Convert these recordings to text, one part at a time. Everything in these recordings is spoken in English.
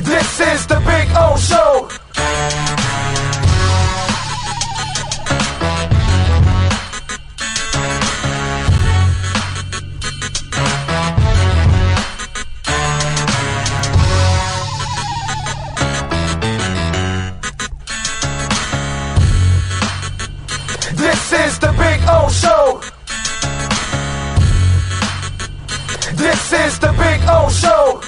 This is the Big O Show. This is the Big O Show. This is the Big O Show.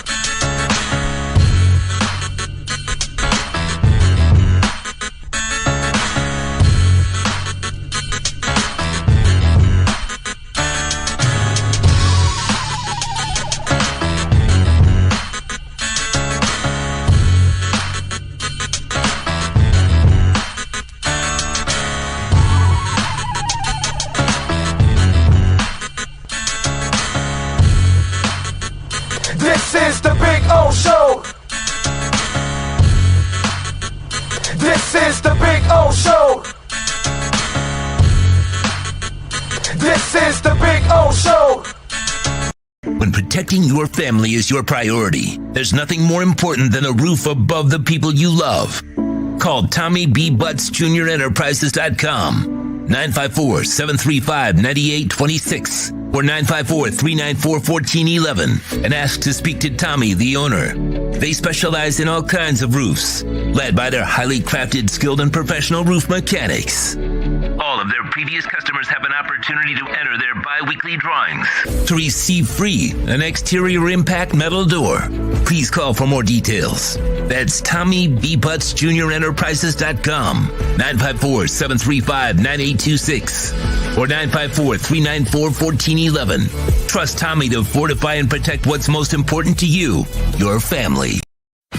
This is the Big O Show. This is the Big O Show. This is the Big O Show. When protecting your family is your priority, there's nothing more important than a roof above the people you love. Call Tommy B. Butts Jr. Enterprises.com, 954-735-9826 or 954-394-1411 and ask to speak to Tommy, the owner. They specialize in all kinds of roofs, led by their highly crafted, skilled, and professional roof mechanics. All of their previous customers have an opportunity to enter their bi-weekly drawings to receive free an exterior impact metal door. Please call for more details. That's Tommy B. Butts Jr. Enterprises.com, 954-735-9826 or 954-394-1411. Trust Tommy to fortify and protect what's most important to you, your family.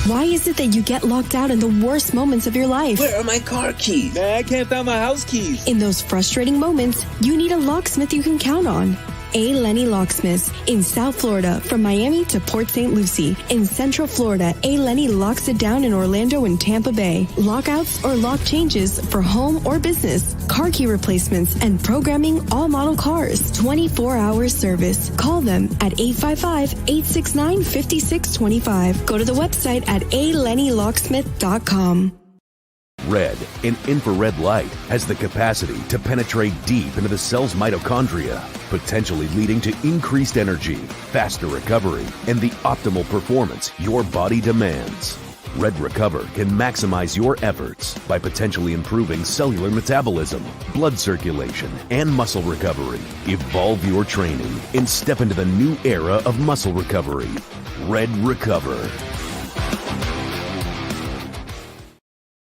Why is it that you get locked out in the worst moments of your life? Where are my car keys? Man, I can't find my house keys. In those frustrating moments, you need a locksmith you can count on. A. Lenny Locksmiths in South Florida, from Miami to Port St. Lucie. In Central Florida, A. Lenny locks it down in Orlando and Tampa Bay. Lockouts or lock changes for home or business, car key replacements, and programming all model cars. 24-hour service. Call them at 855-869-5625. Go to the website at alennylocksmith.com. Red, an infrared light, has the capacity to penetrate deep into the cell's mitochondria, potentially leading to increased energy, faster recovery, and the optimal performance your body demands. Red Recover can maximize your efforts by potentially improving cellular metabolism, blood circulation, and muscle recovery. Evolve your training and step into the new era of muscle recovery. Red Recover.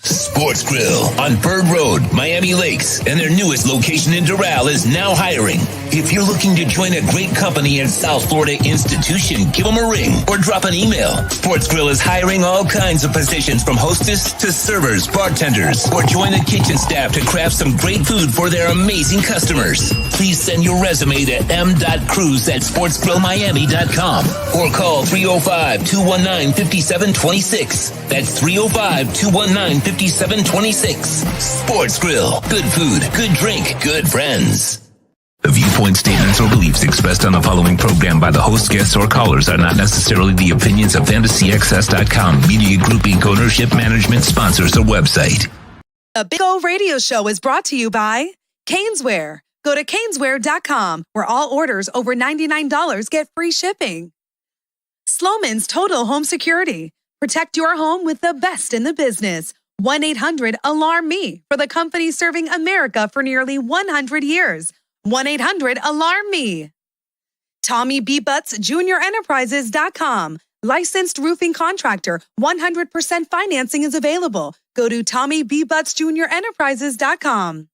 Sports Grill on Bird Road, Miami Lakes, and their newest location in Doral is now hiring. If you're looking to join a great company and South Florida institution, give them a ring or drop an email. Sports Grill is hiring all kinds of positions, from hostess to servers, bartenders, or join the kitchen staff to craft some great food for their amazing customers. Please send your resume to m.cruz@sportsgrillmiami.com or call 305-219-5726. That's 305-219-5726. Sports Grill. Good food, good drink, good friends. The viewpoints, statements, or beliefs expressed on the following program by the host, guests, or callers are not necessarily the opinions of FantasyXS.com, Media Group Inc., ownership, management, sponsors, or website. The Big O Radio Show is brought to you by Caneswear. Go to Caneswear.com, where all orders over $99 get free shipping. Sloman's Total Home Security. Protect your home with the best in the business. 1-800-ALARM-ME for the company serving America for nearly 100 years. 1-800-ALARM-ME. Tommy B. Butts Jr. Enterprises.com. Licensed roofing contractor. 100% financing is available. Go to Tommy B. Butts Jr. Enterprises.com.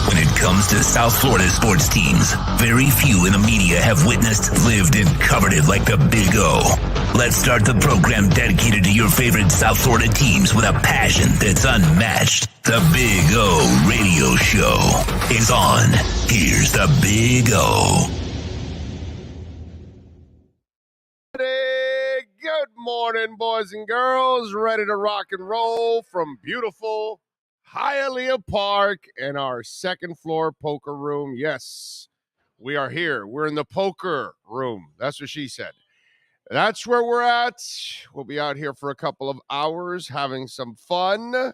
When it comes to South Florida sports teams, very few in the media have witnessed, lived, and covered it like the Big O. Let's start the program dedicated to your favorite South Florida teams with a passion that's unmatched. The Big O Radio Show is on. Here's the Big O. Good morning, boys and girls. Ready to rock and roll from beautiful Hialeah Park and our second floor poker room. Yes, we are here. We're in the poker room. That's what she said. That's where we're at. We'll be out here for a couple of hours having some fun.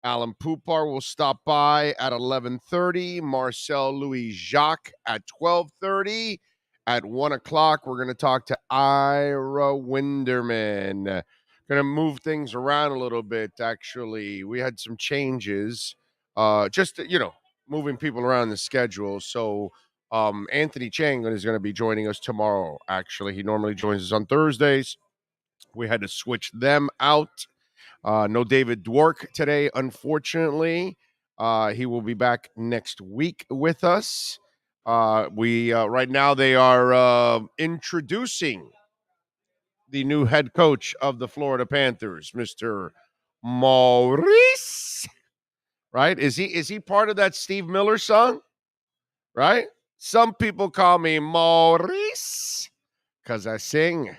Alan Pupart will stop by at 11:30. Marcel Louis-Jacques at 12:30. At 1 o'clock, we're going to talk to Ira Winderman. Going to move things around a little bit, actually. We had some changes, just, moving people around the schedule. So Anthony Chang is going to be joining us tomorrow, actually. He normally joins us on Thursdays. We had to switch them out. No David Dwork today, unfortunately. He will be back next week with us. Right now they are introducing the new head coach of the Florida Panthers, Mr. Maurice. Right? Is he part of that Steve Miller song? Right? Some people call me Maurice because I sing.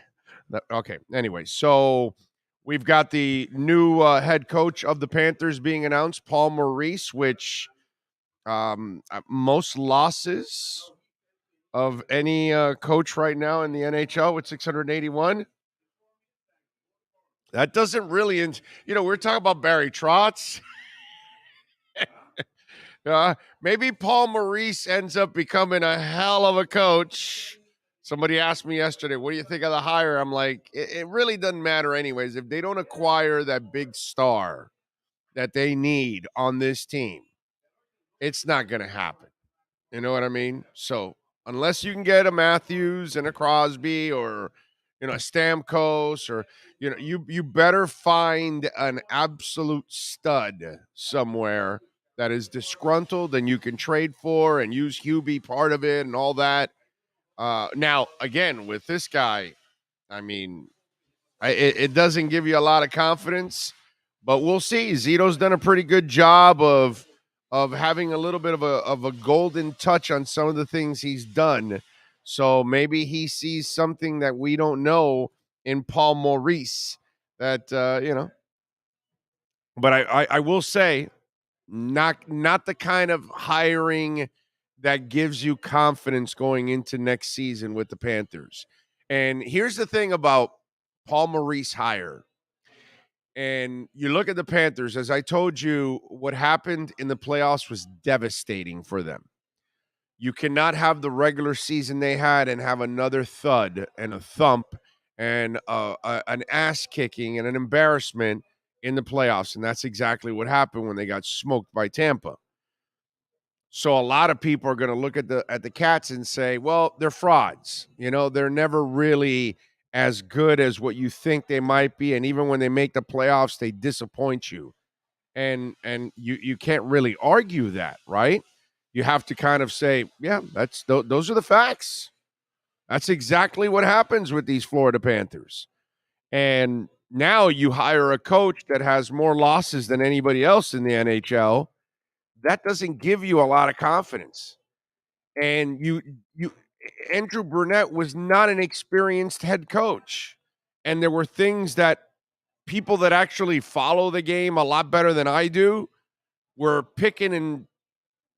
Okay. Anyway, so we've got the new head coach of the Panthers being announced, Paul Maurice, which most losses of any coach right now in the NHL with 681. That doesn't really, we're talking about Barry Trotz. Maybe Paul Maurice ends up becoming a hell of a coach. Somebody asked me yesterday, what do you think of the hire? I'm like, it really doesn't matter anyways. If they don't acquire that big star that they need on this team, it's not going to happen. You know what I mean? So unless you can get a Matthews and a Crosby or, a Stamkos or, you better find an absolute stud somewhere that is disgruntled and you can trade for and use Hubie part of it and all that. Now, again, with this guy, I mean, it doesn't give you a lot of confidence, but we'll see. Zito's done a pretty good job of having a little bit of a golden touch on some of the things he's done. So maybe he sees something that we don't know in Paul Maurice that, But I will say, not the kind of hiring that gives you confidence going into next season with the Panthers. And here's the thing about Paul Maurice hire. And you look at the Panthers, as I told you, what happened in the playoffs was devastating for them. You cannot have the regular season they had and have another thud and a thump and an ass kicking and an embarrassment in the playoffs. And that's exactly what happened when they got smoked by Tampa. So a lot of people are going to look at the Cats and say, well, they're frauds. They're never really as good as what you think they might be. And even when they make the playoffs, they disappoint you. And you can't really argue that, right? You have to kind of say, yeah, those are the facts. That's exactly what happens with these Florida Panthers. And now you hire a coach that has more losses than anybody else in the NHL. That doesn't give you a lot of confidence. And Andrew Brunette was not an experienced head coach. And there were things that people that actually follow the game a lot better than I do were picking and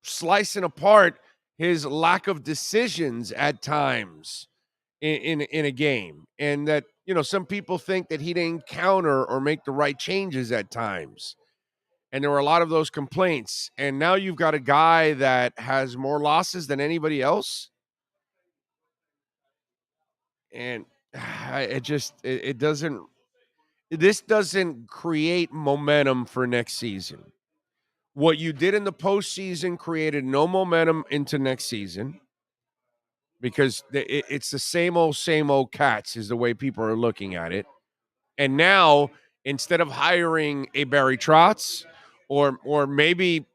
slicing apart his lack of decisions at times in a game. And that, some people think that he didn't counter or make the right changes at times. And there were a lot of those complaints. And now you've got a guy that has more losses than anybody else. And this doesn't create momentum for next season. What you did in the postseason created no momentum into next season because it's the same old Cats is the way people are looking at it. And now, instead of hiring a Barry Trotz or maybe,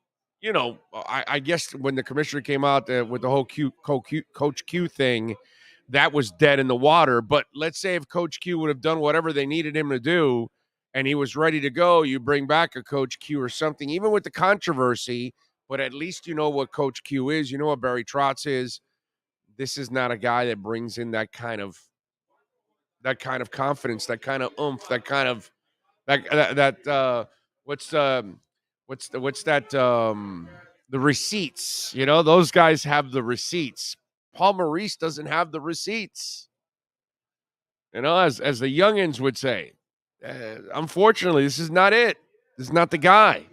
I guess when the commissioner came out with the whole Coach Q thing, that was dead in the water. But let's say if Coach Q would have done whatever they needed him to do and he was ready to go, you bring back a Coach Q or something, even with the controversy, but at least you know what Coach Q is. You know what Barry Trotz is. This is not a guy that brings in that kind of confidence, that kind of oomph, that kind of the receipts. Those guys have the receipts. Paul Maurice doesn't have the receipts. As the youngins would say, unfortunately, this is not it. This is not the guy.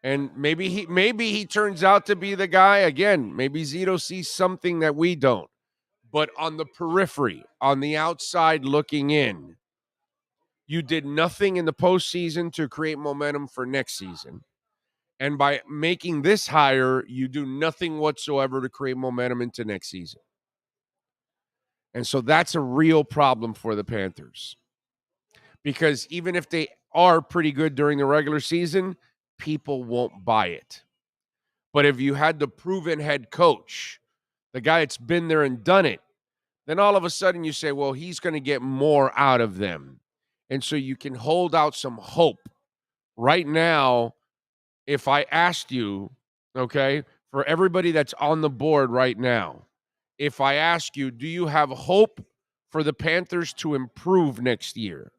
And maybe he turns out to be the guy again. Maybe Zito sees something that we don't. But on the periphery, on the outside looking in, you did nothing in the postseason to create momentum for next season. And by making this hire, you do nothing whatsoever to create momentum into next season. And so that's a real problem for the Panthers. Because even if they are pretty good during the regular season, people won't buy it. But if you had the proven head coach, the guy that's been there and done it, then all of a sudden you say, well, he's going to get more out of them. And so you can hold out some hope. Right now, if I asked you, okay, for everybody that's on the board right now, if I ask you, do you have hope for the Panthers to improve next year?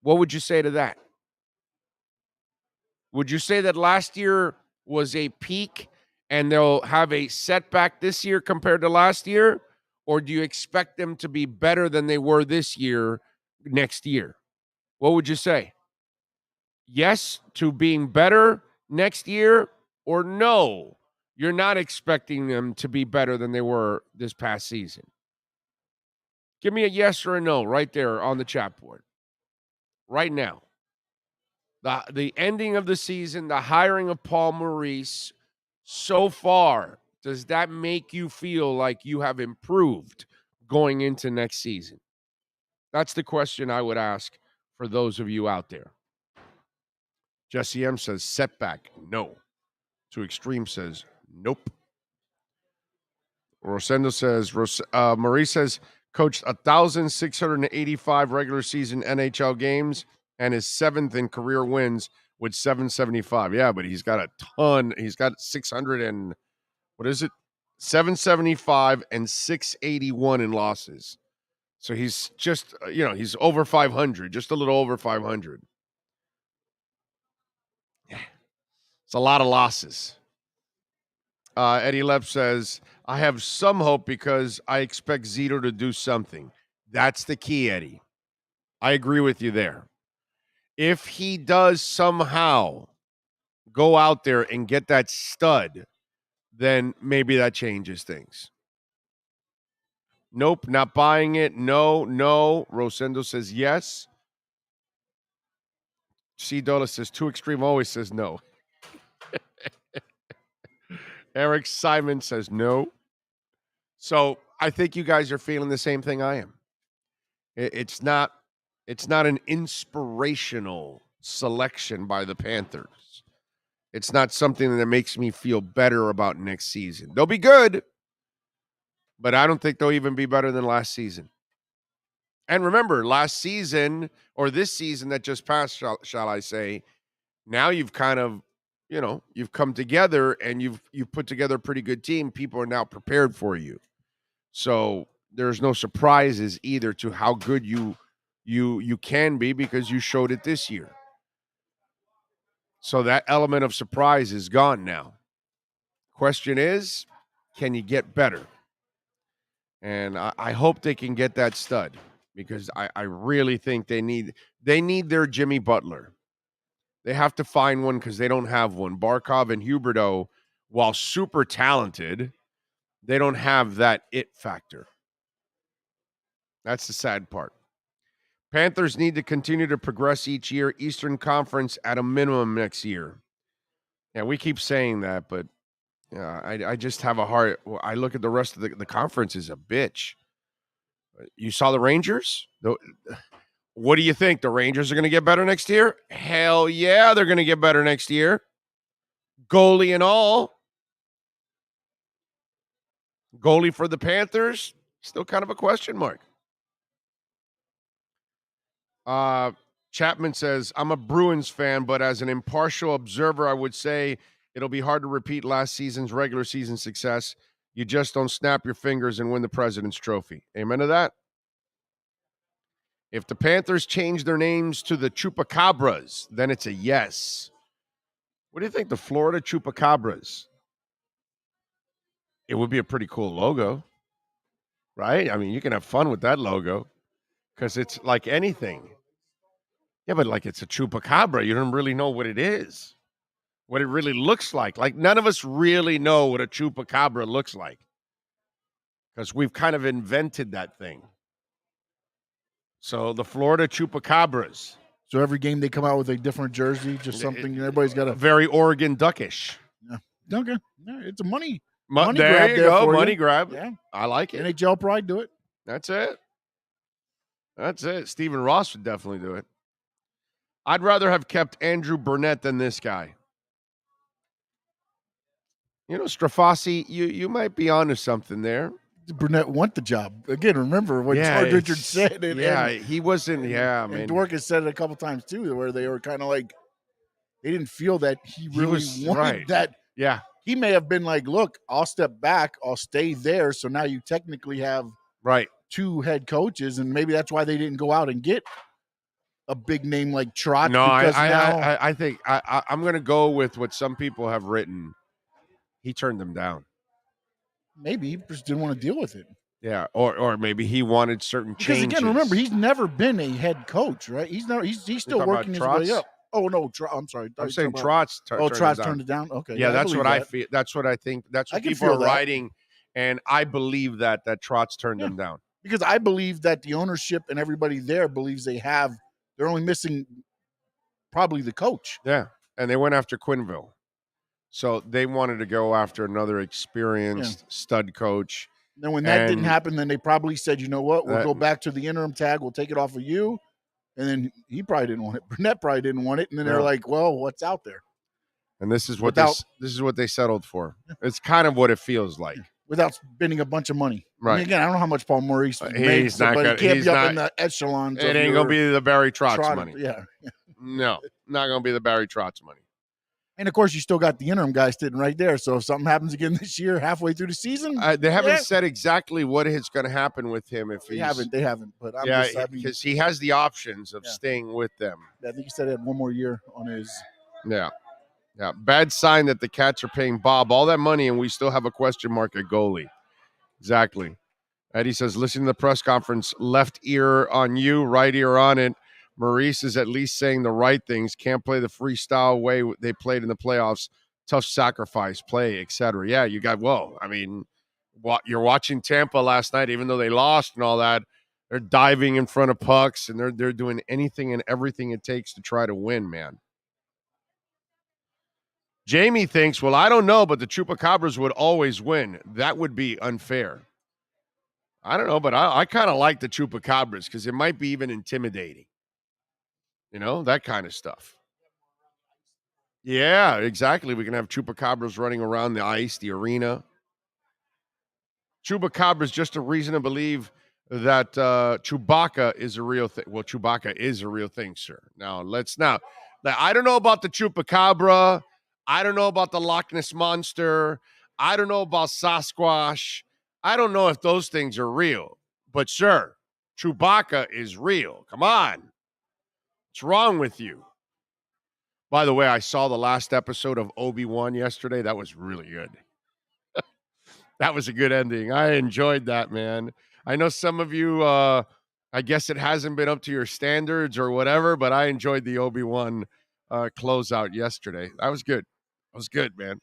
What would you say to that? Would you say that last year was a peak and they'll have a setback this year compared to last year? Or do you expect them to be better than they were this year next year? What would you say? Yes to being better next year, or no, you're not expecting them to be better than they were this past season? Give me a yes or a no right there on the chat board. Right now. The ending of the season, the hiring of Paul Maurice, so far, does that make you feel like you have improved going into next season? That's the question I would ask for those of you out there. Jesse M says setback, no. Too Extreme says nope. Rosendo says, Maurice says, coached 1,685 regular season NHL games and is 7th in career wins with 775. Yeah, but he's got a ton. He's got 600 and, 775 and 681 in losses. So he's just, he's over 500, just a little over 500. Yeah, it's a lot of losses. Eddie Lepp says, I have some hope because I expect Zito to do something. That's the key, Eddie. I agree with you there. If he does somehow go out there and get that stud, then maybe that changes things. Nope, not buying it. No. Rosendo says yes. C. Dola says Too Extreme always says no. Eric Simon says no. So I think you guys are feeling the same thing I am. It's not an inspirational selection by the Panthers. It's not something that makes me feel better about next season. They'll be good, but I don't think they'll even be better than last season. And remember, last season, or this season that just passed, shall I say, now you've kind of, you've come together and you've put together a pretty good team. People are now prepared for you. So there's no surprises either to how good you can be because you showed it this year. So that element of surprise is gone now. Question is, can you get better? And I hope they can get that stud because I really think they need their Jimmy Butler. They have to find one because they don't have one. Barkov and Huberdeau, while super talented, they don't have that it factor. That's the sad part. Panthers need to continue to progress each year. Eastern Conference at a minimum next year. Yeah, we keep saying that, but I just have a hard. I look at the rest of the conference as a bitch. You saw the Rangers? What do you think? The Rangers are going to get better next year? Hell yeah, they're going to get better next year. Goalie and all. Goalie for the Panthers, still kind of a question mark. Chapman says, I'm a Bruins fan, but as an impartial observer, I would say it'll be hard to repeat last season's regular season success. You just don't snap your fingers and win the President's Trophy. Amen to that. If the Panthers change their names to the Chupacabras, then it's a yes. What do you think? The Florida Chupacabras? It would be a pretty cool logo, right? I mean, you can have fun with that logo. because it's like anything. Yeah, but like it's a chupacabra. You don't really know what it is, what it really looks like. Like none of us really know what a chupacabra looks like because we've kind of invented that thing. So the Florida Chupacabras. So every game they come out with a different jersey, just something. Everybody's got a very Oregon Duckish. Yeah. Okay. Yeah, it's a money There grab you go. for Money you. grab. Yeah. I like it. NHL pride, do it. That's it. That's it. Stephen Ross would definitely do it. I'd rather have kept Andrew Burnett than this guy. You know, Strafasi, you might be onto something there. Burnett want the job. Again, remember what George Richards said. He wasn't. Man. And Dwork has said it a couple times too, where they were kind of like, they didn't feel that he really wanted that. Yeah. He may have been like, look, I'll step back. I'll stay there. So now you technically have two head coaches, and maybe that's why they didn't go out and get a big name like Trotz. No, I think I'm going to go with what some people have written. He turned them down. Maybe he just didn't want to deal with it. Yeah, or maybe he wanted certain changes. Because again, remember, he's never been a head coach, right? He's still working his way up. Oh no, I'm sorry. I'm saying Trotz. Trotz turned it down. Okay, yeah, that's what I feel. That's what I think. That's what people are writing, and I believe that Trotz turned them down because I believe that the ownership and everybody there believes they're only missing probably the coach. Yeah, and they went after Quinville. So they wanted to go after another experienced stud coach. Then when that didn't happen, then they probably said, you know what, we'll go back to the interim tag. We'll take it off of you. And then he probably didn't want it. Burnett probably didn't want it. And then they're like, well, what's out there? And this is what this is what they settled for. It's kind of what it feels like. Without spending a bunch of money. Right. I mean, again, I don't know how much Paul Maurice makes, but he can't be up in the echelons. It ain't going to be the Barry Trotz money. Yeah. No, not going to be the Barry Trotz money. And, of course, you still got the interim guy sitting right there. So if something happens again this year, halfway through the season. They haven't said exactly what is going to happen with him. If They haven't. But because he has the options of staying with them. I think he said he had one more year on his. Yeah. Yeah. Bad sign that the Cats are paying Bob all that money and we still have a question mark at goalie. Exactly. Eddie says, listen to the press conference. Left ear on you, right ear on it. Maurice is at least saying the right things. Can't play the freestyle way they played in the playoffs. Tough sacrifice play, etc. Yeah, you got, I mean, you're watching Tampa last night, even though they lost and all that. They're diving in front of pucks, and they're doing anything and everything it takes to try to win, man. Jamie thinks, well, I don't know, but the Chupacabras would always win. That would be unfair. I don't know, but I kind of like the Chupacabras because it might be even intimidating. You know, that kind of stuff. Yeah, exactly. We can have Chupacabras running around the ice, the arena. Chupacabra is just a reason to believe that Chewbacca is a real thing. Well, Chewbacca is a real thing, sir. Now, I don't know about the Chupacabra. I don't know about the Loch Ness Monster. I don't know about Sasquatch. I don't know if those things are real. But, sir, Chewbacca is real. Come on. What's wrong with you? By the way, I saw the last episode of Obi-Wan yesterday. That was really good. That was a good ending. I enjoyed that, man. I know some of you, I guess it hasn't been up to your standards or whatever, but I enjoyed the Obi-Wan closeout yesterday. That was good. That was good, man.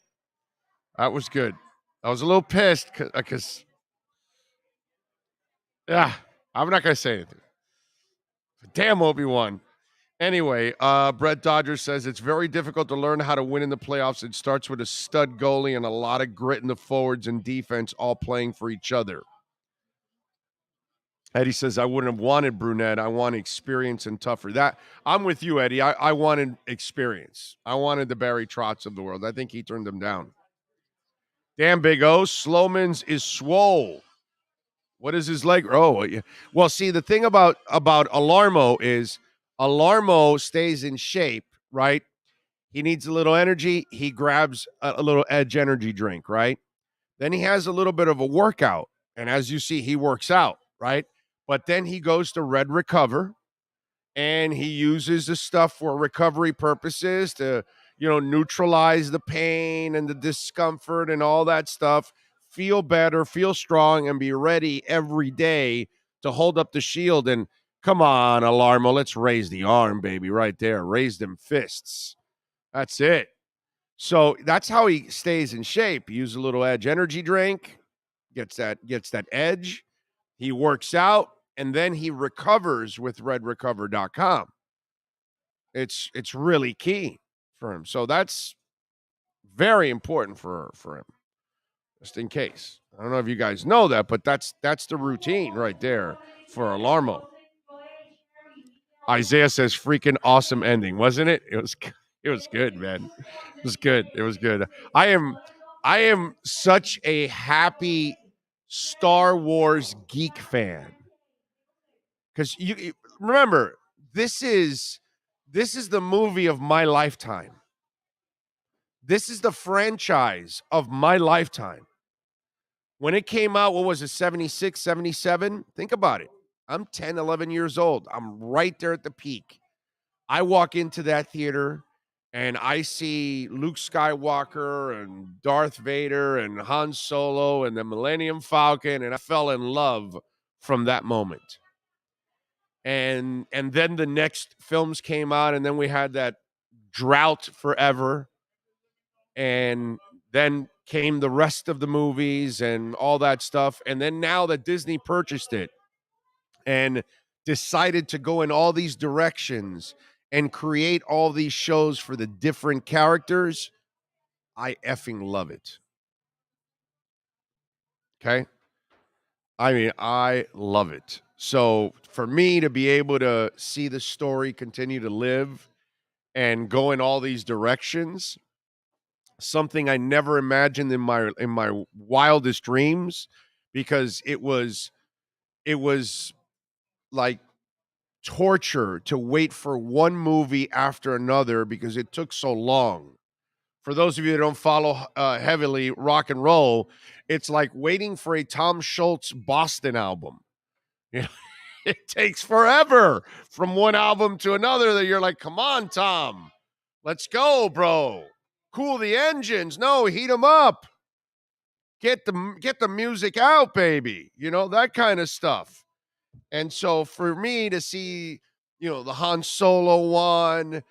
That was good. I was a little pissed because I'm not going to say anything. Damn Obi-Wan. Anyway, Brett Dodger says it's very difficult to learn how to win in the playoffs. It starts with a stud goalie and a lot of grit in the forwards and defense all playing for each other. Eddie says, I wouldn't have wanted Brunette. I want experience and tougher. That I'm with you, Eddie. I wanted experience. I wanted the Barry Trotz of the world. I think he turned them down. Damn, Big O. Slowman's is swole. What is his leg? Oh, yeah. Well, see, the thing about Alarmo is Alarmo stays in shape, right? He needs a little energy. He grabs a little Edge energy drink, right? Then he has a little bit of a workout. And as you see, he works out, right? But then he goes to Red Recover, and he uses the stuff for recovery purposes to, neutralize the pain and the discomfort and all that stuff, feel better, feel strong, and be ready every day to hold up the shield. And Come on, Alarmo. Let's raise the arm, baby, right there. Raise them fists. That's it. So that's how he stays in shape. Use a little Edge energy drink, gets that edge. He works out, and then he recovers with redrecover.com. It's really key for him. So that's very important for him, just in case. I don't know if you guys know that, but that's the routine right there for Alarmo. Isaiah says, freaking awesome ending, wasn't it? It was good, man. It was good. I am such a happy Star Wars geek fan. Because you remember, this is the movie of my lifetime. This is the franchise of my lifetime. When it came out, what was it, 76, 77? Think about it. I'm 10, 11 years old. I'm right there at the peak. I walk into that theater, and I see Luke Skywalker and Darth Vader and Han Solo and the Millennium Falcon, and I fell in love from that moment. And then the next films came out, and then we had that drought forever. And then came the rest of the movies and all that stuff. And then now that Disney purchased it and decided to go in all these directions and create all these shows for the different characters, I effing love it. Okay? I mean, I love it. So for me to be able to see the story continue to live and go in all these directions, something I never imagined in my wildest dreams, because it was like torture to wait for one movie after another because it took so long. For those of you that don't follow heavily rock and roll, it's like waiting for a Tom Schultz Boston album. You know, it takes forever from one album to another that you're like, come on, Tom, let's go, bro. Cool the engines. No, heat them up. Get the music out, baby. You know, that kind of stuff. And so for me to see, the Han Solo one,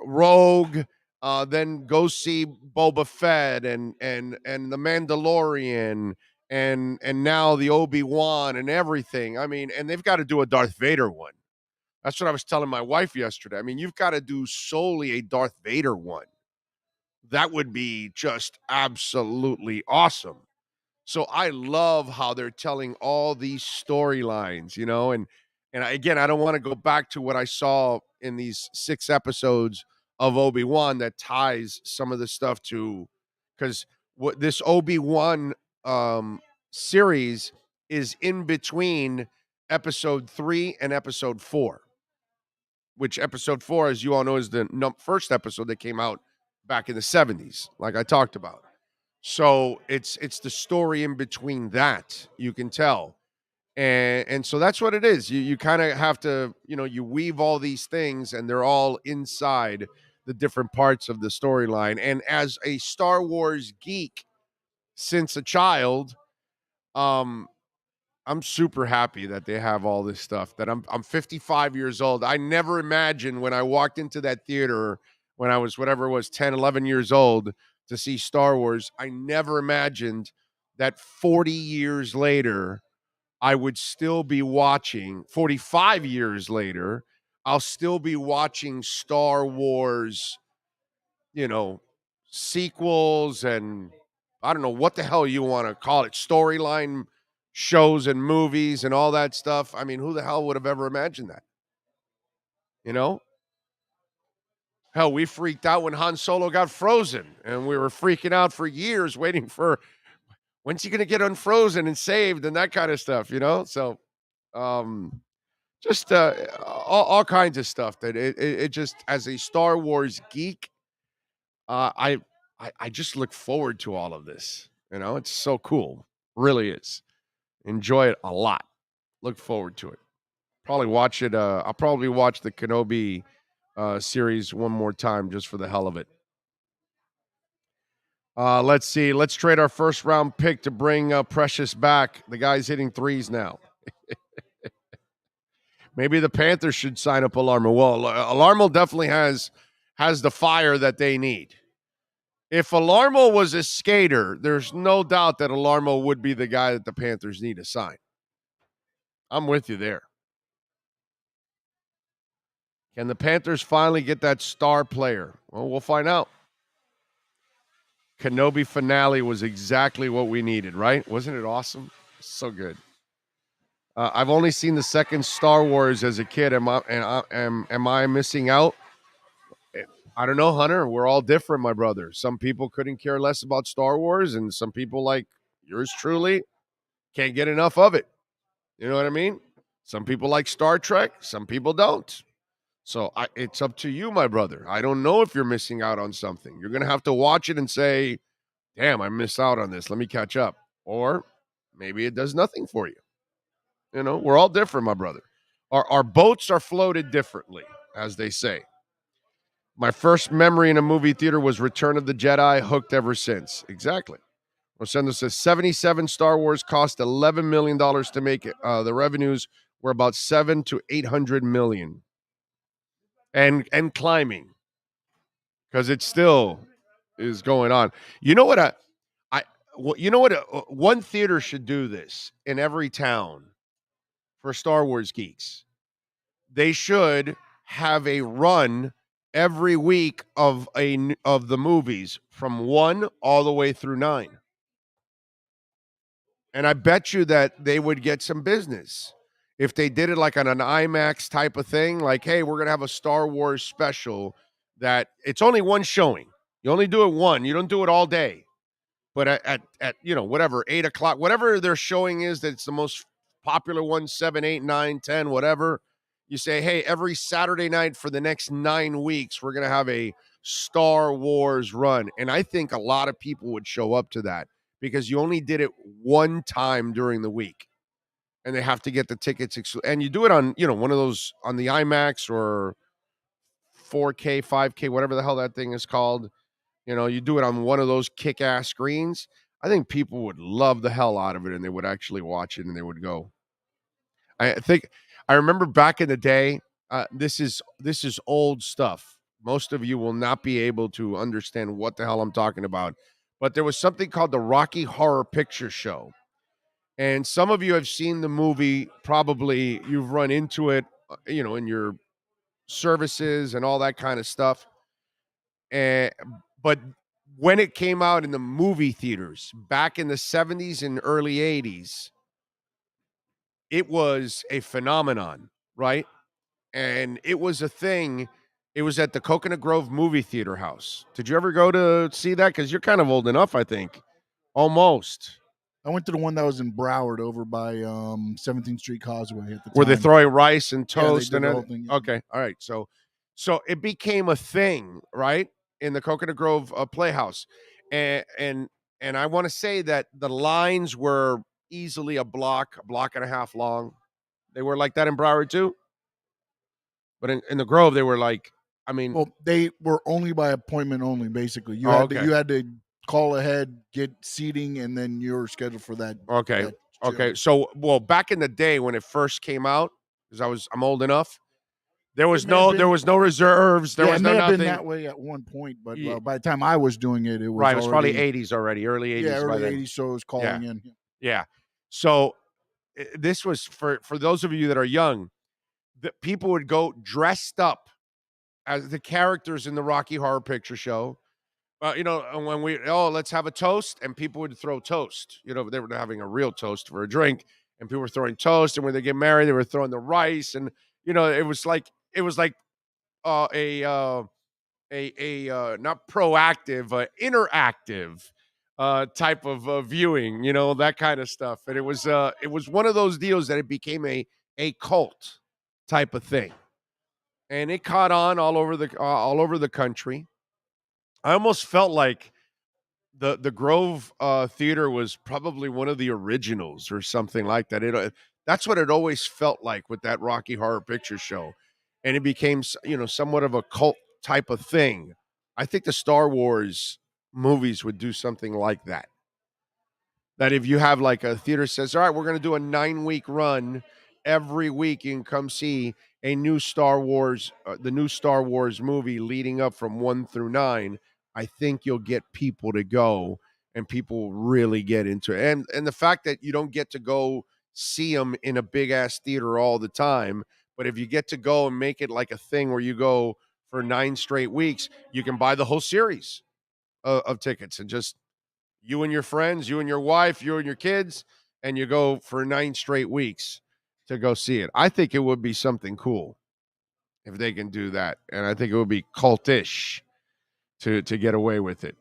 Rogue, then go see Boba Fett and the Mandalorian and now the Obi-Wan and everything. I mean, and they've got to do a Darth Vader one. That's what I was telling my wife yesterday. I mean, you've got to do solely a Darth Vader one. That would be just absolutely awesome. So I love how they're telling all these storylines, and again, I don't want to go back to what I saw in these 6 episodes of Obi-Wan that ties some of the stuff to, because what this Obi-Wan series is in between episode 3 and episode 4, which episode 4, as you all know, is the first episode that came out back in the 70s, like I talked about. So it's the story in between that, you can tell. And so that's what it is. You kind of have to, you weave all these things, and they're all inside the different parts of the storyline. And as a Star Wars geek since a child, I'm super happy that they have all this stuff. That I'm 55 years old. I never imagined when I walked into that theater when I was, whatever it was, 10, 11 years old, to see Star Wars. I never imagined that 40 years later, I would still be watching, 45 years later, I'll still be watching Star Wars, sequels and I don't know what the hell you want to call it, storyline shows and movies and all that stuff. I mean, who the hell would have ever imagined that? Hell, we freaked out when Han Solo got frozen, and we were freaking out for years waiting for, when's he going to get unfrozen and saved and that kind of stuff, So just all kinds of stuff that it just, as a Star Wars geek, I just look forward to all of this. It's so cool. Really is. Enjoy it a lot. Look forward to it. Probably watch it. I'll probably watch the Kenobi series one more time just for the hell of it. Let's see. Let's trade our first round pick to bring Precious back. The guy's hitting threes now. Maybe the Panthers should sign up Alarmo. Well, Alarmo definitely has the fire that they need. If Alarmo was a skater, there's no doubt that Alarmo would be the guy that the Panthers need to sign. I'm with you there. Can the Panthers finally get that star player? Well, we'll find out. Kenobi finale was exactly what we needed, right? Wasn't it awesome? So good. I've only seen the second Star Wars as a kid. Am I missing out? I don't know, Hunter. We're all different, my brother. Some people couldn't care less about Star Wars, and some people, like yours truly, can't get enough of it. You know what I mean? Some people like Star Trek. Some people don't. So it's up to you, my brother. I don't know if you're missing out on something. You're going to have to watch it and say, damn, I missed out on this. Let me catch up. Or maybe it does nothing for you. You know, we're all different, my brother. Our boats are floated differently, as they say. My first memory in a movie theater was Return of the Jedi, hooked ever since. Exactly. Rosendo says 77 Star Wars cost $11 million to make it. The revenues were about 7 to 800 million. And climbing. Because it still is going on. You know what one theater should do this in every town for Star Wars geeks. They should have a run every week of the movies from 1 all the way through 9. And I bet you that they would get some business if they did it like on an IMAX type of thing. Like, hey, we're going to have a Star Wars special that it's only one showing. You only do it one. You don't do it all day. But at whatever, 8 o'clock, whatever their showing is, that's the most popular one, 7, 8, 9, 10, whatever. You say, hey, every Saturday night for the next 9 weeks, we're going to have a Star Wars run. And I think a lot of people would show up to that because you only did it one time during the week. And they have to get the tickets. And you do it on, one of those on the IMAX or 4K, 5K, whatever the hell that thing is called. You do it on one of those kick-ass screens. I think people would love the hell out of it, and they would actually watch it, and they would go. I remember back in the day, this is old stuff. Most of you will not be able to understand what the hell I'm talking about. But there was something called the Rocky Horror Picture Show. And some of you have seen the movie, probably you've run into it, in your services and all that kind of stuff. But when it came out in the movie theaters back in the 70s and early 80s, it was a phenomenon, right? And it was a thing. It was at the Coconut Grove Movie Theater House. Did you ever go to see that? Because you're kind of old enough, I think. Almost. I went to the one that was in Broward over by 17th Street Causeway at the time. Where they're throwing rice and toast and everything. Okay, all right. So it became a thing, right? In the Coconut Grove Playhouse. And I want to say that the lines were easily a block and a half long. They were like that in Broward too? But in the Grove, they were like, well, they were only by appointment only, basically. You had to call ahead, get seating, and then you're scheduled for that. Okay. So, back in the day when it first came out, because I'm old enough, there was no reserves. There was no nothing. Been that way at one point, but by the time I was doing it, it was right. It was probably 80s already, early 80s. Yeah, early 80s. So it was calling in. Yeah. So this was for those of you that are young. That people would go dressed up as the characters in the Rocky Horror Picture Show. When let's have a toast, and people would throw toast. They were having a real toast for a drink, and people were throwing toast. And when they get married, they were throwing the rice, and it was like a not proactive, interactive type of viewing. That kind of stuff. And it was one of those deals that it became a cult type of thing, and it caught on all over the country. I almost felt like the Grove Theater was probably one of the originals or something like that. That's what it always felt like with that Rocky Horror Picture Show, and it became somewhat of a cult type of thing. I think the Star Wars movies would do something like that. That if you have like a theater says, all right, we're going to do a 9-week run, every week you can come see a new Star Wars, the new Star Wars movie leading up from 1 through 9, I think you'll get people to go and people will really get into it. And the fact that you don't get to go see them in a big ass theater all the time, but if you get to go and make it like a thing where you go for 9 straight weeks, you can buy the whole series of tickets and just you and your friends, you and your wife, you and your kids, and you go for 9 straight weeks to go see it. I think it would be something cool if they can do that. And I think it would be cultish to get away with it.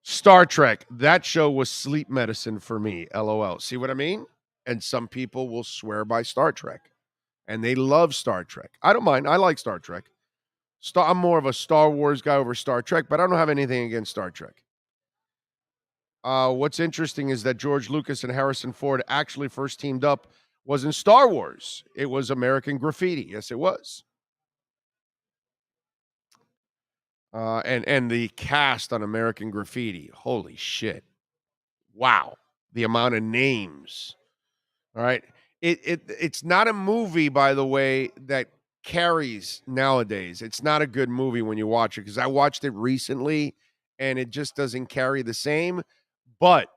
Star Trek, that show was sleep medicine for me, LOL. See what I mean? And some people will swear by Star Trek, and they love Star Trek. I don't mind. I like Star Trek. I'm more of a Star Wars guy over Star Trek, but I don't have anything against Star Trek. What's interesting is that George Lucas and Harrison Ford actually first teamed up was in Star Wars. It was American Graffiti. Yes, it was. And the cast on American Graffiti. Holy shit. Wow. The amount of names. All right. It's not a movie, by the way, that carries nowadays. It's not a good movie when you watch it, because I watched it recently and it just doesn't carry the same. But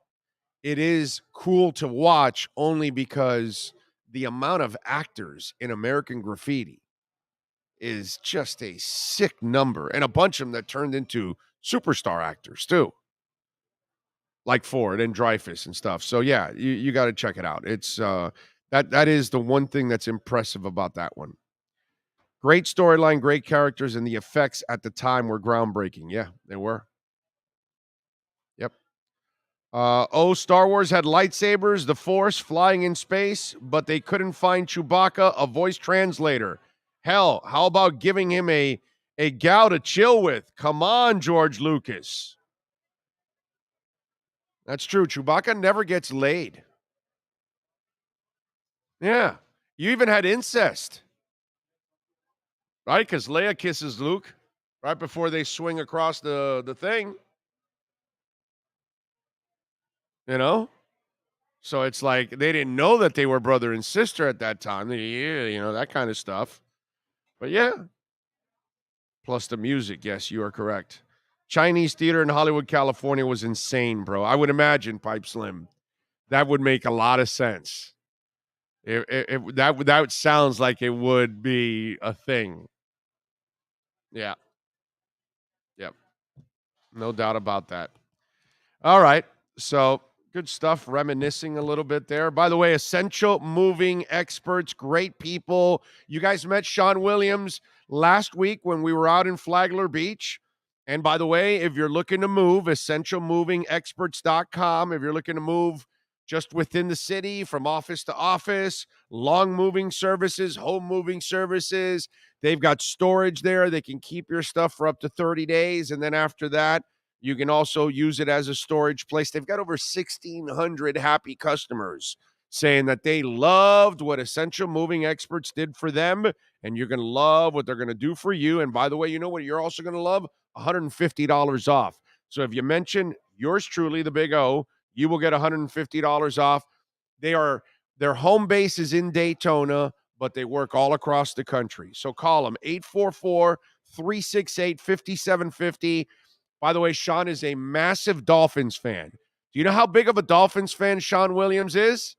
it is cool to watch only because the amount of actors in American Graffiti is just a sick number. And a bunch of them that turned into superstar actors too, like Ford and Dreyfuss and stuff. So yeah, you got to check it out. It's that is the one thing that's impressive about that one. Great storyline, great characters, and the effects at the time were groundbreaking. Yeah, they were. Yep. Star Wars had lightsabers, the Force, flying in space, but they couldn't find Chewbacca a voice translator. Hell, how about giving him a gal to chill with? Come on, George Lucas. That's true. Chewbacca never gets laid. Yeah. You even had incest. Right? Because Leia kisses Luke right before they swing across the thing. You know? So it's like they didn't know that they were brother and sister at that time. You know, that kind of stuff. But yeah. Plus the music. Yes, you are correct. Chinese theater in Hollywood, California was insane, bro. I would imagine, Pipe Slim, that would make a lot of sense. That sounds like it would be a thing. Yeah. Yep. No doubt about that. All right. So good stuff. Reminiscing a little bit there. By the way, Essential Moving Experts, great people. You guys met Sean Williams last week when we were out in Flagler Beach. And by the way, if you're looking to move, essentialmovingexperts.com. If you're looking to move just within the city, from office to office, long moving services, home moving services. They've got storage there. They can keep your stuff for up to 30 days. And then after that, you can also use it as a storage place. They've got over 1,600 happy customers saying that they loved what Essential Moving Experts did for them, and you're going to love what they're going to do for you. And by the way, you know what you're also going to love? $150 off. So if you mention yours truly, the Big O, you will get $150 off. Their home base is in Daytona, but they work all across the country. So call them 844-368-5750. By the way, Sean is a massive Dolphins fan. Do you know how big of a Dolphins fan Sean Williams is?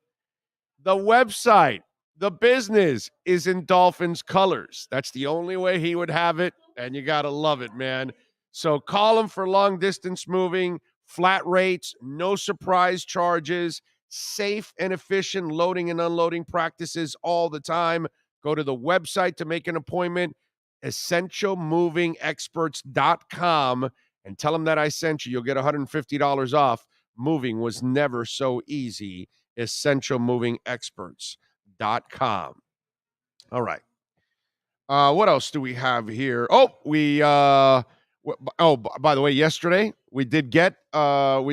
The website, the business is in Dolphins colors. That's the only way he would have it, and you got to love it, man. So call him for long distance moving, flat rates, no surprise charges, safe and efficient loading and unloading practices all the time. Go to the website to make an appointment, essentialmovingexperts.com, and tell them that I sent you. You'll get $150 off. Moving was never so easy. Essentialmovingexperts.com. All right. What else do we have here? By the way, yesterday we did get our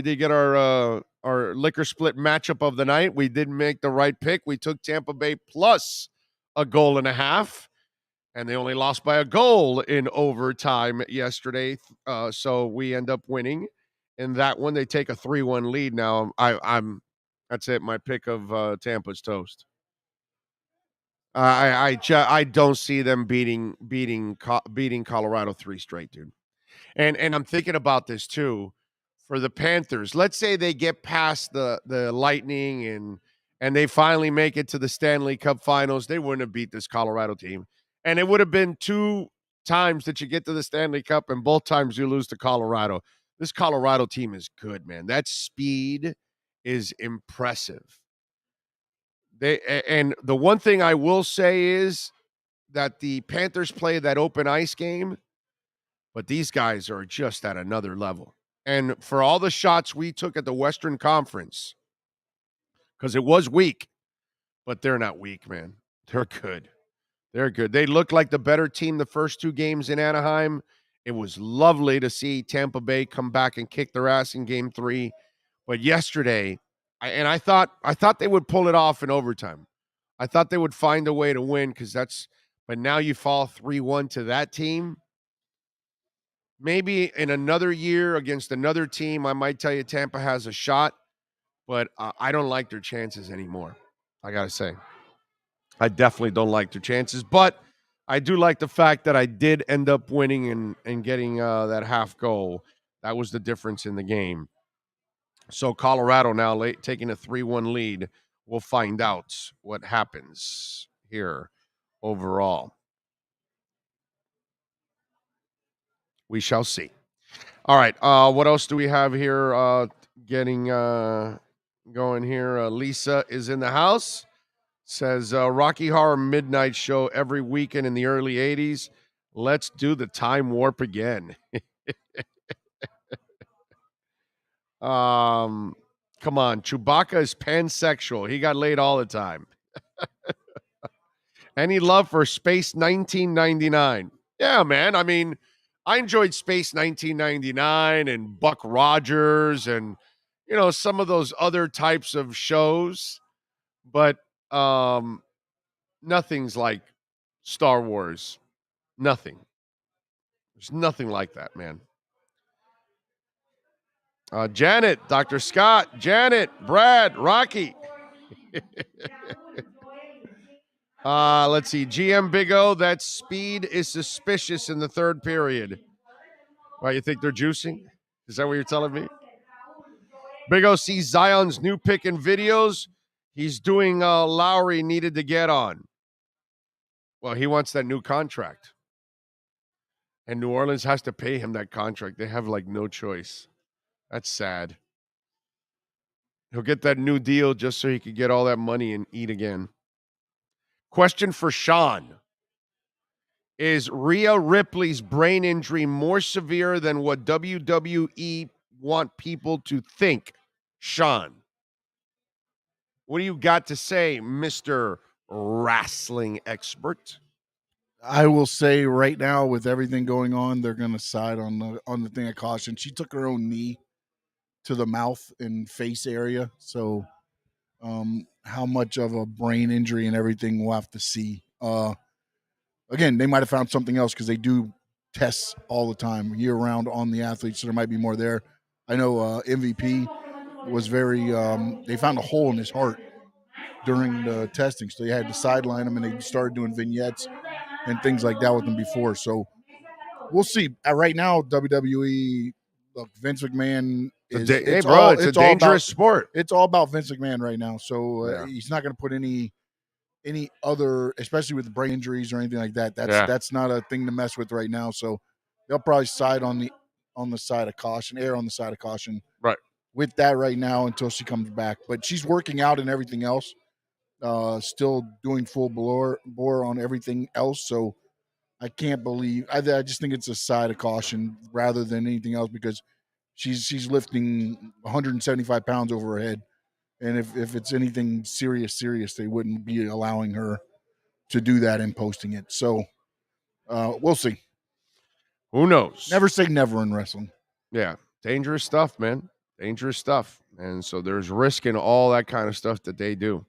liquor split matchup of the night. We did make the right pick. We took Tampa Bay plus a goal and a half, and they only lost by a goal in overtime yesterday. So we end up winning in that one. They take a 3-1 lead now. That's it. My pick of Tampa's toast. I don't see them beating Colorado 3 straight, dude. And I'm thinking about this too for the Panthers. Let's say they get past the Lightning and they finally make it to the Stanley Cup Finals. They wouldn't have beat this Colorado team, and it would have been 2 times that you get to the Stanley Cup, and both times you lose to Colorado. This Colorado team is good, man. That speed is impressive. And the one thing I will say is that the Panthers play that open ice game, but these guys are just at another level. And for all the shots we took at the Western Conference, because it was weak, but they're not weak, man. They're good. They're good. They looked like the better team the first 2 games in Anaheim. It was lovely to see Tampa Bay come back and kick their ass in game 3. But yesterday, I thought they would pull it off in overtime. I thought they would find a way to win but now you fall 3-1 to that team. Maybe in another year against another team, I might tell you Tampa has a shot, but I don't like their chances anymore. I got to say, I definitely don't like their chances, but I do like the fact that I did end up winning and getting that half goal. That was the difference in the game. So Colorado now taking a 3-1 lead. We'll find out what happens here overall. We shall see. All right. What else do we have here? Getting going here. Lisa is in the house. Says Rocky Horror Midnight Show every weekend in the early 80s. Let's do the time warp again. Come on. Chewbacca is pansexual. He got laid all the time. Any love for Space 1999? Yeah, man. I mean, I enjoyed Space 1999 and Buck Rogers and, some of those other types of shows. But nothing's like Star Wars. Nothing. There's nothing like that, man. Janet, Dr. Scott, Janet, Brad, Rocky. Let's see. GM Big O, that speed is suspicious in the third period. Why, you think they're juicing? Is that what you're telling me? Big O sees Zion's new pick in videos. He's doing Lowry needed to get on. Well, he wants that new contract. And New Orleans has to pay him that contract. They have no choice. That's sad. He'll get that new deal just so he could get all that money and eat again. Question for Sean. Is Rhea Ripley's brain injury more severe than what WWE want people to think? Sean, what do you got to say, Mr. Wrestling Expert? I will say right now, with everything going on, they're going to side on the thing of caution. She took her own knee to the mouth and face area, so how much of a brain injury and everything we'll have to see. Again, they might have found something else because they do tests all the time, year round on the athletes, so there might be more there. I know MVP was they found a hole in his heart during the testing, so they had to sideline him, and they started doing vignettes and things like that with him before. So we'll see. Right now, WWE, look, Vince McMahon is it's a dangerous sport. It's all about Vince McMahon right now. So he's not going to put any other, especially with brain injuries or anything like that. That's not a thing to mess with right now. So they'll probably side on the side of caution, err on the side of caution, right, with that right now until she comes back. But she's working out and everything else. Still doing full bore on everything else. So I can't believe. I just think it's a side of caution rather than anything else, because she's lifting 175 pounds over her head, and if it's anything serious, they wouldn't be allowing her to do that and posting it. So we'll see. Who knows? Never say never in wrestling. Yeah, dangerous stuff, man. Dangerous stuff, and so there's risk in all that kind of stuff that they do.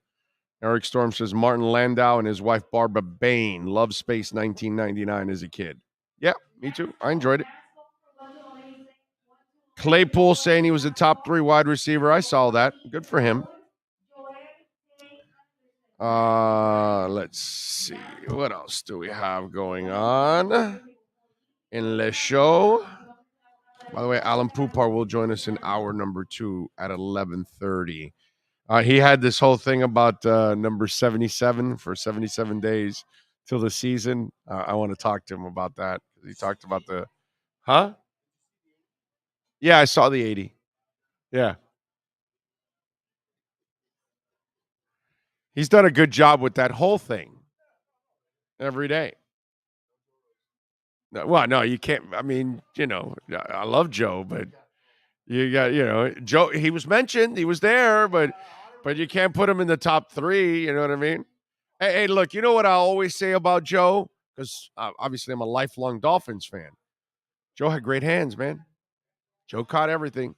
Eric Storm says Martin Landau and his wife Barbara Bain loved Space 1999 as a kid. Yeah, me too. I enjoyed it. Claypool saying he was a top 3 wide receiver. I saw that. Good for him. Let's see. What else do we have going on in the show? By the way, Alan Pupart will join us in hour number 2 at 11:30. He had this whole thing about number 77 for 77 days till the season. I want to talk to him about that. He talked about the, huh? Yeah, I saw the 80. Yeah. He's done a good job with that whole thing every day. Well, no, you can't. I mean, I love Joe, but you got, Joe, he was mentioned, he was there, but you can't put him in the top 3. You know what I mean? Hey, look, you know what I always say about Joe? Because obviously I'm a lifelong Dolphins fan. Joe had great hands, man. Joe caught everything.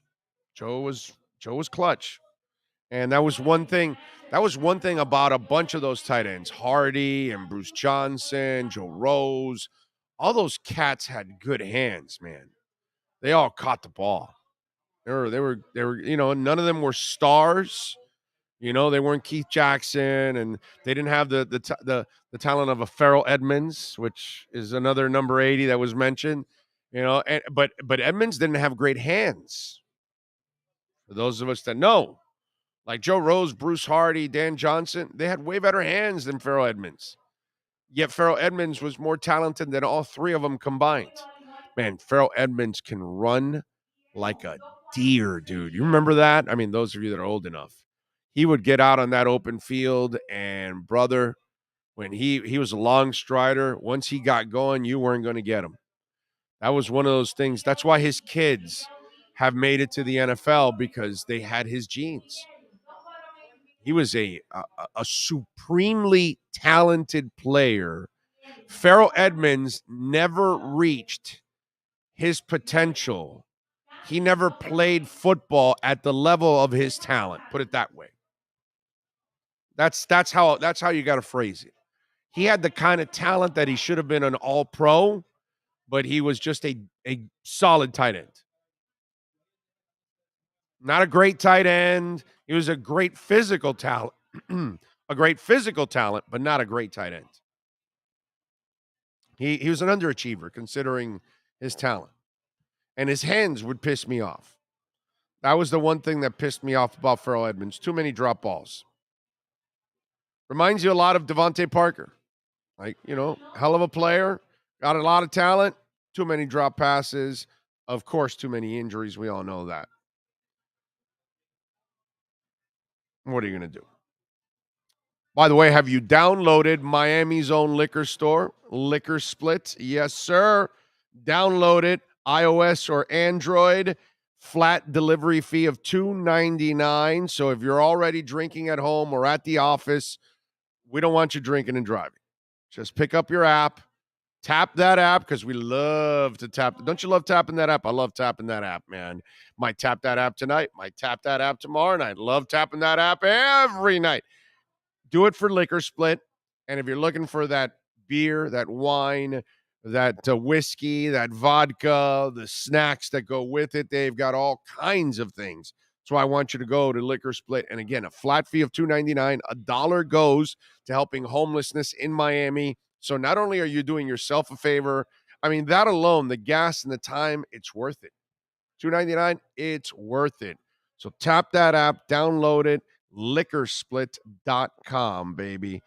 Joe was clutch. And that was one thing. That was one thing about a bunch of those tight ends, Hardy and Bruce Johnson, Joe Rose. All those cats had good hands, man. They all caught the ball. They were, none of them were stars. They weren't Keith Jackson, and they didn't have the talent of a Farrell Edmonds, which is another number 80 that was mentioned. But Edmonds didn't have great hands. For those of us that know, like Joe Rose, Bruce Hardy, Dan Johnson, they had way better hands than Farrell Edmonds. Yet Farrell Edmonds was more talented than all 3 of them combined. Man, Farrell Edmonds can run like a deer, dude. You remember that? I mean, those of you that are old enough. He would get out on that open field, and brother, when he was a long strider, once he got going, you weren't going to get him. That was one of those things. That's why his kids have made it to the NFL, because they had his genes. He was a supremely talented player. Farrell Edmonds never reached his potential. He never played football at the level of his talent. Put it that way. That's how you got to phrase it. He had the kind of talent that he should have been an all-pro, but he was just a solid tight end. Not a great tight end. He was a great physical talent. A great physical talent, but not a great tight end. He was an underachiever considering his talent. And his hands would piss me off. That was the one thing that pissed me off about Farrell Edmonds. Too many drop balls. Reminds you a lot of Devontae Parker. Like, hell of a player. Got a lot of talent. Too many drop passes. Of course, too many injuries. We all know that. What are you going to do? By the way, have you downloaded Miami's own liquor store, Liquor Split? Yes, sir. Download it, iOS or Android. Flat delivery fee of $2.99. So if you're already drinking at home or at the office, we don't want you drinking and driving. Just pick up your app, tap that app, because we love to tap. Don't you love tapping that app? I love tapping that app, man. Might tap that app tonight, might tap that app tomorrow night. Love tapping that app every night. Do it for Liquor Split. And if you're looking for that beer, that wine, that whiskey, that vodka, the snacks that go with it, they've got all kinds of things. So I want you to go to Liquor Split. And again, a flat fee of $2.99. $1 goes to helping homelessness in Miami. So not only are you doing yourself a favor, I mean, that alone, the gas and the time, it's worth it. $2.99, it's worth it. So tap that app, download it, liquorsplit.com, baby.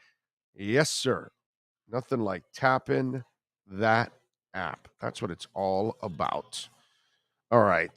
Yes, sir. Nothing like tapping that app. That's what it's all about. All right.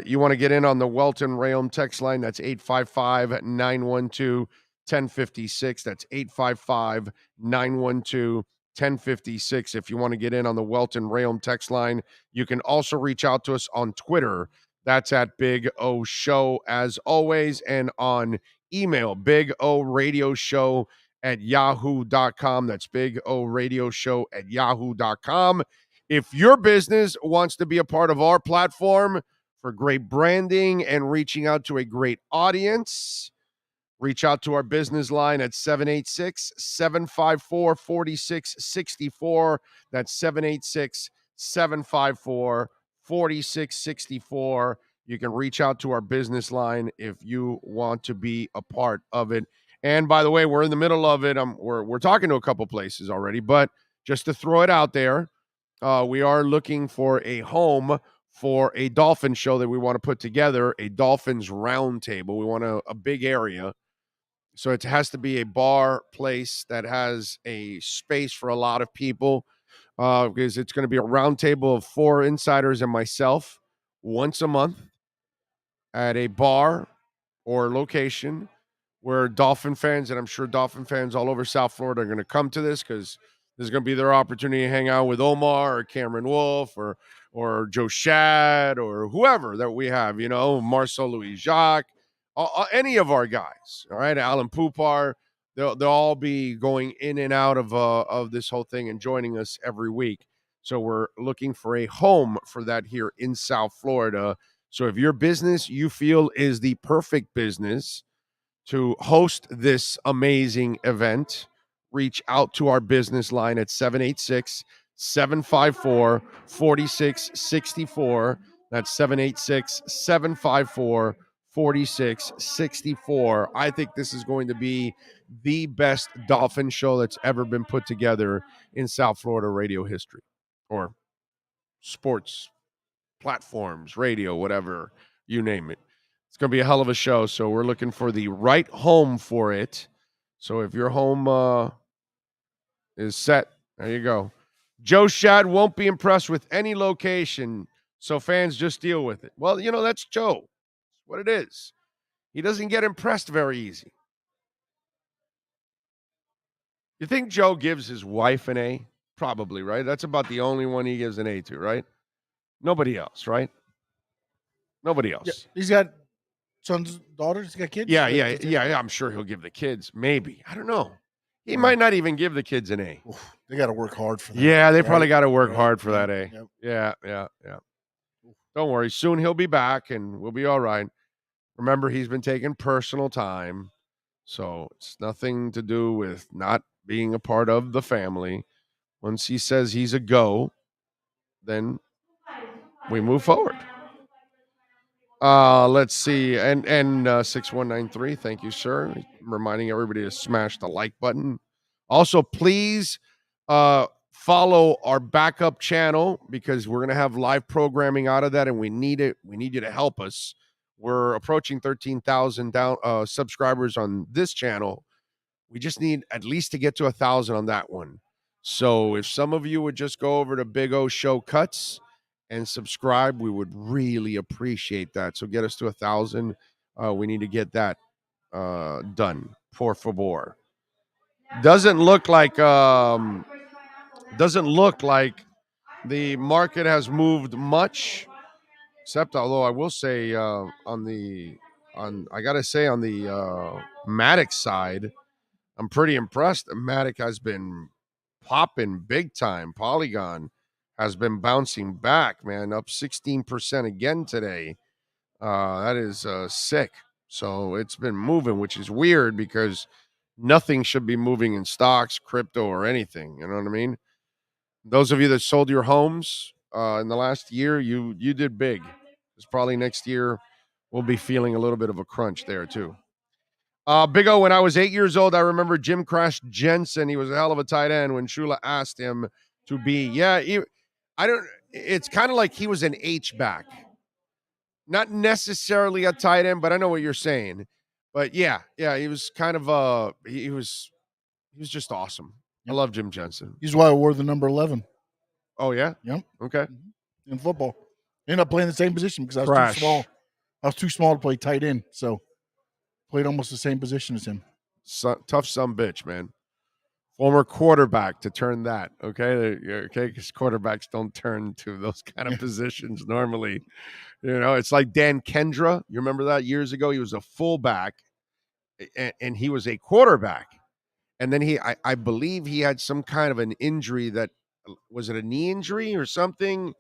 You want to get in on the Welton Rayom text line? That's 855-912-1056. That's 855-912-1056. If you want to get in on the Welton Rayom text line, you can also reach out to us on Twitter. That's at Big O Show, as always, and on email, bigoradioshow@yahoo.com. That's bigoradioshow@yahoo.com. If your business wants to be a part of our platform for great branding and reaching out to a great audience, reach out to our business line at 786-754-4664. That's 786-754-4664. You can reach out to our business line if you want to be a part of it. And by the way, we're in the middle of it. We're talking to a couple places already, but just to throw it out there, we are looking for a home for a Dolphins show that we want to put together, a Dolphins round table. We want a big area. So it has to be a bar place that has a space for a lot of people, because it's going to be a round table of 4 insiders and myself once a month at a bar or location where Dolphin fans, and I'm sure Dolphin fans all over South Florida, are going to come to this because this is going to be their opportunity to hang out with Omar or Cameron Wolf or Joe Shad or whoever that we have, Marcel Louis-Jacques, any of our guys, all right, Alan Pupart. They'll all be going in and out of this whole thing and joining us every week. So we're looking for a home for that here in South Florida. So if your business you feel is the perfect business to host this amazing event, reach out to our business line at 786-754-4664. That's 786-754-4664. I think this is going to be the best Dolphin show that's ever been put together in South Florida radio history, or sports platforms, radio, whatever, you name it. It's going to be a hell of a show, so we're looking for the right home for it. So if your home is set, there you go. Joe Shad won't be impressed with any location, so fans just deal with it. Well, that's Joe. That's what it is. He doesn't get impressed very easy. You think Joe gives his wife an A? Probably, right? That's about the only one he gives an A to, right? Nobody else, right? Nobody else. Yeah, he's got sons, daughters, he's got kids. Yeah. I'm sure he'll give the kids. Maybe. I don't know. He might not even give the kids an A. Oof, they got to work hard for that. Yeah, they probably got to work hard for that A. Yep. Yeah. Don't worry. Soon he'll be back and we'll be all right. Remember, he's been taking personal time. So it's nothing to do with not being a part of the family. Once he says he's a go, then we move forward. Let's see. And 6193, thank you, sir. Reminding everybody to smash the like button. Also, please follow our backup channel, because we're going to have live programming out of that, and we need it. We need you to help us. We're approaching 13,000 subscribers on this channel. We just need at least to get to 1,000 on that one. So if some of you would just go over to Big O Show Cuts and subscribe, we would really appreciate that. So get us to 1,000. We need to get that done. Por favor. Doesn't look like the market has moved much, except, although I will say on the Matic side, I'm pretty impressed. Matic has been popping big time. Polygon has been bouncing back, man, up 16% again today. That is sick. So it's been moving, which is weird because nothing should be moving in stocks, crypto, or anything. You know what I mean? Those of you that sold your homes in the last year, you did big. Because probably next year we'll be feeling a little bit of a crunch there too. Big O, when I was 8 years old, I remember Jim Crash Jensen. He was a hell of a tight end when Shula asked him to be. It's kind of like he was an H-back. Not necessarily a tight end, but I know what you're saying. But yeah, he was kind of he was just awesome. Yep. I love Jim Jensen. He's why I wore the number 11. Oh yeah? Yep. Okay. In football. Ended up playing the same position because I was too small. I was too small to play tight end, so played almost the same position as him. Tough son bitch, man. Former quarterback to turn that, okay? Because quarterbacks don't turn to those kind of positions normally. It's like Dan Kendra. You remember that years ago? He was a fullback, and he was a quarterback. And then I believe he had some kind of an injury that, was it a knee injury or something?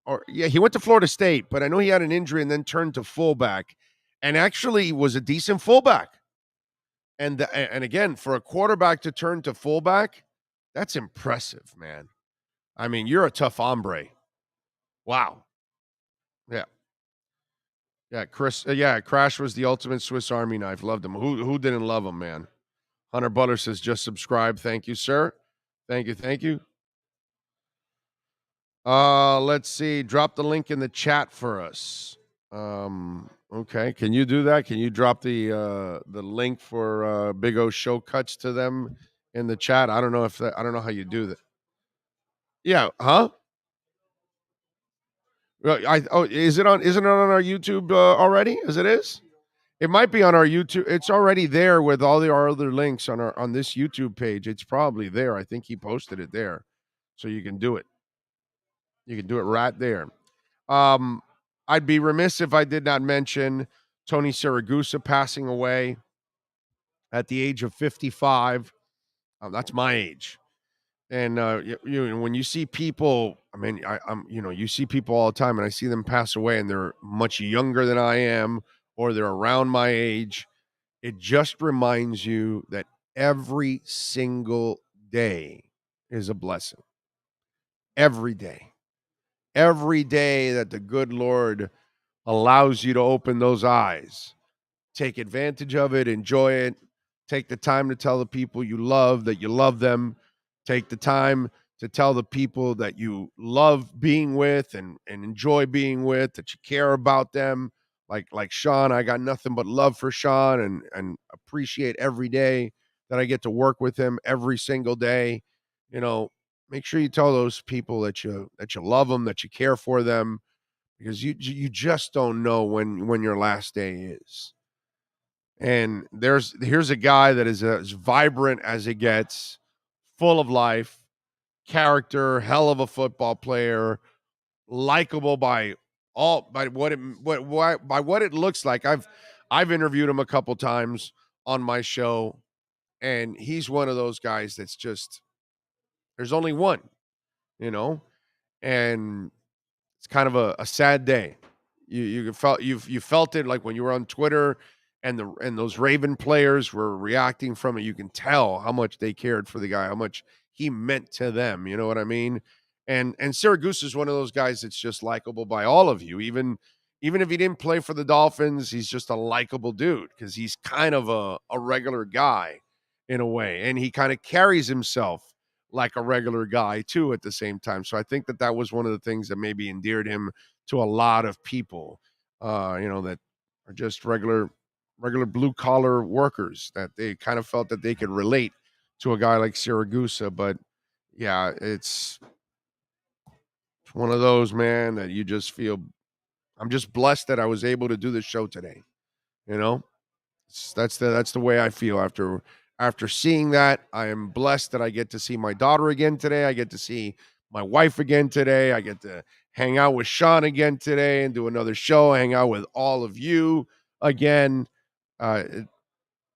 Or yeah, he went to Florida State, but I know he had an injury and then turned to fullback, and actually was a decent fullback. And again, for a quarterback to turn to fullback, that's impressive, man. I mean, you're a tough hombre. Wow. Yeah. Yeah, Chris. Crash was the ultimate Swiss Army knife. Loved him. Who didn't love him, man? Hunter Butler says, just subscribe. Thank you, sir. Thank you. Let's see. Drop the link in the chat for us. Okay. Can you do that? Can you drop the link for Big O show cuts to them in the chat? I don't know how you do that. Yeah, huh? Isn't it on our YouTube already? As it is? It might be on our YouTube. It's already there with all our other links on this YouTube page. It's probably there. I think he posted it there. So you can do it. You can do it right there. I'd be remiss if I did not mention Tony Siragusa passing away at the age of 55. That's my age. And when you see people, I mean, you see people all the time, and I see them pass away, and they're much younger than I am, or they're around my age. It just reminds you that every single day is a blessing. Every day that the good Lord allows you to open those eyes, take advantage of it, enjoy it, take the time to tell the people you love that you love them, take the time to tell the people that you love being with and enjoy being with, that you care about them. Like Sean, I got nothing but love for Sean and appreciate every day that I get to work with him every single day. Make sure you tell those people that you love them, that you care for them, because you just don't know when your last day is. And here's a guy that is as vibrant as it gets, full of life, character, hell of a football player, likable by what it looks like. I've interviewed him a couple times on my show, and he's one of those guys that's just, there's only one, and it's kind of a sad day. You felt it, like when you were on Twitter and those Raven players were reacting from it. You can tell how much they cared for the guy, how much he meant to them. You know what I mean? And Siragusa is one of those guys that's just likable by all of you. Even if he didn't play for the Dolphins, he's just a likable dude because he's kind of a regular guy in a way, and he kind of carries himself like a regular guy too at the same time. So I think that was one of the things that maybe endeared him to a lot of people, that are just regular blue collar workers, that they kind of felt that they could relate to a guy like Siragusa. But yeah, it's one of those, man, that you just feel, I'm just blessed that I was able to do this show today. That's the way I feel after seeing that. I am blessed that I get to see my daughter again today. I get to see my wife again today. I get to hang out with Sean again today and do another show, hang out with all of you again. I'm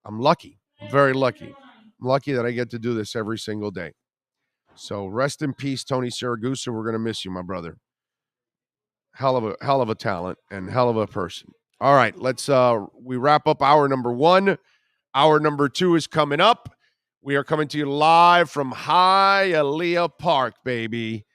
lucky. I'm very lucky. I'm lucky that I get to do this every single day. So rest in peace, Tony Siragusa. We're going to miss you, my brother. Hell of a talent and hell of a person. All right, let's we wrap up hour number 1. Hour number 2 is coming up. We are coming to you live from Hialeah Park, baby.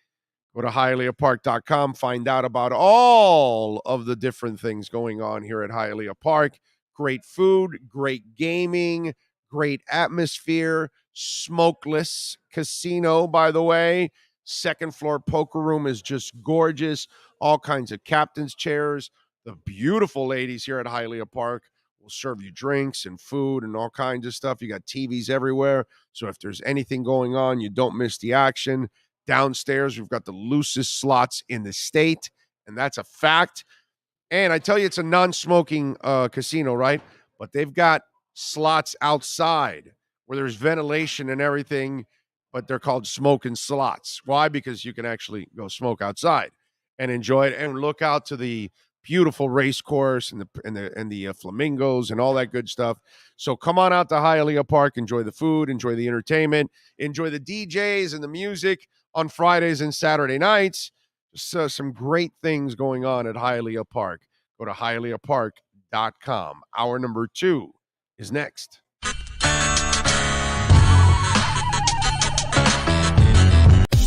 Go to HialeahPark.com. Find out about all of the different things going on here at Hialeah Park. Great food, great gaming, great atmosphere, smokeless casino, by the way. Second floor poker room is just gorgeous. All kinds of captain's chairs. The beautiful ladies here at Hialeah Park will serve you drinks and food and all kinds of stuff. You got TVs everywhere. So if there's anything going on, you don't miss the action. Downstairs, we've got the loosest slots in the state, and that's a fact. And I tell you, it's a non-smoking casino, right? But they've got slots outside where there's ventilation and everything, but they're called smoking slots. Why? Because you can actually go smoke outside and enjoy it and look out to the beautiful race course and the flamingos and all that good stuff. So come on out to Hialeah Park, enjoy the food, enjoy the entertainment, enjoy the DJs and the music on Fridays and Saturday nights. Just some great things going on at Hialeah Park. Go to HialeahPark.com. Hour number 2 is next.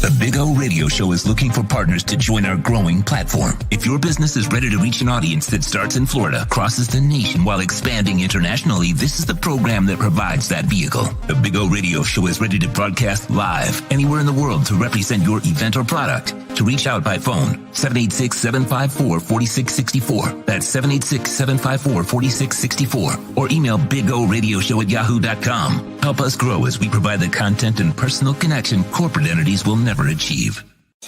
The Big O Radio Radio Show is looking for partners to join our growing platform. If your business is ready to reach an audience that starts in Florida, crosses the nation while expanding internationally, this is the program that provides that vehicle. The Big O Radio Show is ready to broadcast live anywhere in the world to represent your event or product. To reach out by phone, 786-754-4664. That's 786-754-4664. Or email bigoradioshow@yahoo.com. Help us grow as we provide the content and personal connection corporate entities will never achieve.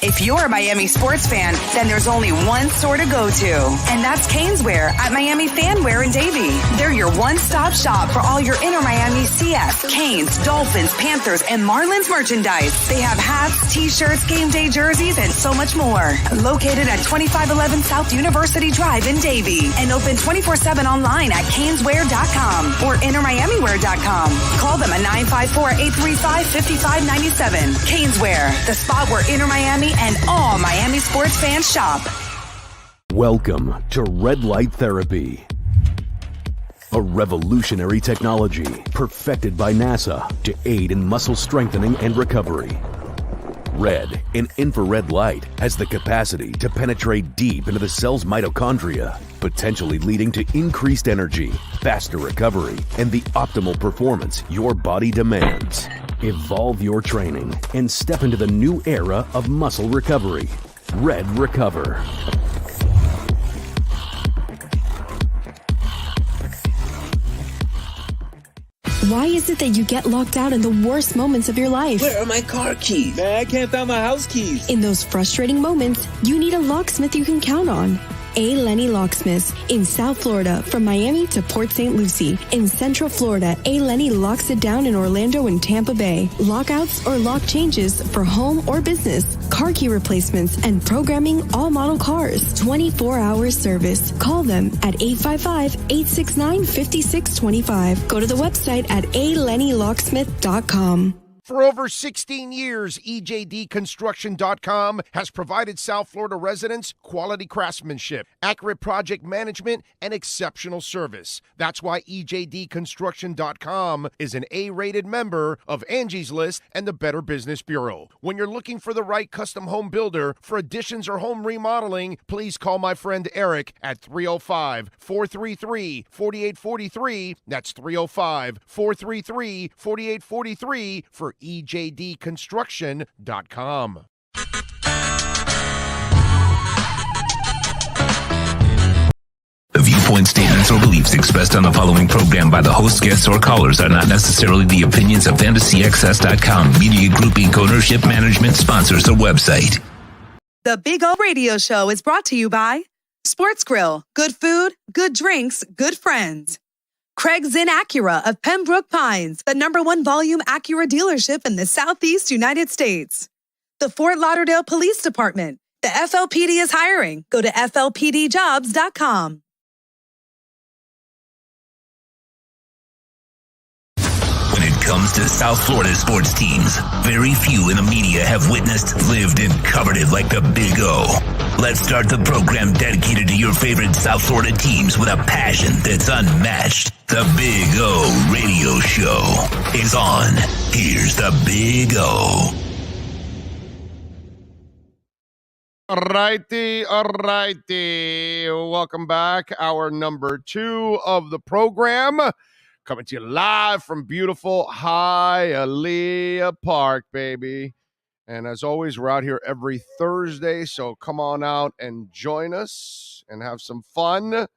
If you're a Miami sports fan, then there's only one store to go to, and that's Caneswear at Miami Fanwear in Davie. They're your one-stop shop for all your inner Miami CF, Canes, Dolphins, Panthers, and Marlins merchandise. They have hats, t-shirts, game day jerseys, and so much more. Located at 2511 South University Drive in Davie, and open 24/7 online at caneswear.com or innermiamiwear.com. Call them at 954-835-5597. Caneswear, the spot where inner Miami and all Miami sports fans shop. Welcome to Red Light Therapy, a revolutionary technology perfected by NASA to aid in muscle strengthening and recovery. Red and infrared light has the capacity to penetrate deep into the cell's mitochondria, potentially leading to increased energy, faster recovery, and the optimal performance your body demands. Evolve your training and step into the new era of muscle recovery. Red Recover. Why is it that you get locked out in the worst moments of your life? Where are my car keys? Man, I can't find my house keys. In those frustrating moments, you need a locksmith you can count on. A. Lenny Locksmiths in South Florida, from Miami to Port St. Lucie. In Central Florida, A. Lenny locks it down in Orlando and Tampa Bay. Lockouts or lock changes for home or business, car key replacements, and programming all model cars. 24-hour service. Call them at 855-869-5625. Go to the website at alennylocksmith.com. For over 16 years, EJDconstruction.com has provided South Florida residents quality craftsmanship, accurate project management, and exceptional service. That's why EJDconstruction.com is an A-rated member of Angie's List and the Better Business Bureau. When you're looking for the right custom home builder for additions or home remodeling, please call my friend Eric at 305-433-4843. That's 305-433-4843 for EJDconstruction.com. The viewpoint, statements, or beliefs expressed on the following program by the host, guests, or callers are not necessarily the opinions of FantasyXS.com, Media Group Inc., ownership, management, sponsors, or website. The Big O Radio Show is brought to you by Sports Grill. Good food, good drinks, good friends. Craig's Inn Acura of Pembroke Pines, the #1 volume Acura dealership in the Southeast United States. The Fort Lauderdale Police Department. The FLPD is hiring. Go to FLPDjobs.com. When it comes to South Florida sports teams, very few in the media have witnessed, lived, and covered it like the Big O. Let's start the program dedicated to your favorite South Florida teams with a passion that's unmatched. The Big O Radio Show is on. Here's the Big O. Alrighty. Welcome back. Hour number 2 of the program. Coming to you live from beautiful Hialeah Park, baby. And as always, we're out here every Thursday, so come on out and join us and have some fun.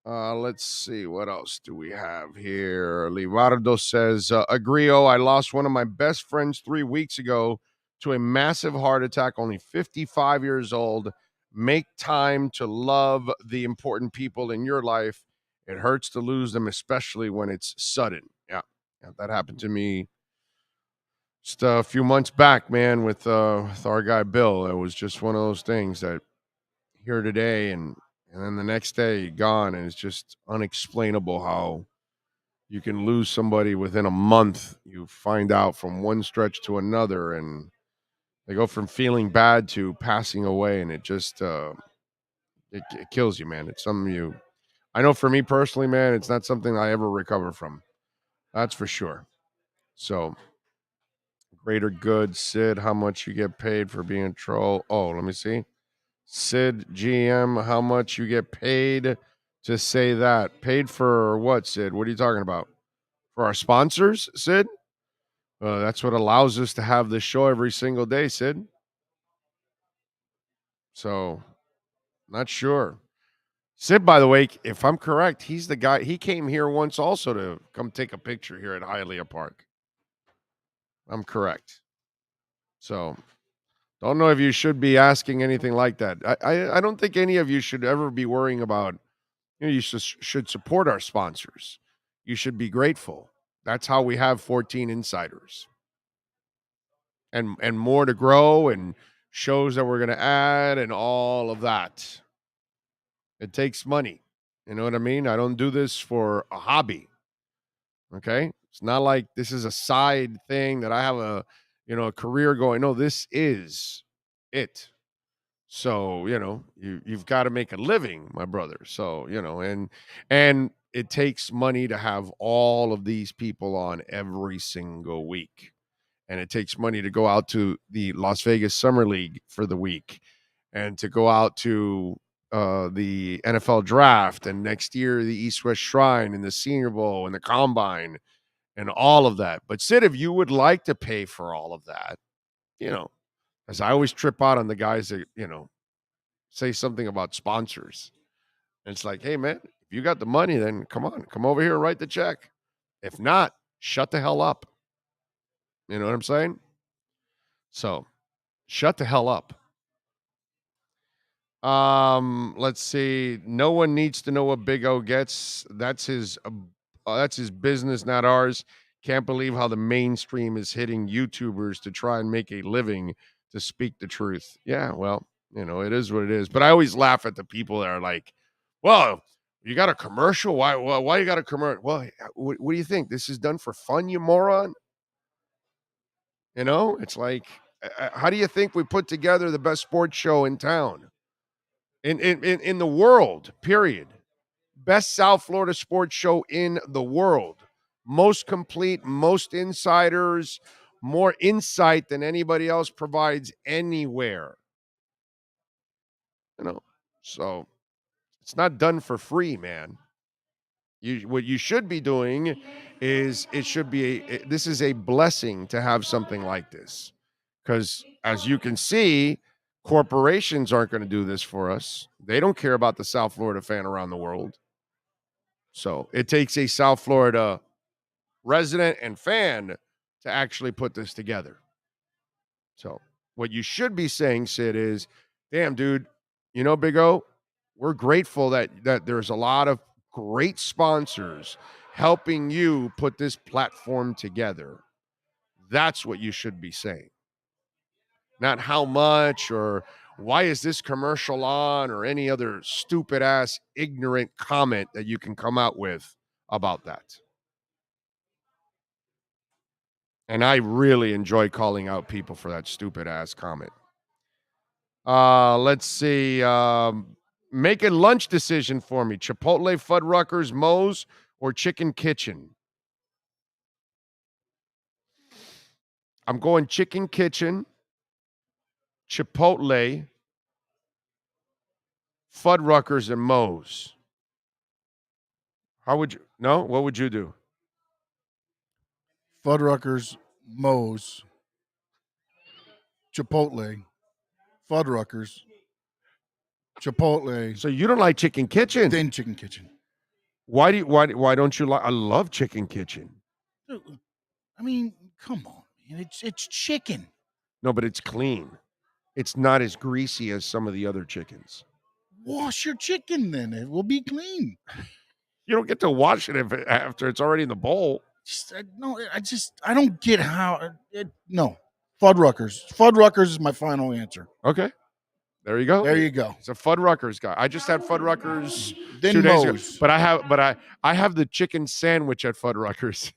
Let's see, what else do we have here? Livardo says, Agrio, I lost one of my best friends 3 weeks ago to a massive heart attack, only 55 years old. Make time to love the important people in your life. It hurts to lose them, especially when it's sudden. Yeah, that happened to me just a few months back, man, with our guy Bill. It was just one of those things that here today and then the next day gone, and it's just unexplainable how you can lose somebody within a month. You find out from one stretch to another, and they go from feeling bad to passing away, and it just it kills you, man. It's something I know for me personally, man, it's not something I ever recover from. That's for sure. So Greater good, Sid, how much you get paid for being a troll? Oh, let me see. Sid GM, how much you get paid to say that? Paid for what, Sid? What are you talking about? For our sponsors, Sid? That's what allows us to have this show every single day, Sid. So, not sure. Sid, by the way, if I'm correct, he's the guy. He came here once also to come take a picture here at Hialeah Park. I'm correct. So, don't know if you should be asking anything like that. I don't think any of you should ever be worrying about, you should support our sponsors. You should be grateful. That's how we have 14 insiders. And more to grow and shows that we're going to add and all of that. It takes money. You know what I mean? I don't do this for a hobby. Okay? It's not like this is a side thing that I have a career going. No, this is it. So, you've got to make a living, my brother. So, and it takes money to have all of these people on every single week. And it takes money to go out to the Las Vegas Summer League for the week and to go out to the NFL draft and next year the East-West Shrine and the Senior Bowl and the Combine and all of that. But Sid, if you would like to pay for all of that, as I always trip out on the guys that, say something about sponsors. And it's like, hey, man, if you got the money, then come over here and write the check. If not, shut the hell up. You know what I'm saying? So, shut the hell up. Let's see. No one needs to know what Big O gets. That's his business, not ours. Can't believe how the mainstream is hitting YouTubers to try and make a living to speak the truth. Yeah, well, it is what it is. But I always laugh at the people that are like, well, you got a commercial? Why you got a commercial? Well, what do you think? This is done for fun, you moron? It's like, how do you think we put together the best sports show in town? In the world, period. Best South Florida sports show in the world. Most complete, most insiders, more insight than anybody else provides anywhere. So it's not done for free, man. What you should be doing is this is a blessing to have something like this. Because as you can see, corporations aren't going to do this for us. They don't care about the South Florida fan around the world. So it takes a South Florida resident and fan to actually put this together. So what you should be saying, Sid, is, damn, dude, Big O, we're grateful that there's a lot of great sponsors helping you put this platform together. That's what you should be saying. Not how much or why is this commercial on or any other stupid ass ignorant comment that you can come out with about that. And I really enjoy calling out people for that stupid ass comment. Let's see. Make a lunch decision for me. Chipotle, Fuddruckers, Moe's, or Chicken Kitchen. I'm going Chicken Kitchen, Chipotle, Fuddruckers, and Moe's. What would you do? Fuddruckers, Moe's, Chipotle, Fuddruckers, Chipotle. So you don't like Chicken Kitchen? Then Chicken Kitchen. Why don't you like? I love Chicken Kitchen. I mean, come on, man. It's chicken. No, but it's clean. It's not as greasy as some of the other chickens. Wash your chicken, then it will be clean. You don't get to wash it after it's already in the bowl. I don't get how. No, Fuddruckers. Fuddruckers is my final answer. Okay, there you go. There you go. It's a Fuddruckers guy. I just had Fuddruckers then 2 days Moe's. ago, but I have the chicken sandwich at Fuddruckers.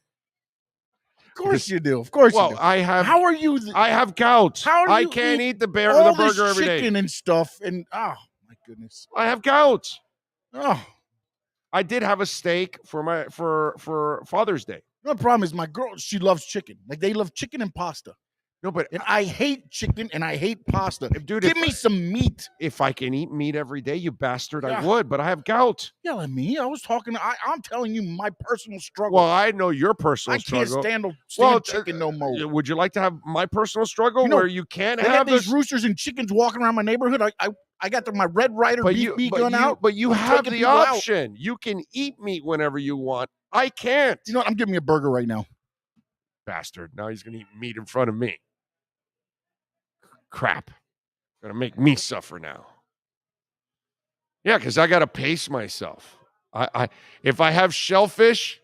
Of course you do. Of course you do. I have. How are you? I have gout. I can't eat the burger every day. Chicken and stuff, and oh my goodness, I have gout. Oh, I did have a steak for Father's Day. the problem is my girl. She loves chicken. Like they love chicken and pasta. No, but And I hate chicken and I hate pasta. dude, give me some meat. If I can eat meat every day, you bastard, Yeah. I would, but I have gout. Yell at me. I was talking. I'm telling you my personal struggle. Well, I know your personal struggle. I can't stand chicken no more. Would you like to have my personal struggle where you can't they have got these roosters and chickens walking around my neighborhood? I got my Red Ryder beef gun out. But you I'm have taking the people out. option. You can eat meat whenever you want. I can't. You know what? I'm giving me a burger right now. Bastard. Now he's going to eat meat in front of me. Crap. Going to make me suffer now. Yeah, because I got to pace myself. If I have shellfish,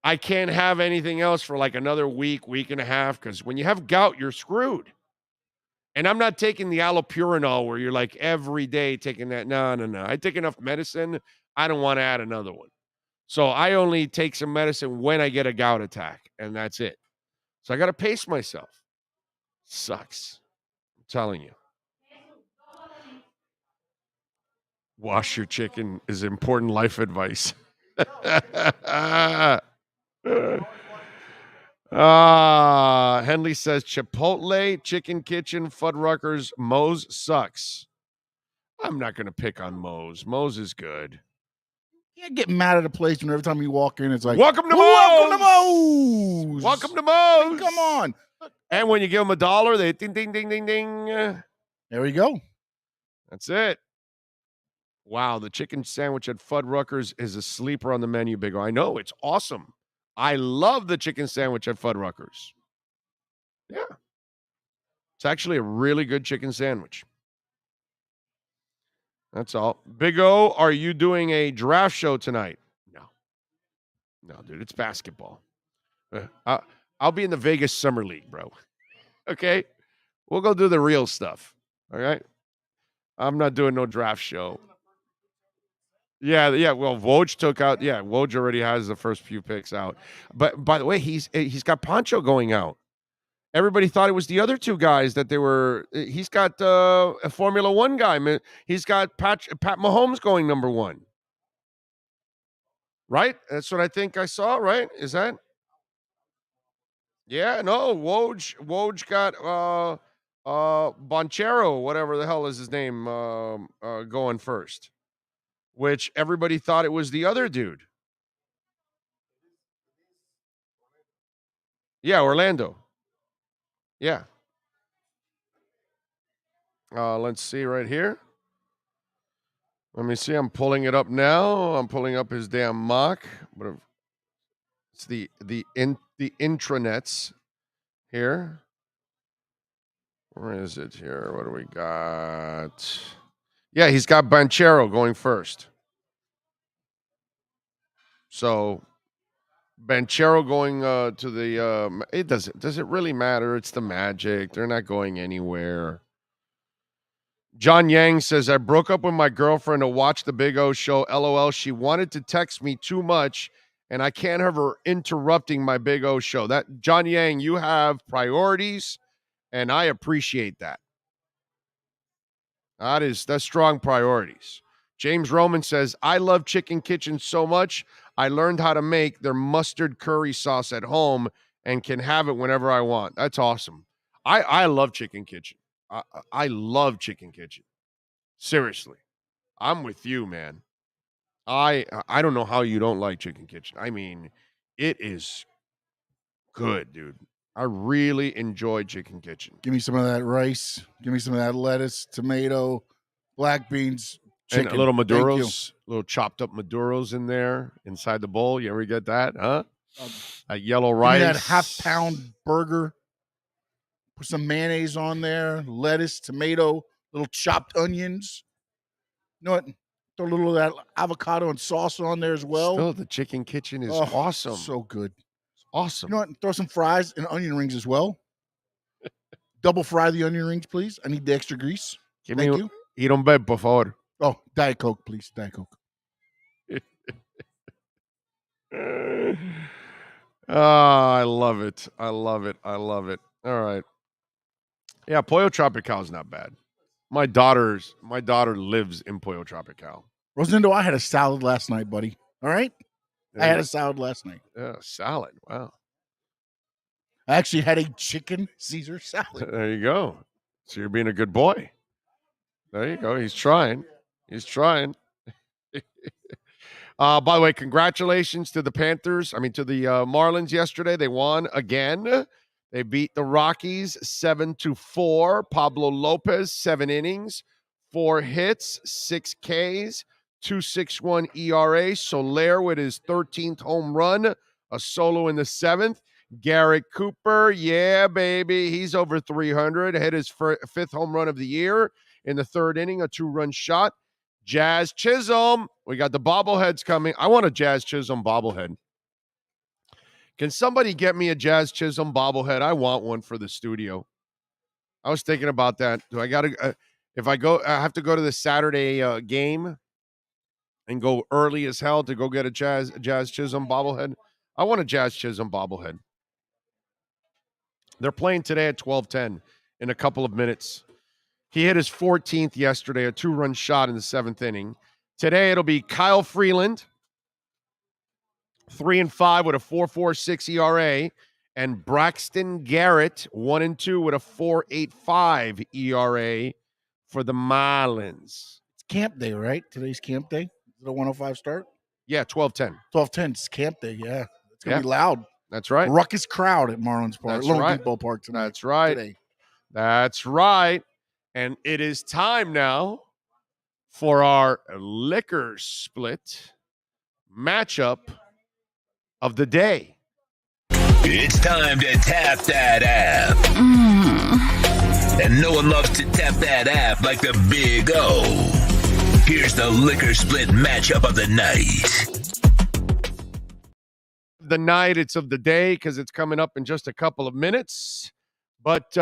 I can't have anything else for like another week and a half, because when you have gout, you're screwed. And I'm not taking the allopurinol where you're like every day taking that. No. I take enough medicine. I don't want to add another one. So I only take some medicine when I get a gout attack, and that's it. So I got to pace myself. Sucks. I'm telling you. Wash your chicken is important life advice. Henley says Chipotle, Chicken Kitchen, Fuddruckers, Moe's sucks. I'm not going to pick on Moe's. Moe's is good. You can't get mad at a place when every time you walk in, it's like, welcome to Moe's! Welcome to Moe's! Welcome to Moe's! Come on. And when you give them $1, they ding, ding, ding, ding, ding. There we go. That's it. Wow, the chicken sandwich at Fuddruckers is a sleeper on the menu, Big O. I know, it's awesome. I love the chicken sandwich at Fuddruckers. Yeah. It's actually a really good chicken sandwich. That's all. Big O, are you doing a draft show tonight? No, dude, it's basketball. I'll be in the Vegas Summer League, bro. Okay? We'll go do the real stuff. All right? I'm not doing no draft show. Yeah. Well, Woj took out. Yeah, Woj already has the first few picks out. But by the way, he's got Poncho going out. Everybody thought it was the other two guys that they were. He's got a Formula One guy. He's got Pat Mahomes going number 1. Right? That's what I think I saw. Right? Is that? Yeah. No. Woj got Bonchero, whatever the hell is his name, going first. Which everybody thought it was the other dude. Yeah, Orlando. Yeah. Let's see right here. Let me see. I'm pulling it up now. I'm pulling up his damn mock. But it's the intranets here. Where is it here? What do we got? Yeah, he's got Banchero going first. So Banchero going to the it does it really matter? It's the Magic. They're not going anywhere. John Yang says, I broke up with my girlfriend to watch the Big O show. LOL. She wanted to text me too much, and I can't have her interrupting my Big O show. That John Yang, you have priorities, and I appreciate that. That's strong priorities. James Roman says, I love Chicken Kitchen so much. I learned how to make their mustard curry sauce at home and can have it whenever I want. That's awesome. I love Chicken Kitchen. I love Chicken Kitchen. Seriously. I'm with you, man. I don't know how you don't like Chicken Kitchen. I mean, it is good, dude. I really enjoy Chicken Kitchen. Give me some of that rice. Give me some of that lettuce, tomato, black beans, chicken. And a little Maduros, little chopped up Maduros in there inside the bowl. You ever get that, huh? A yellow rice. Give me that half-pound burger. Put some mayonnaise on there, lettuce, tomato, little chopped onions. You know what? Throw a little of that avocado and sauce on there as well. Still, the Chicken Kitchen is awesome. So good. Awesome. You know what? Throw some fries and onion rings as well. Double fry the onion rings, please. I need the extra grease. Thank you. Y un bed, por favor. Oh, Diet Coke, please. Diet Coke. I love it. I love it. I love it. All right. Yeah, Pollo Tropical is not bad. My daughter lives in Pollo Tropical. Rosendo, I had a salad last night, buddy. All right? I had a salad last night. Yeah, salad. Wow. I actually had a chicken Caesar salad. There you go. So you're being a good boy. There you go. He's trying. He's trying. By the way, congratulations to the Panthers. To the Marlins yesterday. They won again. They beat the Rockies 7-4. Pablo Lopez, 7 innings, 4 hits, 6 Ks, 2.61 ERA. Soler with his 13th home run, a solo in the 7th. Garrett Cooper, yeah, baby. He's over 300. Hit his 5th home run of the year in the 3rd inning, a 2-run shot. Jazz Chisholm. We got the bobbleheads coming. I want a Jazz Chisholm bobblehead. Can somebody get me a Jazz Chisholm bobblehead? I want one for the studio. I was thinking about that. Do I got to, if I go, I have to go to the Saturday game and go early as hell to go get a Jazz Chisholm bobblehead? I want a Jazz Chisholm bobblehead. They're playing today at 12:10 in a couple of minutes. He hit his 14th yesterday, a 2-run shot in the 7th inning. Today it'll be Kyle Freeland, 3-5 with a 4.46 ERA, and Braxton Garrett, 1-2 with a 4.85 ERA for the Marlins. It's camp day, right? Today's camp day. Is it a 105 start? Yeah, 12:10. 12:10. It's camp day. Yeah, it's gonna be loud. That's right. Ruckus crowd at Marlins Park, Lone Depot Park tonight. That's right. Today. That's right. And it is time now for our liquor split matchup of the day. It's time to tap that app. And no one loves to tap that app like the Big O. Here's the liquor split matchup of the night. The night, it's of the day because it's coming up in just a couple of minutes. But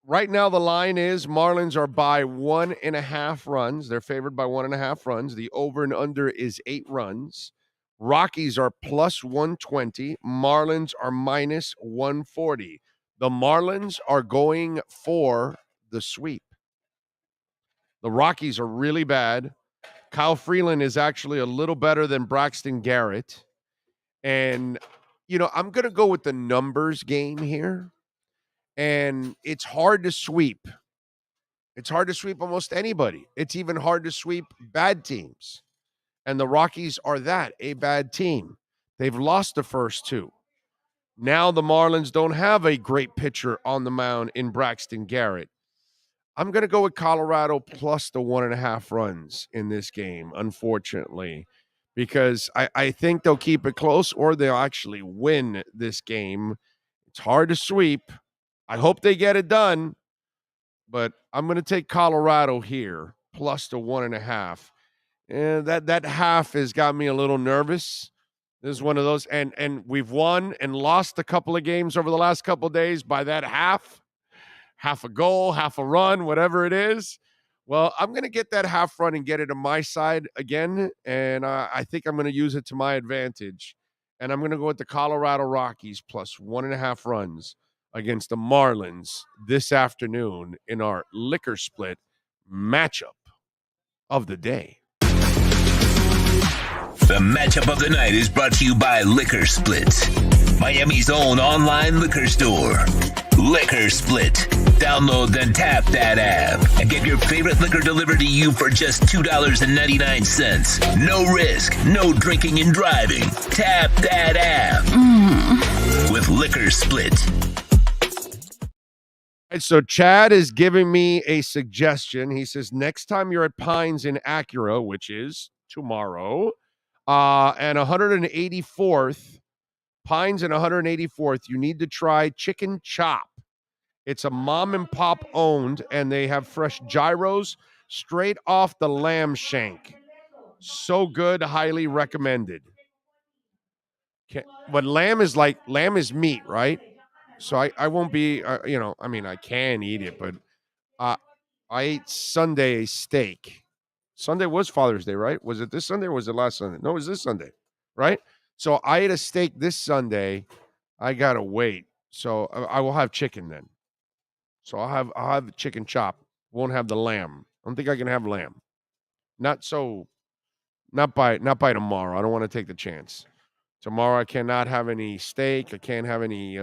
right now the line is Marlins are by 1.5 runs. They're favored by 1.5 runs. The over and under is 8 runs. Rockies are plus 120. Marlins are minus 140. The Marlins are going for the sweep. The Rockies are really bad. Kyle Freeland is actually a little better than Braxton Garrett. And, I'm going to go with the numbers game here. And it's hard to sweep. It's hard to sweep almost anybody. It's even hard to sweep bad teams. And the Rockies are a bad team. They've lost the first 2. Now the Marlins don't have a great pitcher on the mound in Braxton Garrett. I'm going to go with Colorado plus the 1.5 runs in this game, unfortunately, because I think they'll keep it close or they'll actually win this game. It's hard to sweep. I hope they get it done, but I'm going to take Colorado here plus the 1.5. And that half has got me a little nervous. This is one of those, and we've won and lost a couple of games over the last couple of days by that half a goal, half a run, whatever it is. Well, I'm going to get that half run and get it on my side again, and I think I'm going to use it to my advantage. And I'm going to go with the Colorado Rockies plus 1.5 runs against the Marlins this afternoon in our liquor split matchup of the day. The matchup of the night is brought to you by Liquor Split, Miami's own online liquor store. Liquor Split. Download then tap that app and get your favorite liquor delivered to you for just $2.99. No risk, no drinking and driving. Tap that app with Liquor Split. And so Chad is giving me a suggestion. He says, next time you're at Pines in Acura, which is tomorrow, and 184th, Pines and 184th, you need to try Chicken Chop. It's a mom and pop owned, and they have fresh gyros straight off the lamb shank. So good, highly recommended. But lamb is meat, right? So I won't be, I can eat it, but I ate Sunday steak. Sunday was Father's Day, right? Was it this Sunday or was it last Sunday? No, it was this Sunday, right? So I ate a steak this Sunday. I gotta wait. So I will have chicken then. So I'll have chicken chop. Won't have the lamb. I don't think I can have lamb. Not by tomorrow. I don't want to take the chance. Tomorrow I cannot have any steak. I can't have any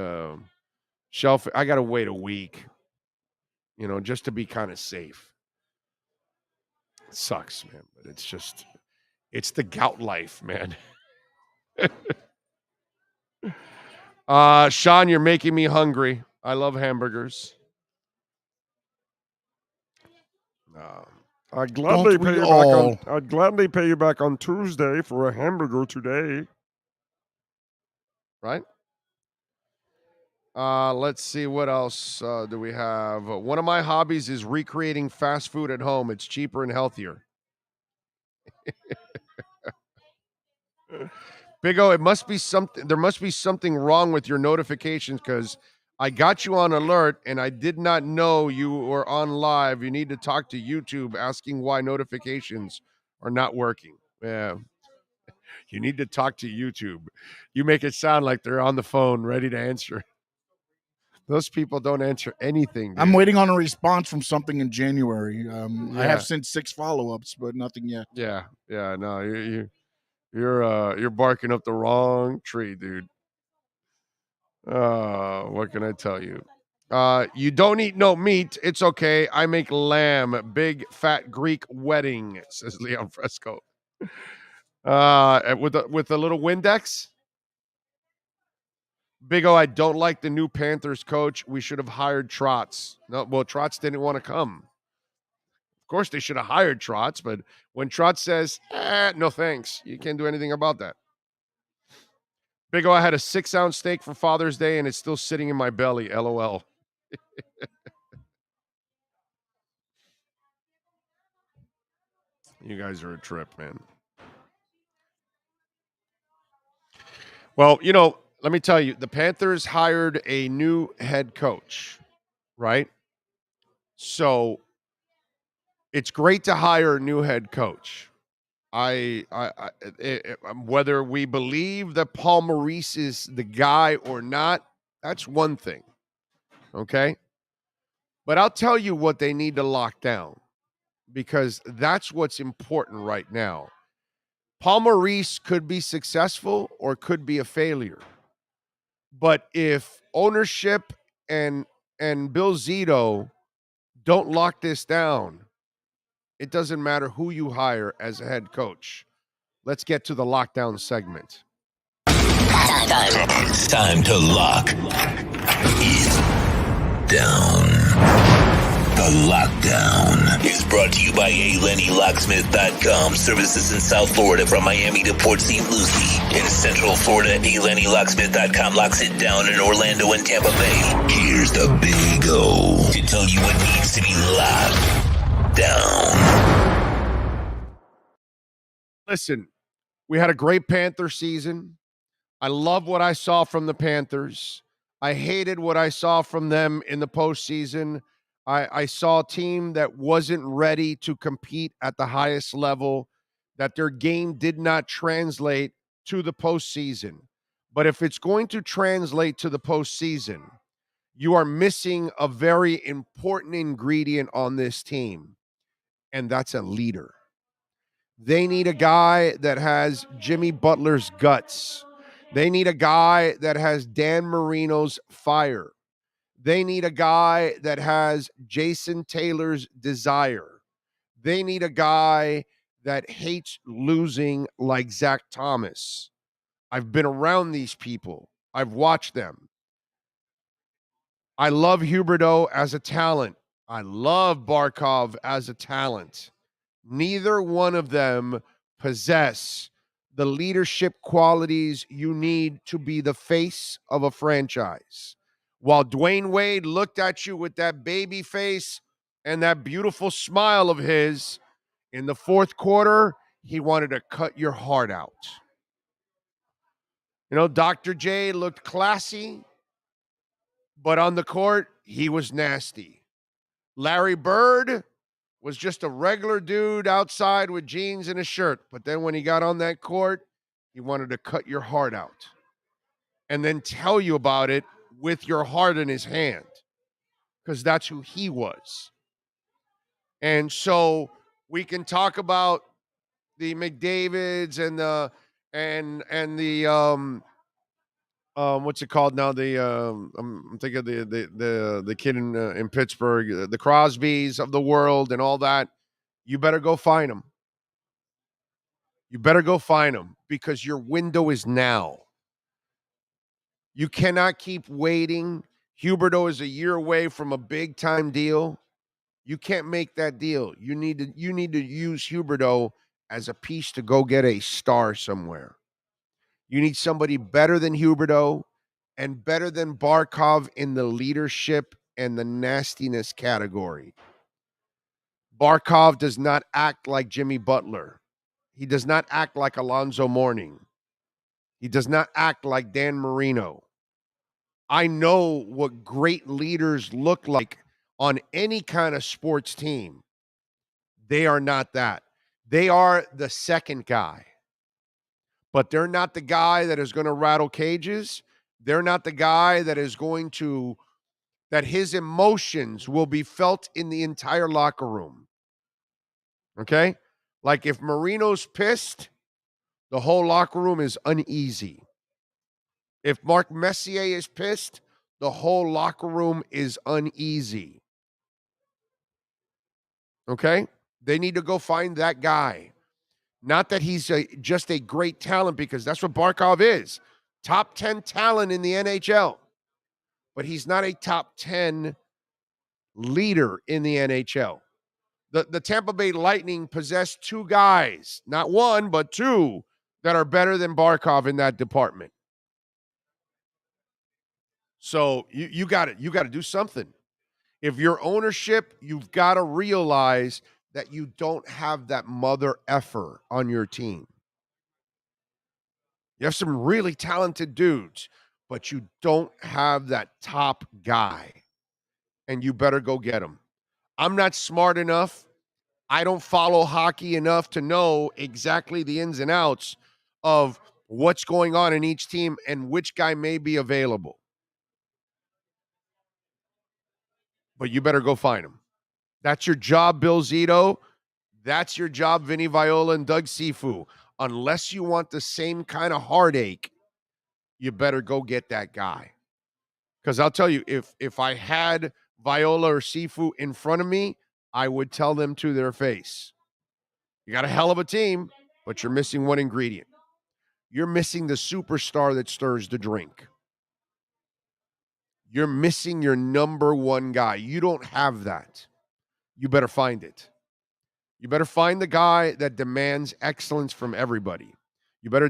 Shelf. I got to wait a week, just to be kind of safe. It sucks, man, but it's the gout life, man. Sean, you're making me hungry. I love hamburgers. I'd gladly Don't we pay you all? back on. I'd gladly pay you back on Tuesday for a hamburger today. Right? Let's see what else do we have. One of my hobbies is recreating fast food at home. It's cheaper and healthier. Big O, it must be something. There must be something wrong with your notifications because I got you on alert and I did not know you were on live. You need to talk to YouTube asking why notifications are not working. Yeah. You need to talk to YouTube. You make it sound like they're on the phone ready to answer. Those people don't answer anything. Dude. I'm waiting on a response from something in January. I Yeah. have sent 6 follow-ups, but nothing yet. Yeah. No, you're barking up the wrong tree, dude. What can I tell you? You don't eat no meat. It's okay. I make lamb. Big fat Greek wedding, says Leon Fresco. With a little Windex. Big O, I don't like the new Panthers coach. We should have hired Trotz. No, well, Trotz didn't want to come. Of course, they should have hired Trotz, but when Trotz says, no thanks, you can't do anything about that. Big O, I had a 6-ounce steak for Father's Day, and it's still sitting in my belly. LOL. You guys are a trip, man. Well, let me tell you, the Panthers hired a new head coach, right? So it's great to hire a new head coach. Whether we believe that Paul Maurice is the guy or not, that's one thing, okay? But I'll tell you what they need to lock down because that's what's important right now. Paul Maurice could be successful or could be a failure. But if ownership and Bill Zito don't lock this down, it doesn't matter who you hire as a head coach. Let's get to the lockdown segment. Time to lock it down. The Lockdown is brought to you by ALennyLocksmith.com. Services in South Florida from Miami to Port St. Lucie. In Central Florida, ALennyLocksmith.com locks it down in Orlando and Tampa Bay. Here's the Big O to tell you what needs to be locked down. Listen, we had a great Panther season. I love what I saw from the Panthers. I hated what I saw from them in the postseason. I saw a team that wasn't ready to compete at the highest level, that their game did not translate to the postseason. But if it's going to translate to the postseason, you are missing a very important ingredient on this team, and that's a leader. They need a guy that has Jimmy Butler's guts. They need a guy that has Dan Marino's fire. They need a guy that has Jason Taylor's desire. They need a guy that hates losing like Zach Thomas. I've been around these people. I've watched them. I love Huberdeau as a talent. I love Barkov as a talent. Neither one of them possess the leadership qualities you need to be the face of a franchise. While Dwayne Wade looked at you with that baby face and that beautiful smile of his, in the fourth quarter, he wanted to cut your heart out. Dr. J looked classy, but on the court, he was nasty. Larry Bird was just a regular dude outside with jeans and a shirt. But then when he got on that court, he wanted to cut your heart out and then tell you about it with your heart in his hand, because that's who he was. And so we can talk about the McDavids and the what's it called now? I'm thinking of the kid in Pittsburgh, the Crosbys of the world and all that. You better go find them. You better go find them because your window is now. You cannot keep waiting. Huberdeau is a year away from a big time deal. You can't make that deal. You need to use Huberdeau as a piece to go get a star somewhere. You need somebody better than Huberdeau and better than Barkov in the leadership and the nastiness category. Barkov does not act like Jimmy Butler. He does not act like Alonzo Mourning. He does not act like Dan Marino. I know what great leaders look like on any kind of sports team. They are not that. They are the second guy. But they're not the guy that is going to rattle cages. They're not the guy that is going to, that his emotions will be felt in the entire locker room. Okay? Like if Marino's pissed, the whole locker room is uneasy. If Mark Messier is pissed, the whole locker room is uneasy. Okay? They need to go find that guy. Not that he's just a great talent, because that's what Barkov is. Top 10 talent in the NHL. But he's not a top 10 leader in the NHL. The Tampa Bay Lightning possess two guys, not one, but two, that are better than Barkov in that department. So you got it. You got to do something. If you're ownership, you've got to realize that you don't have that mother effer on your team. You have some really talented dudes, but you don't have that top guy, and you better go get him. I'm not smart enough. I don't follow hockey enough to know exactly the ins and outs of what's going on in each team and which guy may be available. But you better go find him. That's your job, Bill Zito. That's your job, Vinny Viola and Doug Sifu. Unless you want the same kind of heartache, you better go get that guy. Because I'll tell you, if I had Viola or Sifu in front of me, I would tell them to their face, you got a hell of a team, but you're missing one ingredient. You're missing the superstar that stirs the drink. You're missing your number one guy. You don't have that. You better find it. You better find the guy that demands excellence from everybody. You better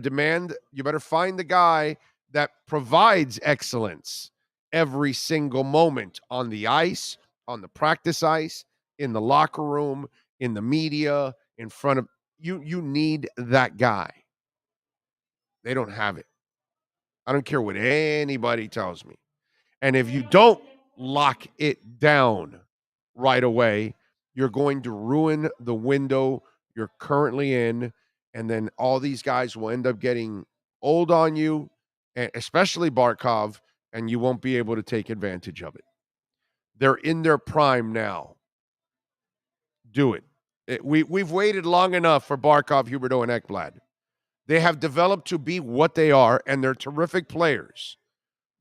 find the guy that provides excellence every single moment on the ice, on the practice ice, in the locker room, in the media, in front of you. You need that guy. They don't have it. I don't care what anybody tells me. And if you don't lock it down right away, you're going to ruin the window you're currently in. And then all these guys will end up getting old on you, especially Barkov, and you won't be able to take advantage of it. They're in their prime now. Do it. We've waited long enough for Barkov, Huberdeau, and Ekblad. They have developed to be what they are, and they're terrific players.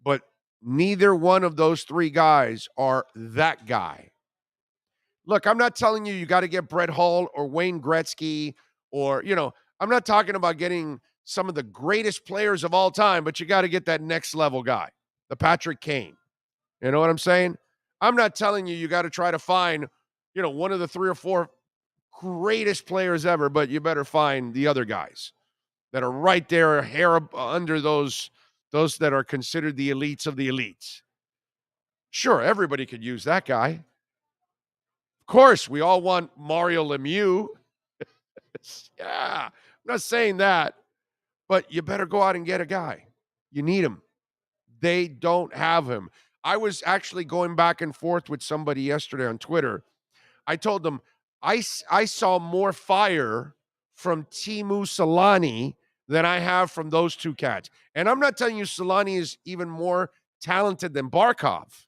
But neither one of those three guys are that guy. Look, I'm not telling you got to get Brett Hull or Wayne Gretzky or, I'm not talking about getting some of the greatest players of all time, but you got to get that next level guy, the Patrick Kane. You know what I'm saying? I'm not telling you got to try to find, one of the three or four greatest players ever, but you better find the other guys that are right there, hair under those that are considered the elites of the elites. Sure, everybody could use that guy. Of course, we all want Mario Lemieux. Yeah, I'm not saying that, but you better go out and get a guy. You need him. They don't have him. I was actually going back and forth with somebody yesterday on Twitter. I told them I saw more fire from Teemu Selanne than I have from those two cats. And I'm not telling you Selanne is even more talented than Barkov.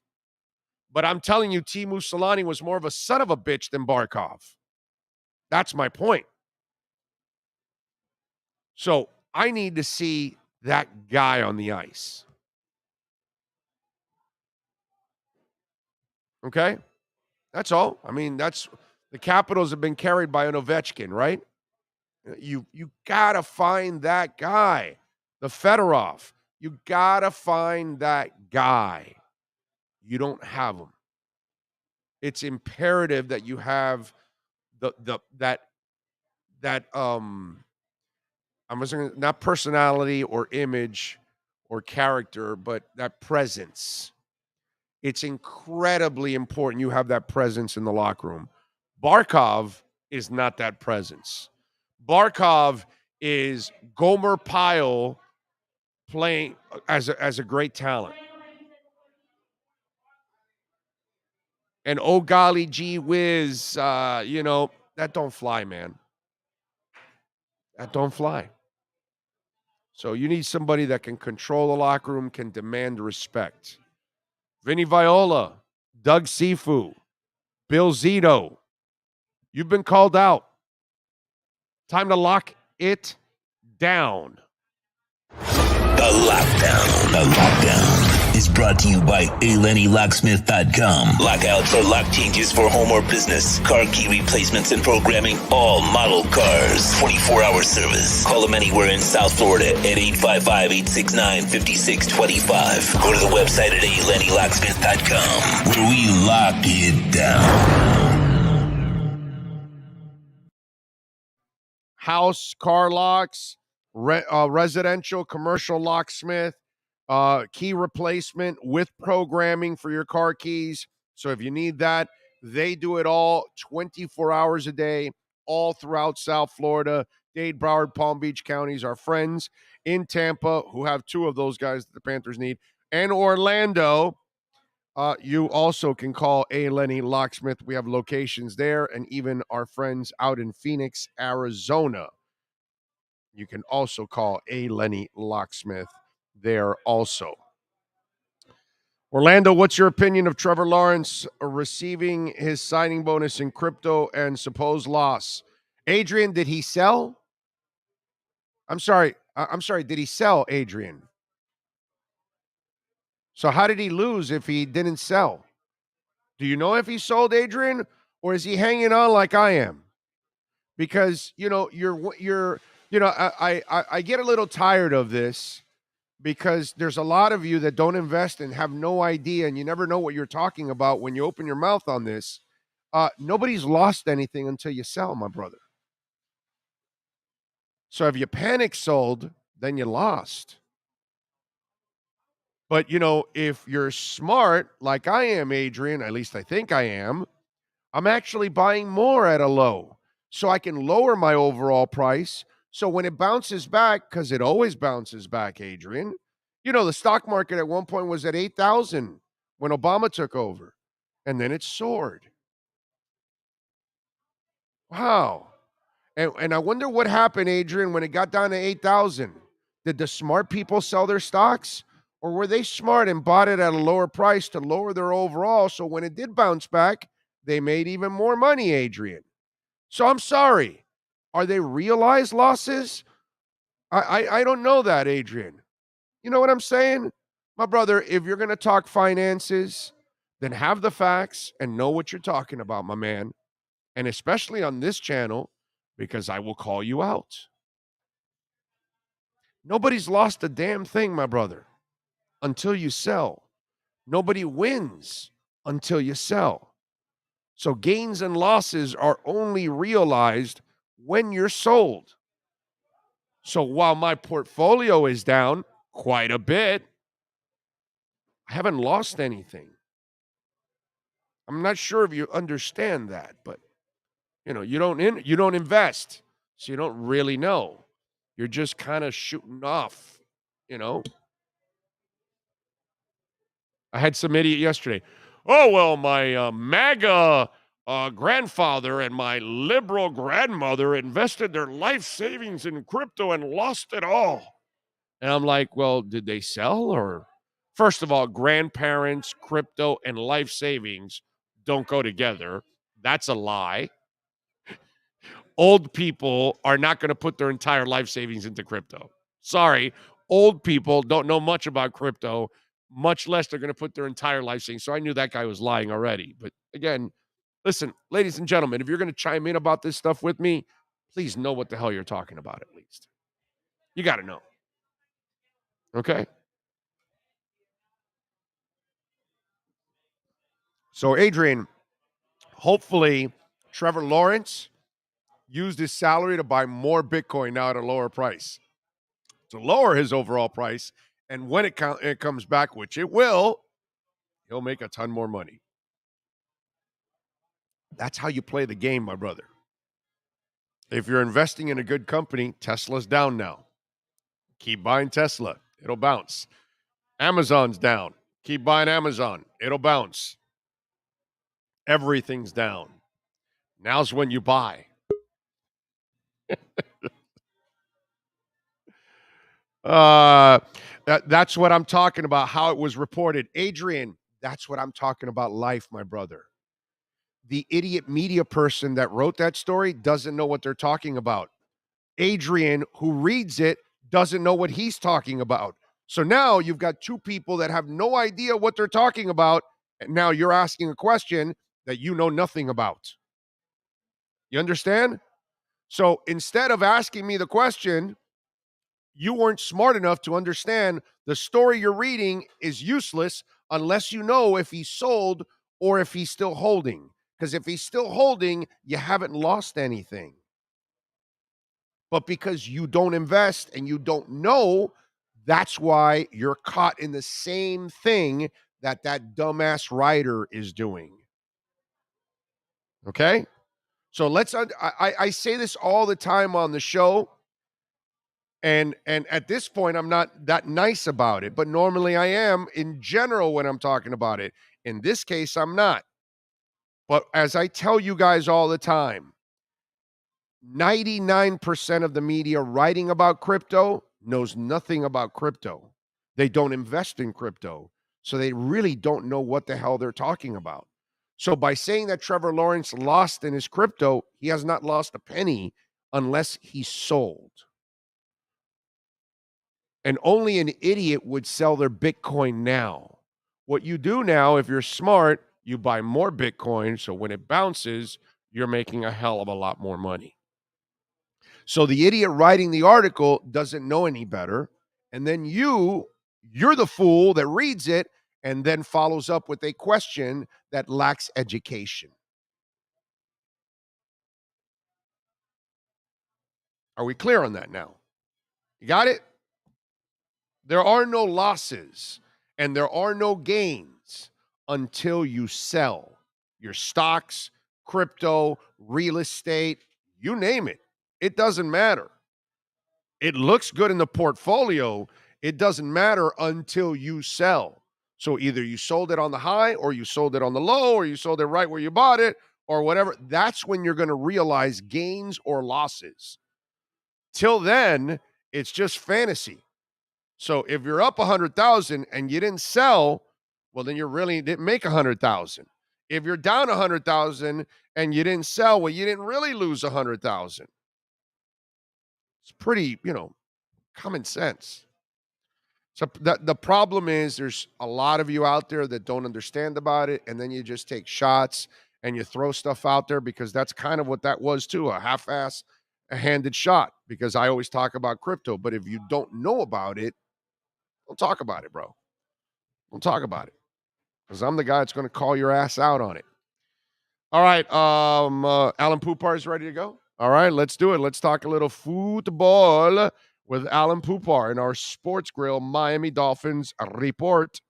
But I'm telling you, Teemu Selanne was more of a son of a bitch than Barkov. That's my point. So I need to see that guy on the ice. Okay? That's all. I mean, that's the Capitals have been carried by an Ovechkin, right? You gotta find that guy. The Fedorov. You gotta find that guy. You don't have him. It's imperative that you have that I'm saying not personality or image or character, but that presence. It's incredibly important you have that presence in the locker room. Barkov is not that presence. Barkov is Gomer Pyle playing as a great talent. And oh golly gee whiz, that don't fly, man. That don't fly. So you need somebody that can control the locker room, can demand respect. Vinny Viola, Doug Sifu, Bill Zito. You've been called out. Time to lock it down. The Lockdown is brought to you by ALennyLocksmith.com. Lockouts or lock changes for home or business. Car key replacements and programming. All model cars. 24-hour service. Call them anywhere in South Florida at 855-869-5625. Go to the website at ALennyLocksmith.com where we lock it down. House, car locks, residential, commercial locksmith, key replacement with programming for your car keys. So if you need that, they do it all 24 hours a day, all throughout South Florida. Dade, Broward, Palm Beach counties, our friends in Tampa, who have two of those guys that the Panthers need, and Orlando. You also can call A. Lenny Locksmith. We have locations there, and even our friends out in Phoenix, Arizona. You can also call A. Lenny Locksmith there also. Orlando, what's your opinion of Trevor Lawrence receiving his signing bonus in crypto and supposed loss? Adrian, did he sell? I'm sorry, did he sell, Adrian? So how did he lose if he didn't sell? Do you know if he sold, Adrian, or is he hanging on like I am? Because, I get a little tired of this because there's a lot of you that don't invest and have no idea, and you never know what you're talking about when you open your mouth on this. Nobody's lost anything until you sell, my brother. So if you panic sold, then you lost. But, if you're smart, like I am, Adrian, at least I think I am, I'm actually buying more at a low so I can lower my overall price. So when it bounces back, because it always bounces back, Adrian, the stock market at one point was at 8,000 when Obama took over, and then it soared. Wow. And I wonder what happened, Adrian, when it got down to 8,000. Did the smart people sell their stocks? Or were they smart and bought it at a lower price to lower their overall? So when it did bounce back, they made even more money, Adrian. So I'm sorry. Are they realized losses? I don't know that, Adrian. You know what I'm saying? My brother, if you're going to talk finances, then have the facts and know what you're talking about, my man. And especially on this channel, because I will call you out. Nobody's lost a damn thing, my brother, until you sell. Nobody wins until you sell. So gains and losses are only realized when you're sold. So while my portfolio is down quite a bit, I haven't lost anything. I'm not sure if you understand that, but you don't invest, so you don't really know. You're just kind of shooting off, I had some idiot yesterday. Oh, well, my MAGA grandfather and my liberal grandmother invested their life savings in crypto and lost it all. And I'm like, well, did they sell? Or first of all, grandparents, crypto, and life savings don't go together. That's a lie. Old people are not going to put their entire life savings into crypto. Sorry, old people don't know much about crypto. much less they're going to put their entire life saying. So I knew that guy was lying already. But again, listen, ladies and gentlemen, if you're going to chime in about this stuff with me, please know what the hell you're talking about at least. You got to know. Okay? So, Adrian, hopefully Trevor Lawrence used his salary to buy more Bitcoin now at a lower price to lower his overall price. And when it comes back, which it will, he'll make a ton more money. That's how you play the game, my brother. If you're investing in a good company, Tesla's down now. Keep buying Tesla. It'll bounce. Amazon's down. Keep buying Amazon. It'll bounce. Everything's down. Now's when you buy. That's what I'm talking about, how it was reported. Adrian, that's what I'm talking about, life, my brother. The idiot media person that wrote that story doesn't know what they're talking about. Adrian, who reads it, doesn't know what he's talking about. So now you've got two people that have no idea what they're talking about, and now you're asking a question that you know nothing about. You understand? So instead of asking me the question, you weren't smart enough to understand the story you're reading is useless unless you know if he's sold or if he's still holding. Because if he's still holding, you haven't lost anything. But because you don't invest and you don't know, that's why you're caught in the same thing that dumbass writer is doing. Okay? So I say this all the time on the show. And at this point, I'm not that nice about it. But normally I am in general when I'm talking about it. In this case, I'm not. But as I tell you guys all the time, 99% of the media writing about crypto knows nothing about crypto. They don't invest in crypto. So they really don't know what the hell they're talking about. So by saying that Trevor Lawrence lost in his crypto, he has not lost a penny unless he sold. And only an idiot would sell their Bitcoin now. What you do now, if you're smart, you buy more Bitcoin. So when it bounces, you're making a hell of a lot more money. So the idiot writing the article doesn't know any better. And then you're the fool that reads it and then follows up with a question that lacks education. Are we clear on that now? You got it? There are no losses and there are no gains until you sell your stocks, crypto, real estate, you name it. It doesn't matter. It looks good in the portfolio. It doesn't matter until you sell. So either you sold it on the high or you sold it on the low or you sold it right where you bought it or whatever. That's when you're going to realize gains or losses. Till then, it's just fantasy. So if you're up 100,000 and you didn't sell, well, then you really didn't make 100,000. If you're down 100,000 and you didn't sell, well, you didn't really lose 100,000. It's pretty, common sense. So the problem is there's a lot of you out there that don't understand about it, and then you just take shots and you throw stuff out there because that's kind of what that was too, a half-ass, a handed shot, because I always talk about crypto. But if you don't know about it, don't talk about it, bro. Don't talk about it because I'm the guy that's going to call your ass out on it. All right, Alan Pupart is ready to go. All right, let's do it. Let's talk a little football with Alan Pupart in our Sports Grill Miami Dolphins report.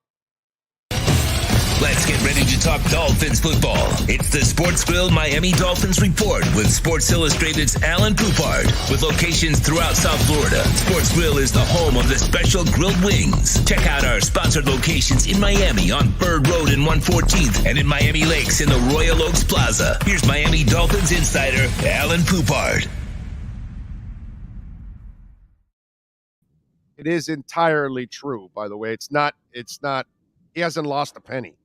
Let's get ready to talk Dolphins football. It's the Sports Grill Miami Dolphins report with Sports Illustrated's Alan Pupart. With locations throughout South Florida, Sports Grill is the home of the special grilled wings. Check out our sponsored locations in Miami on Bird Road and 114th and in Miami Lakes in the Royal Oaks Plaza. Here's Miami Dolphins insider Alan Pupart. It is entirely true, by the way. It's not, he hasn't lost a penny.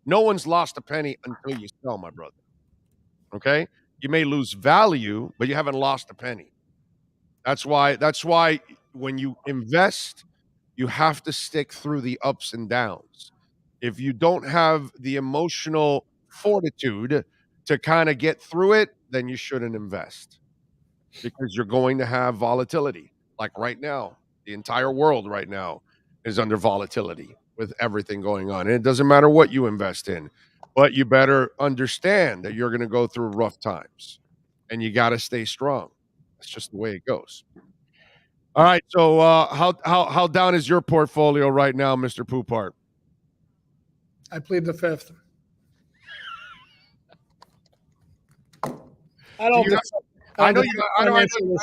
No one's lost a penny until you sell, my brother. Okay? You may lose value, but you haven't lost a penny. That's why when you invest, You have to stick through the ups and downs. If you don't have the emotional fortitude to kind of get through it, then you shouldn't invest because you're going to have volatility. Like right now, the entire world right now is under volatility with everything going on. And it doesn't matter what you invest in, but you better understand that you're going to go through rough times and you got to stay strong. That's just the way it goes. All right. So, how down is your portfolio right now, Mr. Pupart? I plead the fifth. I don't. I know you're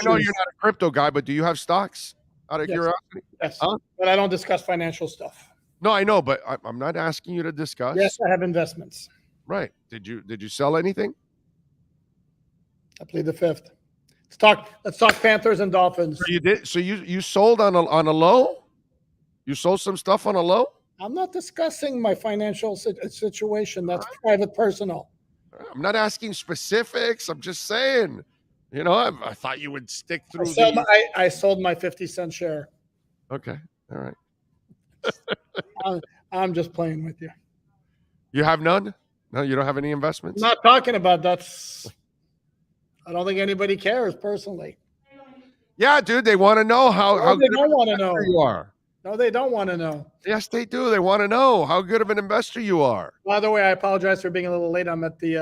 not a crypto guy, but do you have stocks? Out of curiosity, yes. But I don't discuss financial stuff. No, I know, but I'm not asking you to discuss. Yes, I have investments. Right? Did you sell anything? I plead the fifth. Let's talk Panthers and Dolphins. So you did. So you sold on a low. You sold some stuff on a low. I'm not discussing my financial situation. That's private, personal. I'm not asking specifics. I'm just saying. You know, I thought you would stick through. I sold my 50-cent share. Okay. All right. I'm just playing with you. You have none? No, you don't have any investments? I'm not talking about that. I don't think anybody cares personally. Yeah, dude, they want to know how they don't want to know you are. No, they don't want to know. Yes, they do. They want to know how good of an investor you are. By the way, I apologize for being a little late. I'm at the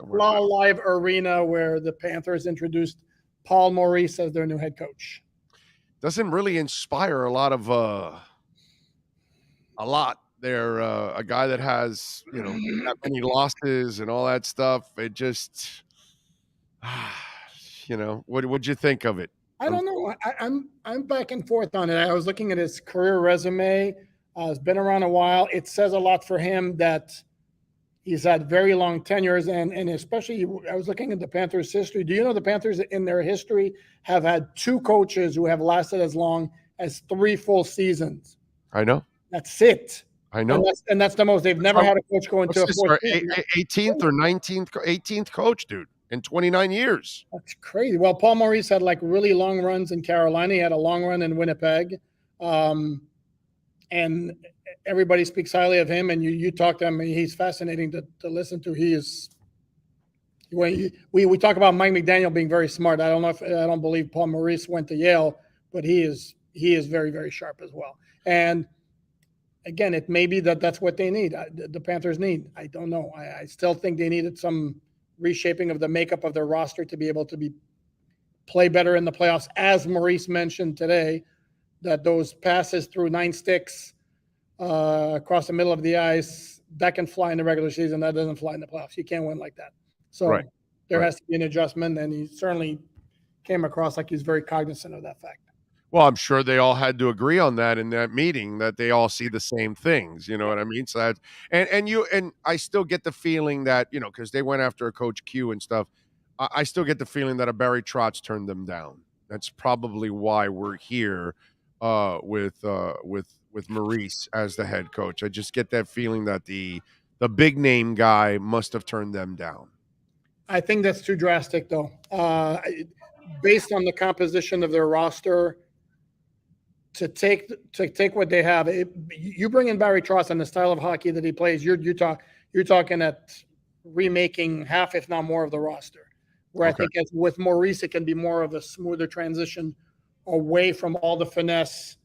Law Live Arena where the Panthers introduced Paul Maurice as their new head coach. Doesn't really inspire a lot. They're a guy that has, that many losses and all that stuff. It just, what'd you think of it? I don't know. I'm back and forth on it. I was looking at his career resume. It's been around a while. It says a lot for him that he's had very long tenures, and especially I was looking at the Panthers' history. Do you know the Panthers in their history have had 2 coaches who have lasted as long as 3 full seasons? I know. That's it. I know. And that's the most. They've never had a coach go into a 18th or 18th coach, dude, in 29 years. That's crazy. Well, Paul Maurice had like really long runs in Carolina. He had a long run in Winnipeg. And everybody speaks highly of him. And you talk to him, he's fascinating to listen to. We talk about Mike McDaniel being very smart. I don't believe Paul Maurice went to Yale, but he is very, very sharp as well. And again, it may be that's what they need. The Panthers need. I don't know. I still think they needed some reshaping of the makeup of their roster to be able to play better in the playoffs. As Maurice mentioned today, that those passes through 9 sticks across the middle of the ice, that can fly in the regular season. That doesn't fly in the playoffs. You can't win like that. So there has to be an adjustment, and he certainly came across like he's very cognizant of that fact. Well, I'm sure they all had to agree on that in that meeting, that they all see the same things. You know what I mean? So that, and I still get the feeling that, because they went after a Coach Q and stuff, I still get the feeling that a Barry Trotz turned them down. That's probably why we're here with Maurice as the head coach. I just get that feeling that the big name guy must have turned them down. I think that's too drastic, though. Based on the composition of their roster, to take what they have, you bring in Barry Trotz and the style of hockey that he plays, you're talking at remaking half, if not more, of the roster. Where I think with Maurice, it can be more of a smoother transition away from all the finesse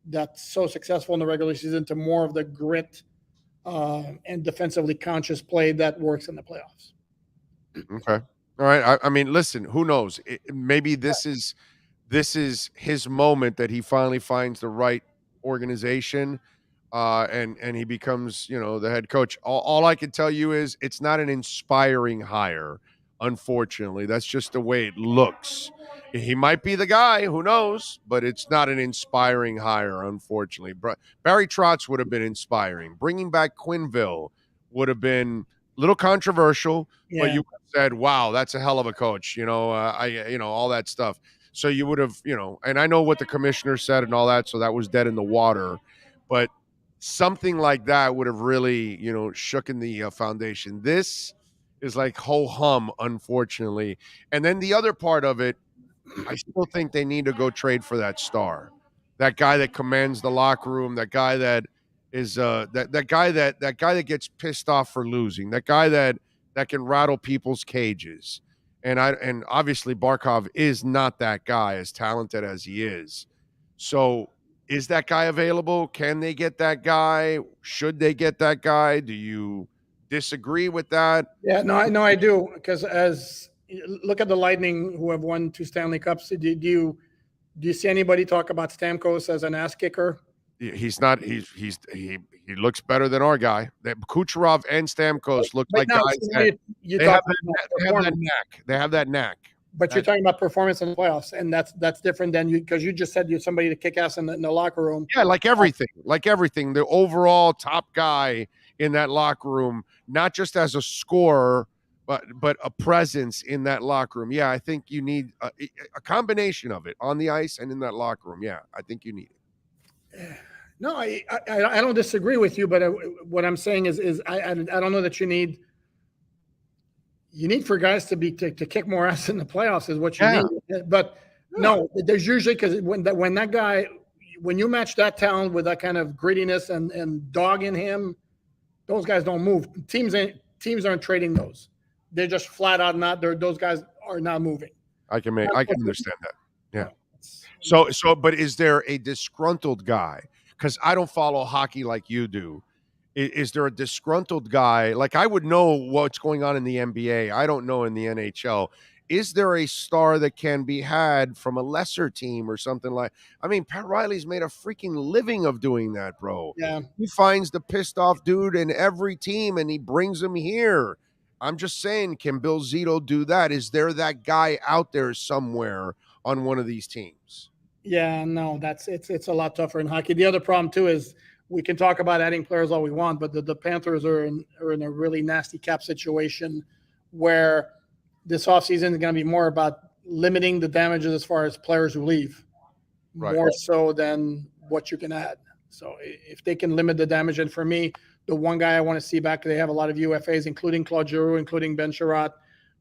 that's so successful in the regular season to more of the grit and defensively conscious play that works in the playoffs. Okay. All right. I mean, listen, who knows? Maybe this is his moment that he finally finds the right organization and he becomes, the head coach. All I can tell you is it's not an inspiring hire, unfortunately. That's just the way it looks. He might be the guy, who knows, but it's not an inspiring hire, unfortunately. Barry Trotz would have been inspiring. Bringing back Quinville would have been a little controversial, but you said, wow, that's a hell of a coach, all that stuff. So you would have, and I know what the commissioner said and all that, so that was dead in the water. But something like that would have really, shooken the foundation. This is like ho-hum, unfortunately. And then the other part of it, I still think they need to go trade for that star. that guy that commands the locker room, that guy that is that guy that gets pissed off for losing, that guy that can rattle people's cages. And obviously Barkov is not that guy, as talented as he is. So is that guy available? Can they get that guy? Should they get that guy? Do you disagree with that? Yeah, no, I do, because as look at the Lightning, who have won 2 Stanley Cups. Do you see anybody talk about Stamkos as an ass kicker? He's not. He looks better than our guy. Kucherov and Stamkos look like guys that they have that knack. They have that knack. But you're talking about performance in the playoffs, and that's different than you, because you just said you're somebody to kick ass in the locker room. Yeah, like everything. The overall top guy in that locker room, not just as a scorer, but a presence in that locker room. Yeah, I think you need a combination of it on the ice and in that locker room. Yeah, I think you need it. No, I don't disagree with you, but what I'm saying is I don't know that you need for guys to kick more ass in the playoffs is what you need. But no, there's usually, because when you match that talent with that kind of grittiness and dog in him, those guys don't move. Teams aren't trading those. They're just flat out not. Those guys are not moving. I can understand that. Yeah. So, but is there a disgruntled guy? Because I don't follow hockey like you do. Is there a disgruntled guy? Like, I would know what's going on in the NBA. I don't know in the NHL. Is there a star that can be had from a lesser team or something like? I mean, Pat Riley's made a freaking living of doing that, bro. Yeah. He finds the pissed off dude in every team and he brings him here. I'm just saying, can Bill Zito do that? Is there that guy out there somewhere on one of these teams? Yeah, no, it's a lot tougher in hockey. The other problem too is we can talk about adding players all we want, but the Panthers are in a really nasty cap situation where this offseason is going to be more about limiting the damages as far as players who leave, more so than what you can add. So if they can limit the damage, and for me, the one guy I want to see back, they have a lot of UFAs, including Claude Giroux, including Ben Sherratt,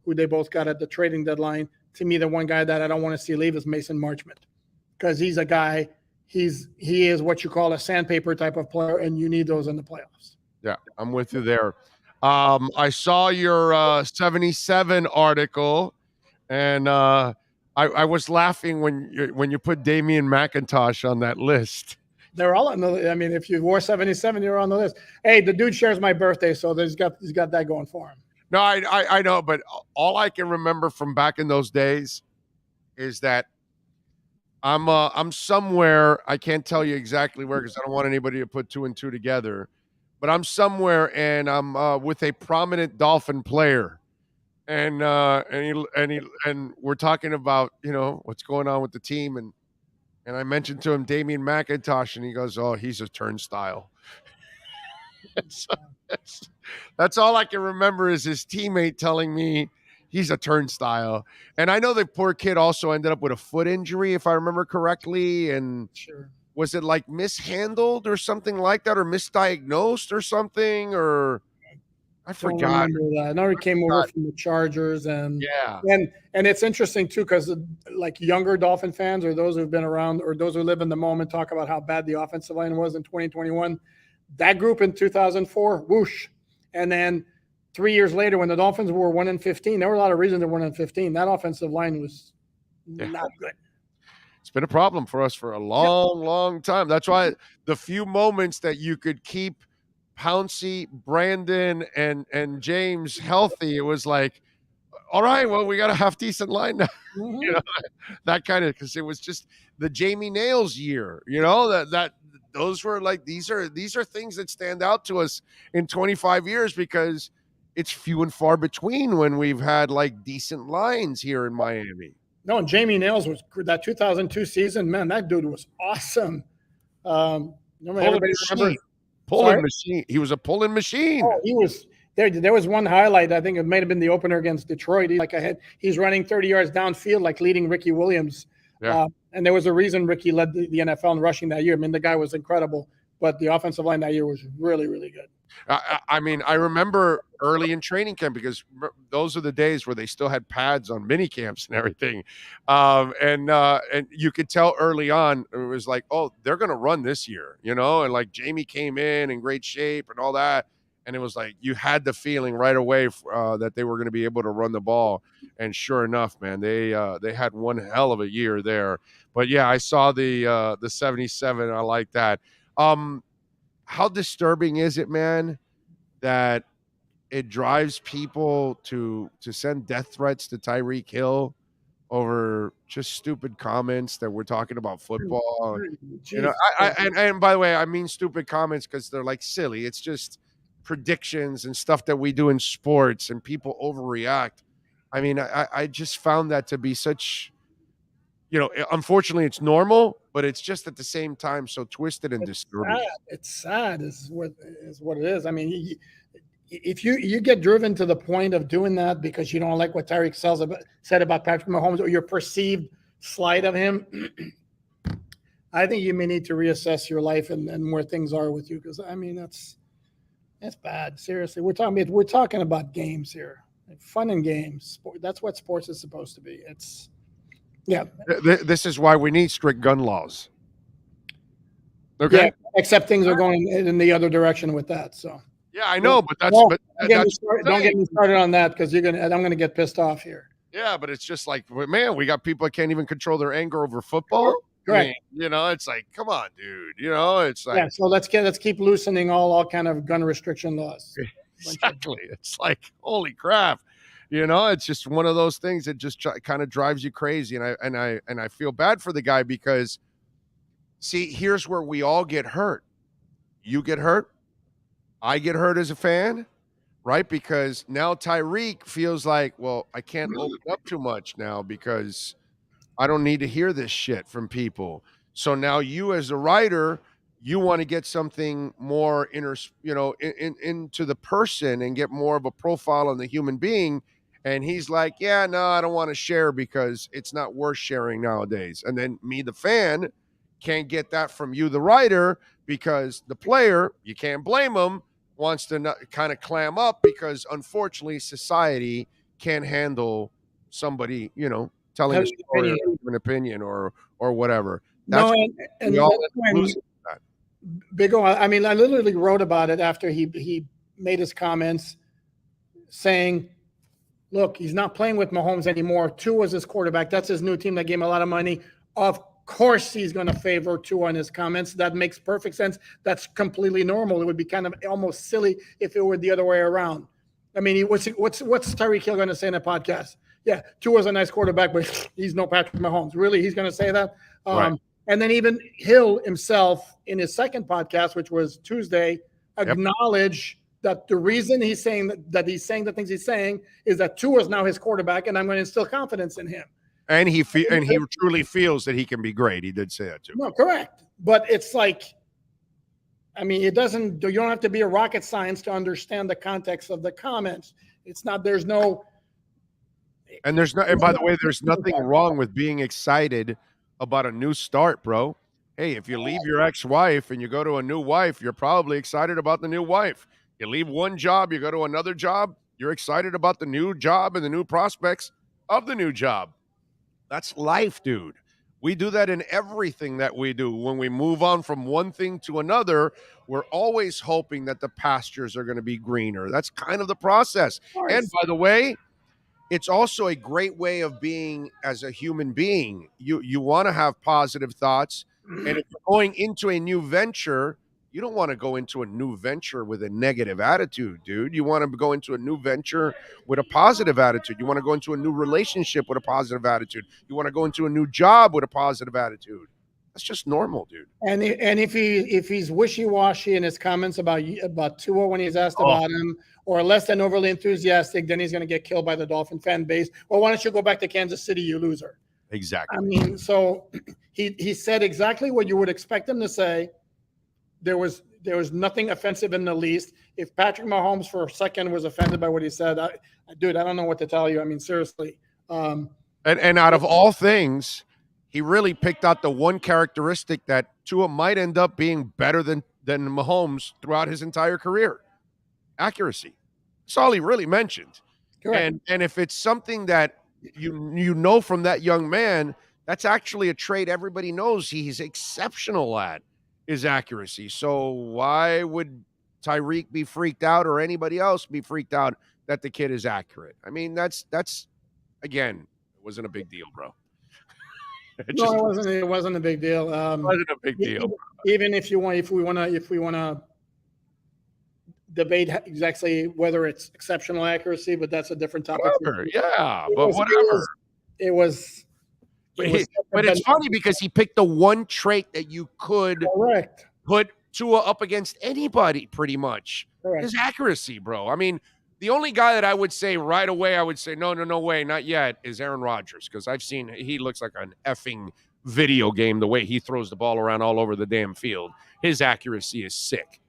who they both got at the trading deadline. To me, the one guy that I don't want to see leave is Mason Marchment, because he's a guy, he is what you call a sandpaper type of player, and you need those in the playoffs. Yeah, I'm with you there. I saw your 77 article, and I was laughing when you put Damian McIntosh on that list. They're all on the. I mean, if you wore 77, you're on the list. Hey, the dude shares my birthday, so he's got that going for him. No, I know, but all I can remember from back in those days is that I'm somewhere. I can't tell you exactly where, because I don't want anybody to put 2 and 2 together. But I'm somewhere, and I'm with a prominent Dolphin player, and we're talking about what's going on with the team, and I mentioned to him Damian McIntosh, and he goes, "Oh, he's a turnstile." So that's all I can remember is his teammate telling me he's a turnstile. And I know the poor kid also ended up with a foot injury, if I remember correctly. And was it like mishandled or something like that, or misdiagnosed or something? Or I forgot. I know he came over from the Chargers, and it's interesting too, because like younger Dolphin fans, or those who've been around, or those who live in the moment, talk about how bad the offensive line was in 2021. That group in 2004, whoosh, and then 3 years later, when the Dolphins were 1-15, there were a lot of reasons they were 1-15. That offensive line was not good. It's been a problem for us for a long time. That's why the few moments that you could keep Pouncey, Brandon, and James healthy, it was like, all right, well, we got a half decent line now. That kind of, because it was just the Jamie Nails year. That those were like, these are things that stand out to us in 25 years, because it's few and far between when we've had like decent lines here in Miami. No, and Jamie Nails was that 2002 season. Man, that dude was awesome. Pulling machine. He was a pulling machine. Oh, he was there. There was one highlight. I think it might have been the opener against Detroit. He's running 30 yards downfield, like leading Ricky Williams. Yeah. And there was a reason Ricky led the NFL in rushing that year. I mean, the guy was incredible. but the offensive line that year was really, really good. I mean, I remember early in training camp because those are the days where they still had pads on mini camps and everything. And you could tell early on, it was like, oh, they're going to run this year, and like Jamie came in great shape and all that. And it was like, you had the feeling right away that they were going to be able to run the ball. And sure enough, man, they had one hell of a year there. But yeah, I saw the 77. I like that. How disturbing is it, man, that it drives people to send death threats to Tyreek Hill over just stupid comments that we're talking about football? And by the way, I mean stupid comments because they're like silly. It's just predictions and stuff that we do in sports, and people overreact. I mean, I just found that to be such, unfortunately it's normal, but it's just at the same time so twisted and disturbing. It's sad is what it is. I mean, if you get driven to the point of doing that because you don't like what Tyreek said about Patrick Mahomes or your perceived slight of him, I think you may need to reassess your life and where things are with you. Because I mean, that's bad. Seriously, we're talking about games here, fun and games. That's what sports is supposed to be. Yeah. This is why we need strict gun laws. Okay. Yeah, except things are going in the other direction with that. So. Yeah, I know, but don't get me started on that because I'm gonna get pissed off here. Yeah, but it's just like, man, we got people that can't even control their anger over football. Correct. I mean, it's like, come on, dude. It's like, So let's keep loosening all kind of gun restriction laws. Exactly. It's like, holy crap. It's just one of those things that just kind of drives you crazy. And I feel bad for the guy because, see, here's where we all get hurt. You get hurt. I get hurt as a fan, right? Because now Tyreek feels like, well, I can't open up too much now because I don't need to hear this shit from people. So now you as a writer, you want to get something more into the person and get more of a profile on the human being. And he's like, yeah, no, I don't want to share because it's not worth sharing nowadays. And then me, the fan, can't get that from you, the writer, because the player, you can't blame him, wants to kind of clam up because unfortunately society can't handle somebody, telling a story or an opinion or whatever. That's Big O. I mean, I literally wrote about it after he made his comments saying, look, he's not playing with Mahomes anymore. Tua was his quarterback. That's his new team that gave him a lot of money. Of course he's going to favor Tua in his comments. That makes perfect sense. That's completely normal. It would be kind of almost silly if it were the other way around. I mean, what's Tyreek Hill going to say in a podcast? Yeah, Tua's a nice quarterback, but he's no Patrick Mahomes. Really, he's going to say that? Right. And then even Hill himself in his second podcast, which was Tuesday, acknowledged that the reason he's saying that he's saying the things he's saying is that Tua is now his quarterback, and I'm going to instill confidence in him. And he truly feels that he can be great. He did say that too. No, correct. But it's like, I mean, you don't have to be a rocket science to understand the context of the comments. It's not, and by the way, there's nothing wrong with being excited about a new start, bro. Hey, if you leave your ex-wife and you go to a new wife, you're probably excited about the new wife. You leave one job, you go to another job, you're excited about the new job and the new prospects of the new job. That's life, dude. We do that in everything that we do. When we move on from one thing to another, we're always hoping that the pastures are going to be greener. That's kind of the process. And by the way, it's also a great way of being as a human being. You want to have positive thoughts. And if you're going into a new venture, you don't want to go into a new venture with a negative attitude, dude. You want to go into a new venture with a positive attitude. You want to go into a new relationship with a positive attitude. You want to go into a new job with a positive attitude. That's just normal, dude. And if he's wishy-washy in his comments about Tua when he's asked about him, or less than overly enthusiastic, then he's going to get killed by the Dolphin fan base. Well, why don't you go back to Kansas City, you loser? Exactly. I mean, so he said exactly what you would expect him to say. There was nothing offensive in the least. If Patrick Mahomes for a second was offended by what he said, dude, I don't know what to tell you. I mean, seriously. And out of all things, he really picked out the one characteristic that Tua might end up being better than than Mahomes throughout his entire career. Accuracy. That's all he really mentioned. Correct. And if it's something that you know from that young man, that's actually a trait everybody knows he's exceptional at, is accuracy. So why would Tyreek be freaked out or anybody else be freaked out that the kid is accurate? I mean, that's again, it wasn't a big deal, bro. It wasn't a big deal. It wasn't a big deal. Even if we want to debate exactly whether it's exceptional accuracy, but that's a different topic. Whatever, yeah, whatever. It was. But it's funny because he picked the one trait that you could put Tua up against anybody pretty much. Correct. His accuracy, bro. I mean, the only guy that I would say right away, no way, not yet, is Aaron Rodgers, because I've seen he looks like an effing video game the way he throws the ball around all over the damn field. His accuracy is sick.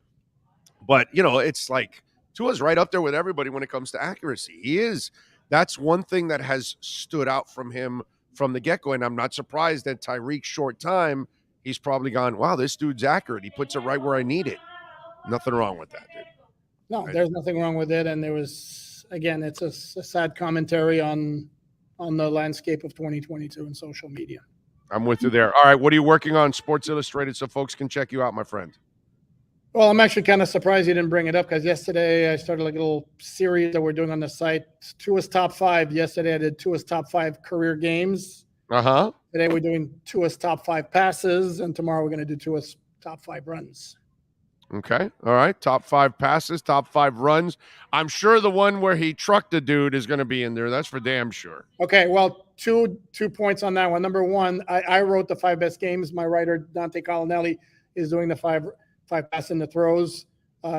But, it's like Tua's right up there with everybody when it comes to accuracy. He is. That's one thing that has stood out from him from the get-go, and I'm not surprised that Tyreek's short time, he's probably gone, wow, this dude's accurate. He puts it right where I need it. Nothing wrong with that, dude. No, there's nothing wrong with it. And there was, again, it's a sad commentary on the landscape of 2022 and social media. I'm with you there. All right, what are you working on, Sports Illustrated, so folks can check you out, my friend? Well, I'm actually kind of surprised you didn't bring it up, because yesterday I started like a little series that we're doing on the site. Tua's top 5. Yesterday I did Tua's top 5 career games. Uh-huh. Today we're doing Tua's top 5 passes, and tomorrow we're going to do Tua's top 5 runs. Okay. All right. Top 5 passes, top 5 runs. I'm sure the one where he trucked a dude is going to be in there. That's for damn sure. Okay. Well, two points on that one. Number one, I wrote the 5 best games. My writer, Dante Colinelli, is doing the 5 pass and the throws.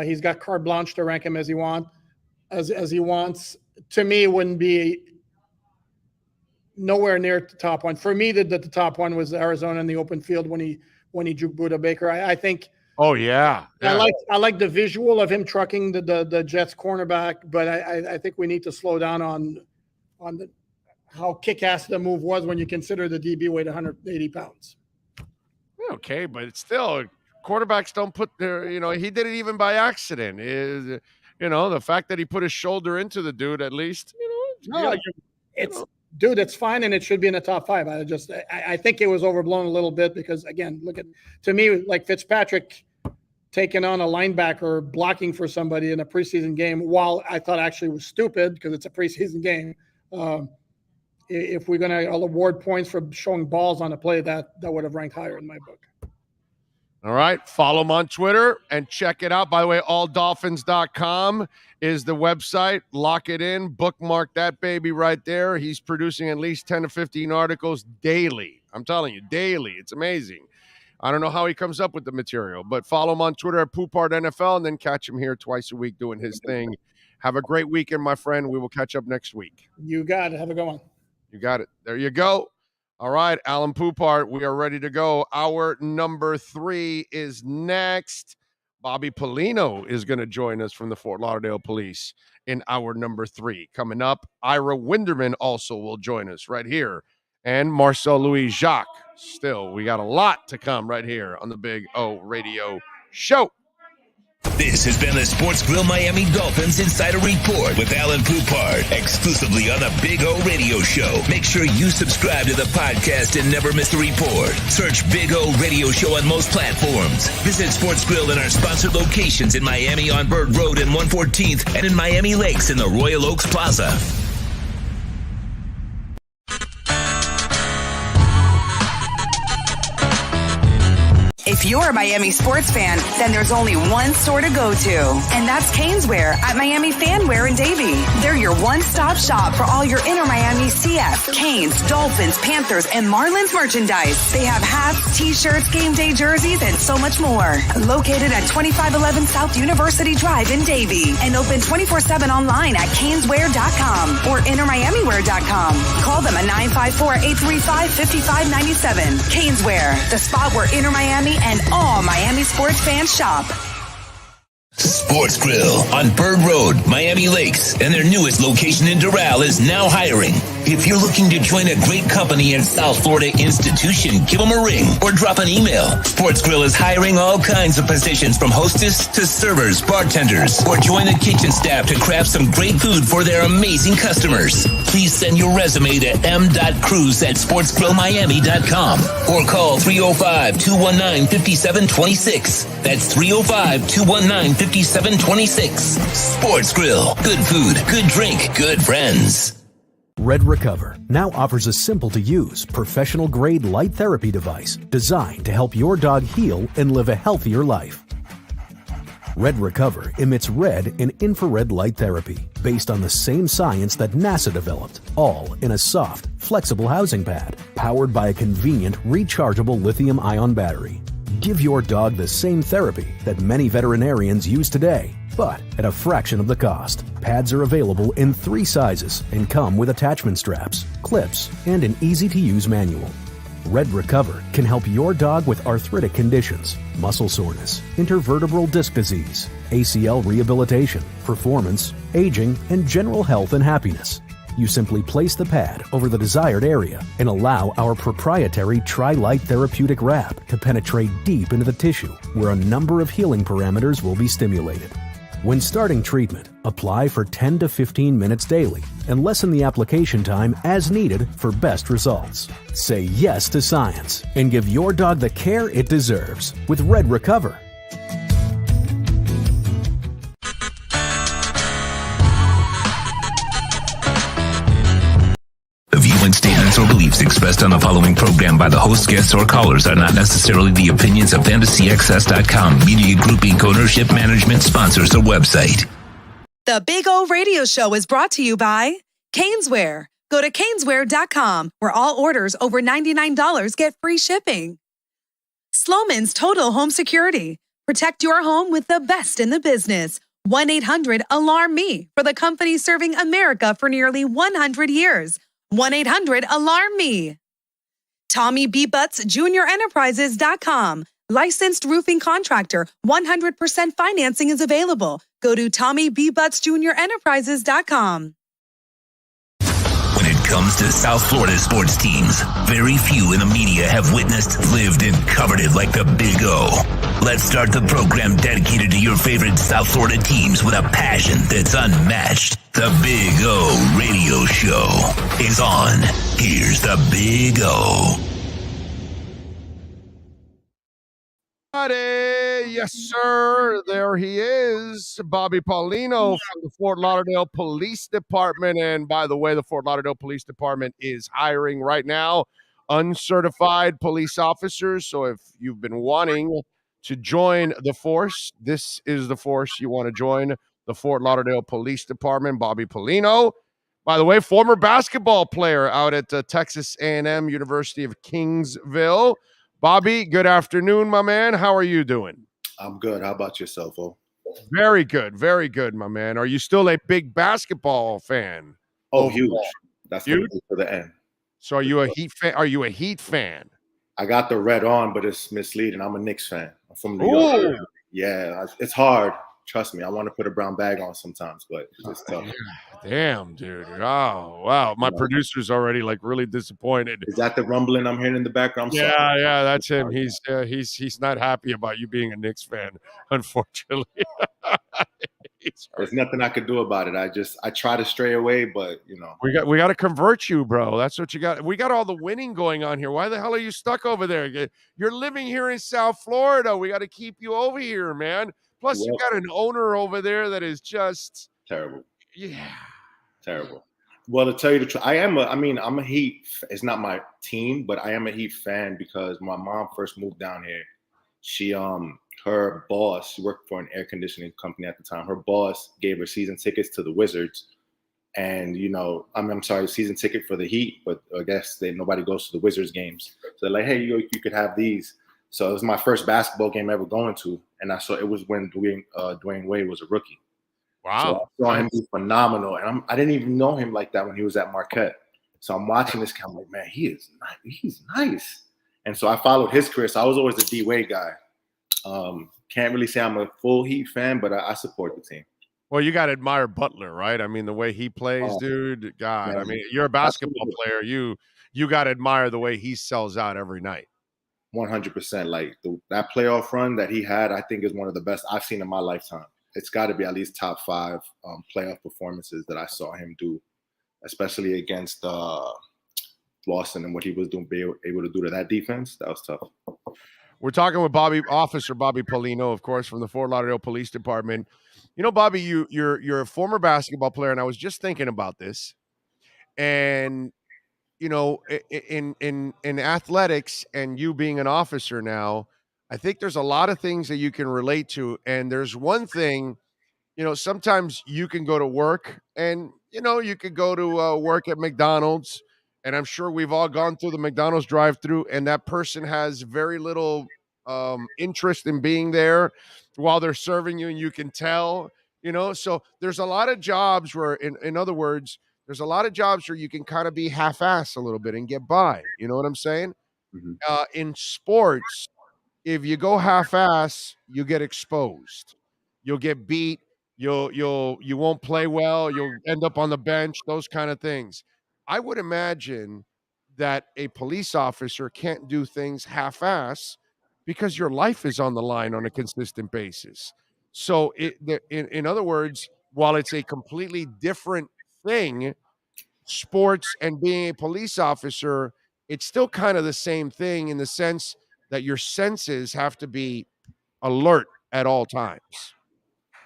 He's got carte blanche to rank him as he wants. To me, it wouldn't be nowhere near the top one. For me, the top one was Arizona in the open field when he juke Buda Baker. I think. Oh yeah. I like the visual of him trucking the Jets cornerback, but I think we need to slow down on how kick-ass the move was when you consider the DB weighed 180 pounds. Okay, but it's still, quarterbacks don't put their, he did it even by accident. Is the fact that he put his shoulder into the dude, at least, Dude, it's fine, and it should be in the top 5. I think it was overblown a little bit, because, again, to me, like Fitzpatrick taking on a linebacker blocking for somebody in a preseason game, while I thought actually was stupid because it's a preseason game. If we're going to award points for showing balls on a play, that would have ranked higher in my book. All right. Follow him on Twitter and check it out. By the way, alldolphins.com is the website. Lock it in. Bookmark that baby right there. He's producing at least 10 to 15 articles daily. I'm telling you, daily. It's amazing. I don't know how he comes up with the material, but follow him on Twitter at Pupart NFL, and then catch him here twice a week doing his thing. Have a great weekend, my friend. We will catch up next week. You got it. Have a good one. You got it. There you go. All right, Alan Pupart, we are ready to go. Our number 3 is next. Bobby Paulino is going to join us from the Fort Lauderdale Police in our number 3. Coming up, Ira Winderman also will join us right here. And Marcel Louis-Jacques. Still, we got a lot to come right here on the Big O Radio Show. This has been the Sports Grill Miami Dolphins Insider Report with Alan Pupart, exclusively on the Big O Radio Show. Make sure you subscribe to the podcast and never miss a report. Search Big O Radio Show on most platforms. Visit Sports Grill in our sponsored locations in Miami on Bird Road and 114th, and in Miami Lakes in the Royal Oaks Plaza. If you're a Miami sports fan, then there's only one store to go to, and that's Caneswear at Miami Fanwear in Davie. They're your one-stop shop for all your inner Miami CF, Canes, Dolphins, Panthers, and Marlins merchandise. They have hats, t-shirts, game day jerseys, and so much more. Located at 2511 South University Drive in Davie, and open 24/7 online at caneswear.com or innermiamiwear.com. Call them at 954-835-5597. Caneswear, the spot where inner Miami and all Miami sports fans shop. Sports Grill on Bird Road, Miami Lakes, and their newest location in Doral is now hiring. If you're looking to join a great company and South Florida institution, give them a ring or drop an email. Sports Grill is hiring all kinds of positions from hostess to servers, bartenders, or join the kitchen staff to craft some great food for their amazing customers. Please send your resume to m.cruz@sportsgrillmiami.com or call 305-219-5726. That's 305-219-5726. Sports Grill. Good food, good drink, good friends. Red Recover now offers a simple-to-use, professional-grade light therapy device designed to help your dog heal and live a healthier life. Red Recover emits red and infrared light therapy based on the same science that NASA developed, all in a soft, flexible housing pad powered by a convenient, rechargeable lithium-ion battery. Give your dog the same therapy that many veterinarians use today, but at a fraction of the cost. Pads are available in 3 sizes and come with attachment straps, clips, and an easy-to-use manual. Red Recover can help your dog with arthritic conditions, muscle soreness, intervertebral disc disease, ACL rehabilitation, performance, aging, and general health and happiness. You simply place the pad over the desired area and allow our proprietary Tri-Light therapeutic wrap to penetrate deep into the tissue where a number of healing parameters will be stimulated. When starting treatment, apply for 10 to 15 minutes daily and lessen the application time as needed for best results. Say yes to science and give your dog the care it deserves with Red Recover. The viewing statements or beliefs expressed on the following program by the host, guests, or callers are not necessarily the opinions of FantasyXS.com, Media Group Inc. ownership, management, sponsors, or website. The Big O Radio Show is brought to you by Caneswear. Go to Caneswear.com, where all orders over $99 get free shipping. Sloman's Total Home Security. Protect your home with the best in the business. 1-800-ALARM-ME for the company serving America for nearly 100 years. 1-800-ALARM-ME. Tommy B. Butts Junior Enterprises.com. Licensed roofing contractor. 100% financing is available. Go to Tommy B. Butts Junior Enterprises.com. When it comes to South Florida sports teams, very few in the media have witnessed, lived, and covered it like the Big O. Let's start the program dedicated to your favorite South Florida teams with a passion that's unmatched. The Big O Radio Show is on. Here's the Big O. Yes, sir. There he is, Bobby Paulino from the Fort Lauderdale Police Department. And by the way, the Fort Lauderdale Police Department is hiring right now uncertified police officers. So if you've been wanting to join the force, this is the force you want to join, the Fort Lauderdale Police Department. Bobby Paulino, by the way, former basketball player out at Texas A&M University of Kingsville. Bobby, good afternoon, my man. How are you doing? I'm good. How about yourself, O? Very good, my man. Are you still a big basketball fan? Oh, huge. That's huge to the end. So are you a Heat fan? Are you a Heat fan? I got the red on, but it's misleading. I'm a Knicks fan. I'm from New York. Yeah, it's hard. Trust me. I want to put a brown bag on sometimes, but it's just tough. Damn, dude. Oh, wow. My producer's already like really disappointed. Is that the rumbling I'm hearing in the background? Yeah, that's him. He's not happy about you being a Knicks fan, unfortunately. There's nothing I could do about it. I try to stray away, but you know. We got to convert you, bro. That's what you got. We got all the winning going on here. Why the hell are you stuck over there? You're living here in South Florida. We got to keep you over here, man. Plus, you got an owner over there that is just terrible. Yeah. Terrible. Well, to tell you the truth, I'm a Heat. It's not my team, but I am a Heat fan because my mom first moved down here. She, her boss, she worked for an air conditioning company at the time. Her boss gave her season tickets to the Wizards. And, you know, I'm sorry, season ticket for the Heat, but I guess nobody goes to the Wizards games. So they're like, hey, you could have these. So it was my first basketball game ever going to. And I saw it was when Dwayne Wade was a rookie. Wow. So I saw him be phenomenal. And I didn't even know him like that when he was at Marquette. So I'm watching this guy. I'm like, man, he's nice. And so I followed his career. So I was always the D-Wade guy. Can't really say I'm a full Heat fan, but I support the team. Well, you got to admire Butler, right? I mean, the way he plays, Oh, dude. God, I man. mean, you're a basketball Absolutely. player. You got to admire the way he sells out every night. 100%. Like that playoff run that he had, I think is one of the best I've seen in my lifetime. It's got to be at least top 5 playoff performances that I saw him do, especially against Boston and what he was able to do to that defense. That was tough. We're talking with Officer Bobby Paulino, of course, from the Fort Lauderdale Police Department. You know, Bobby, you're a former basketball player, and I was just thinking about this. And you know, in athletics, and you being an officer now, I think there's a lot of things that you can relate to. And there's one thing, you know, sometimes you can go to work, and you know, you could go to work at McDonald's, and I'm sure we've all gone through the McDonald's drive-through, and that person has very little interest in being there while they're serving you, and you can tell, you know. So there's a lot of jobs where, in other words, there's a lot of jobs where you can kind of be half-ass a little bit and get by. You know what I'm saying? Mhm. In sports, if you go half-ass, you get exposed. You'll get beat. You won't play well. You'll end up on the bench. Those kind of things. I would imagine that a police officer can't do things half-ass because your life is on the line on a consistent basis. So, in other words, while it's a completely different thing, sports and being a police officer, it's still kind of the same thing in the sense that your senses have to be alert at all times.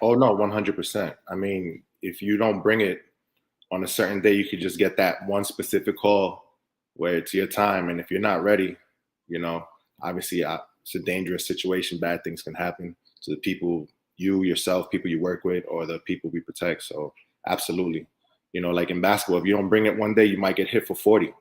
Oh no, 100%. I mean, if you don't bring it on a certain day, you could just get that one specific call where it's your time, and if you're not ready, you know, obviously it's a dangerous situation. Bad things can happen to the people, you yourself, people you work with, or the people we protect. So absolutely, you know, like in basketball, if you don't bring it one day, you might get hit for 40.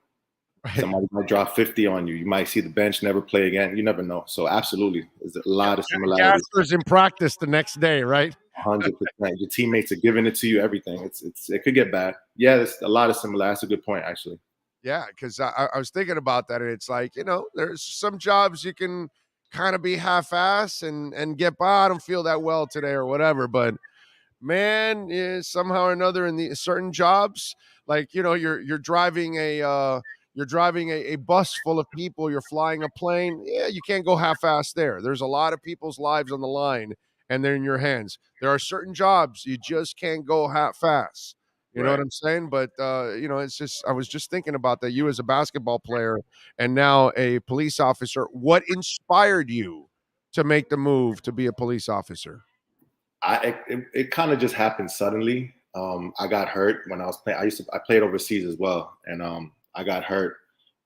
Somebody might drop 50 on you. You might see the bench, never play again. You never know. So absolutely, there's a lot of similarities. Gassers in practice the next day, right? 100%. Your teammates are giving it to you. Everything. It could get bad. Yeah, there's a lot of similarities. That's a good point, actually. Yeah, because I was thinking about that, and it's like, you know, there's some jobs you can kind of be half-ass and get by. I don't feel that well today or whatever, but man, somehow or another in the certain jobs, like, you know, you're driving a bus full of people, you're flying a plane. Yeah, you can't go half-ass there. There's a lot of people's lives on the line, and they're in your hands. There are certain jobs you just can't go half-ass. You know what I'm saying? But you know, it's just, I was just thinking about that. You as a basketball player and now a police officer, what inspired you to make the move to be a police officer? It kind of just happened suddenly. I got hurt when I was playing. I played overseas as well, and I got hurt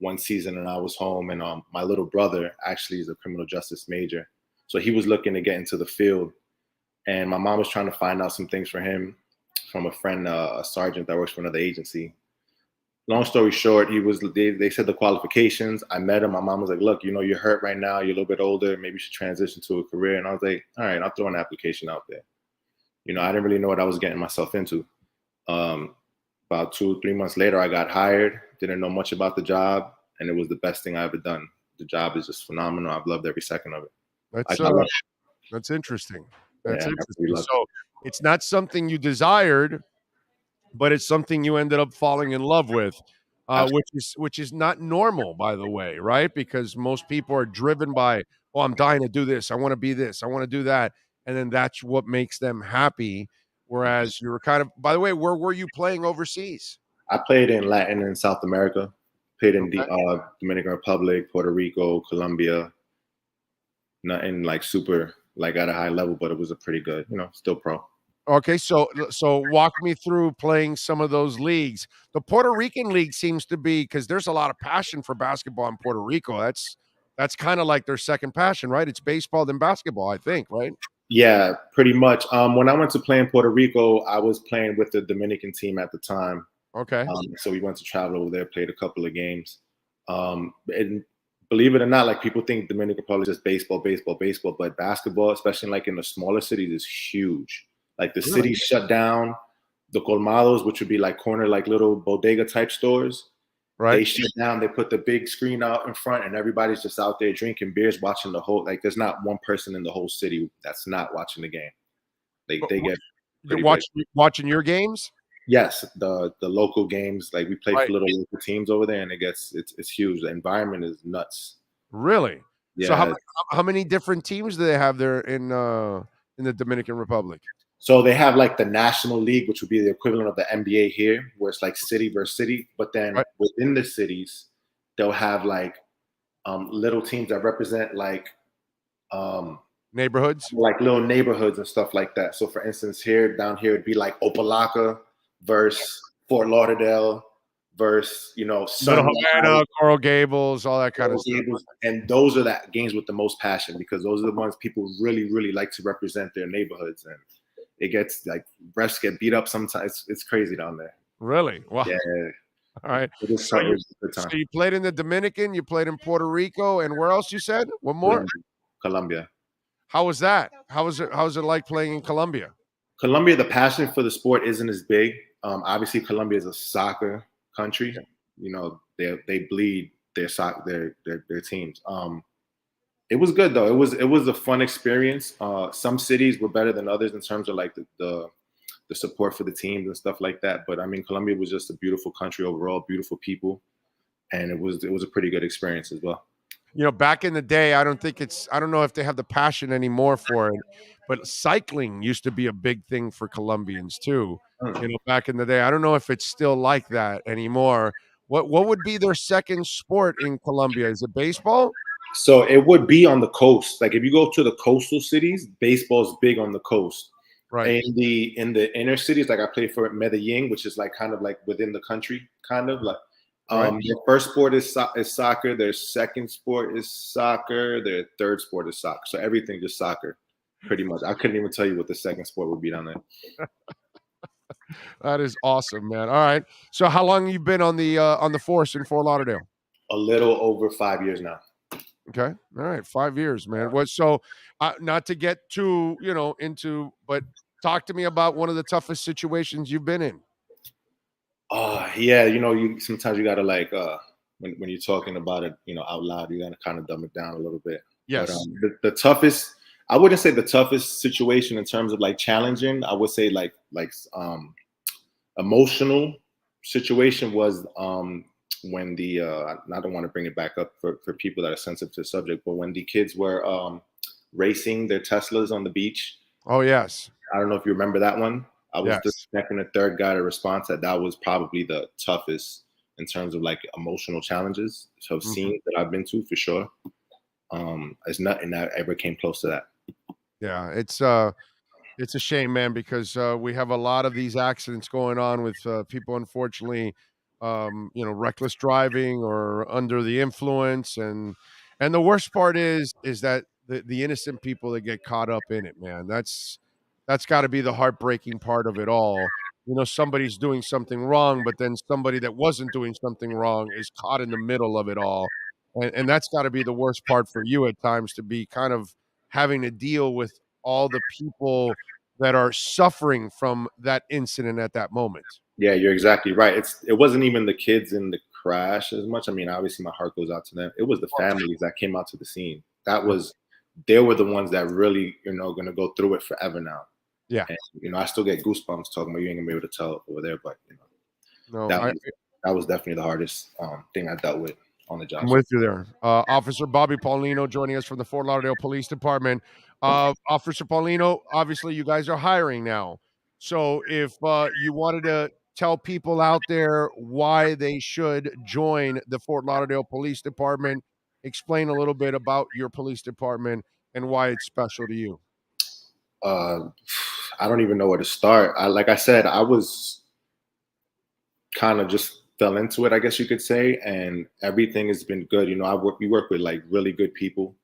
one season, and I was home. And my little brother actually is a criminal justice major, so he was looking to get into the field. And my mom was trying to find out some things for him from a friend, a sergeant that works for another agency. Long story short, they said the qualifications. I met him. My mom was like, look, you know, you're hurt right now. You're a little bit older. Maybe you should transition to a career. And I was like, all right, I'll throw an application out there. You know, I didn't really know what I was getting myself into. About 2-3 months later, I got hired. Didn't know much about the job. And it was the best thing I ever done. The job is just phenomenal. I've loved every second of it. That's interesting. That's Yeah, interesting. So it's not something you desired, but it's something you ended up falling in love with, which is not normal, by the way, right? Because most people are driven by, oh, I'm dying to do this. I want to be this. I want to do that. And then that's what makes them happy. Whereas you were kind of, by the way, where were you playing overseas? I played in Latin and South America. Played in the Dominican Republic, Puerto Rico, Colombia. Nothing like super, like at a high level, but it was a pretty good, you know, still pro. Okay, so walk me through playing some of those leagues. The Puerto Rican league seems to be, because there's a lot of passion for basketball in Puerto Rico. That's kind of like their second passion, right? It's baseball then basketball, I think, right? Yeah, pretty much. When I went to play in Puerto Rico, I was playing with the Dominican team at the time. Okay. So we went to travel over there, played a couple of games. And believe it or not, like people think Dominican Republic is just baseball, but basketball, especially like in the smaller cities, is huge. Like the cities shut down, the colmados, which would be like corner, like little bodega type stores. Right. They shut down. They put the big screen out in front, and everybody's just out there drinking beers, watching the whole. Like, there's not one person in the whole city that's not watching the game. They get. You're watching your games? Yes, the local games, like we play Right. for little local teams over there, and it's huge. The environment is nuts. Really? So Yeah. how many different teams do they have there in the Dominican Republic? So they have like the National League, which would be the equivalent of the NBA here, where it's like city versus city. But then within the cities, they'll have like little teams that represent like neighborhoods, like little neighborhoods and stuff like that. So for instance, down here, it'd be like Opelika versus Fort Lauderdale versus Little Havana, Coral Gables, all that kind of stuff. And those are the games with the most passion, because those are the ones people really, really like to represent their neighborhoods. And it gets like refs get beat up sometimes. It's crazy down there. Really? Wow. Yeah. All right. So you played in the Dominican, you played in Puerto Rico, and where else you said? One more? Colombia. How was that? How was it like playing in Colombia? Colombia, the passion for the sport isn't as big. Obviously, Colombia is a soccer country. You know, they bleed their teams. It was good though. It was a fun experience. Some cities were better than others in terms of like the support for the teams and stuff like that. But I mean, Colombia was just a beautiful country overall, beautiful people, and it was a pretty good experience as well. You know, back in the day, I don't know if they have the passion anymore for it, but cycling used to be a big thing for Colombians too. You know, back in the day, I don't know if it's still like that anymore. What would be their second sport in Colombia? Is it baseball? So it would be on the coast. Like if you go to the coastal cities, baseball's big on the coast. Right. In the inner cities, like I play for Medellin, which is like kind of like within the country, kind of like. Their first sport is soccer. Their second sport is soccer. Their third sport is soccer. So everything just soccer, pretty much. I couldn't even tell you what the second sport would be down there. That is awesome, man. All right. So how long have you been on the force in Fort Lauderdale? A little over 5 years now. Okay. All right. 5 years, man. Not to get too, into, but talk to me about one of the toughest situations you've been in. Yeah, sometimes you gotta like when you're talking about it, out loud, you gotta kind of dumb it down a little bit. Yes. But, the toughest, I wouldn't say the toughest situation in terms of like challenging. I would say like emotional situation was when I don't want to bring it back up for people that are sensitive to the subject, but when the kids were racing their Teslas on the beach. Oh yes. I don't know if you remember that one. I was Yes. the second or third guy to respond to that. That was probably the toughest in terms of like emotional challenges I've seen that I've been to for sure. It's nothing that ever came close to that. Yeah, it's a shame, man, because we have a lot of these accidents going on with people, unfortunately, reckless driving or under the influence, and the worst part is that the innocent people that get caught up in it, man. That's got to be the heartbreaking part of it all. Somebody's doing something wrong, but then somebody that wasn't doing something wrong is caught in the middle of it all. And that's got to be the worst part for you at times, to be kind of having to deal with all the people that are suffering from that incident at that moment. Yeah, you're exactly right. It wasn't even the kids in the crash as much. I mean, obviously my heart goes out to them. It was the families that came out to the scene. They were the ones that really, going to go through it forever now. Yeah. And, I still get goosebumps talking about, you ain't gonna be able to tell over there, but No, that was definitely the hardest thing I dealt with on the job. I'm with you there. Officer Bobby Paulino joining us from the Fort Lauderdale Police Department. Officer Paulino, obviously you guys are hiring now. So if you wanted to tell people out there why they should join the Fort Lauderdale Police Department, explain a little bit about your police department and why it's special to you. I don't even know where to start. Like I said, I was kind of just fell into it, I guess you could say, and everything has been good. We work with like really good people.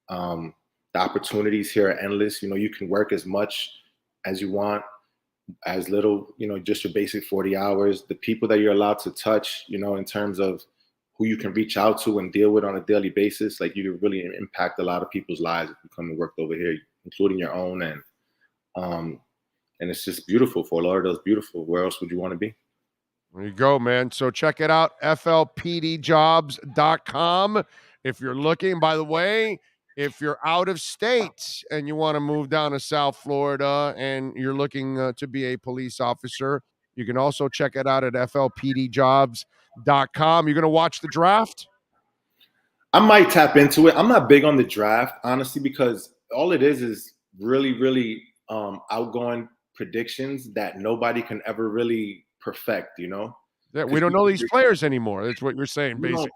The opportunities here are endless. You can work as much as you want, as little, just your basic 40 hours. The people that you're allowed to touch, in terms of who you can reach out to and deal with on a daily basis, like you can really impact a lot of people's lives if you come and work over here, including your own. And it's just beautiful. Fort Lauderdale's beautiful. Where else would you want to be? There you go, man. So check it out, flpdjobs.com. If you're looking, by the way, If you're out of state and you want to move down to South Florida and you're looking to be a police officer, you can also check it out at flpdjobs.com. You're going to watch the draft? I might tap into it. I'm not big on the draft, honestly, because all it is really, really outgoing predictions that nobody can ever really perfect, you know? Yeah, we don't know these players anymore. That's what you're saying, basically.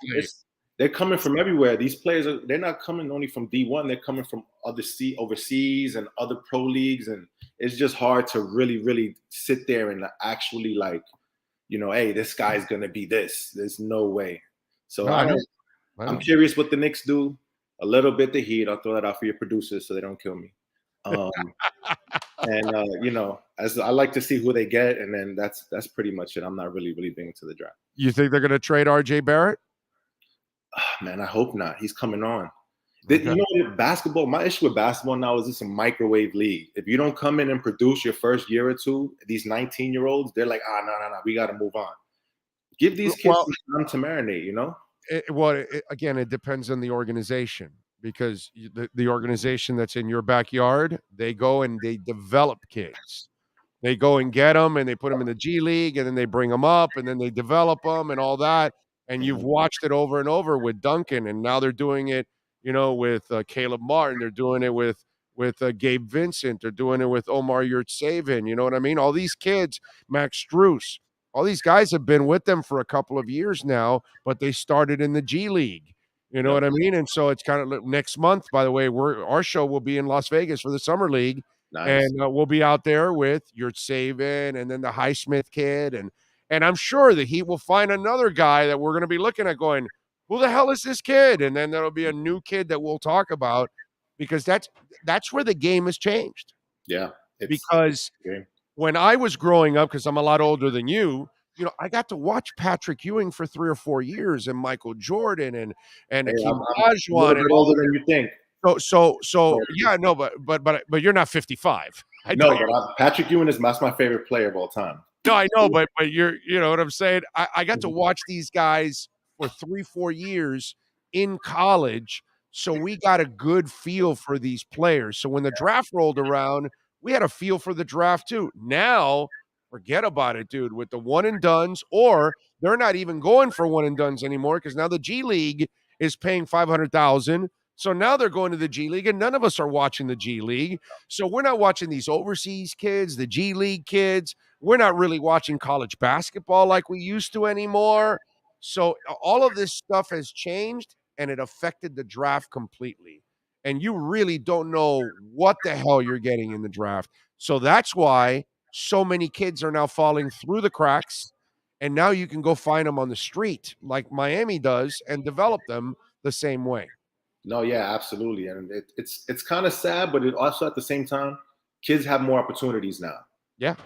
They're coming from everywhere. These players they're not coming only from D1. They're coming from overseas and other pro leagues, and it's just hard to really, really sit there and actually hey, this guy's gonna be this. There's no way. So I'm curious what the Knicks do. A little bit the Heat. I'll throw that out for your producers so they don't kill me. As I like to see who they get, and then that's pretty much it. I'm not really, really big into the draft. You think they're gonna trade RJ Barrett? Man, I hope not. He's coming on. Okay. You know, basketball, my issue with basketball now is it's a microwave league. If you don't come in and produce your first year or two, these 19-year-olds, they're like, no, we got to move on. Give these kids some time to marinate, you know? Again, it depends on the organization, because the organization that's in your backyard, they go and they develop kids. They go and get them and they put them in the G League, and then they bring them up and then they develop them and all that. And you've watched it over and over with Duncan, and now they're doing it, with Caleb Martin. They're doing it with Gabe Vincent. They're doing it with Omar Yurtseven. You know what I mean? All these kids, Max Strus, all these guys have been with them for a couple of years now, but they started in the G League. You know what I mean? And so it's kind of next month, by the way, our show will be in Las Vegas for the Summer League. Nice. And we'll be out there with Yurtseven and then the Highsmith kid. And I'm sure the Heat will find another guy that we're going to be looking at going, who the hell is this kid? And then there'll be a new kid that we'll talk about, because that's where the game has changed. Yeah. Because when I was growing up, because I'm a lot older than you, I got to watch Patrick Ewing for 3 or 4 years, and Michael Jordan and Hakeem Olajuwon. And older than you think. So yeah, no, but you're not 55. Patrick Ewing is my favorite player of all time. No, I know, but you know what I'm saying? I got to watch these guys for 3-4 years in college, so we got a good feel for these players. So when the draft rolled around, we had a feel for the draft too. Now, forget about it, dude, with the one and dones, or they're not even going for one and dones anymore, because now the G League is paying $500,000. So now they're going to the G League, and none of us are watching the G League. So we're not watching these overseas kids, the G League kids. We're not really watching college basketball like we used to anymore. So all of this stuff has changed, and it affected the draft completely. And you really don't know what the hell you're getting in the draft. So that's why so many kids are now falling through the cracks, and now you can go find them on the street like Miami does and develop them the same way. No, yeah, absolutely. And it's kind of sad, but it also at the same time, kids have more opportunities now. Yeah.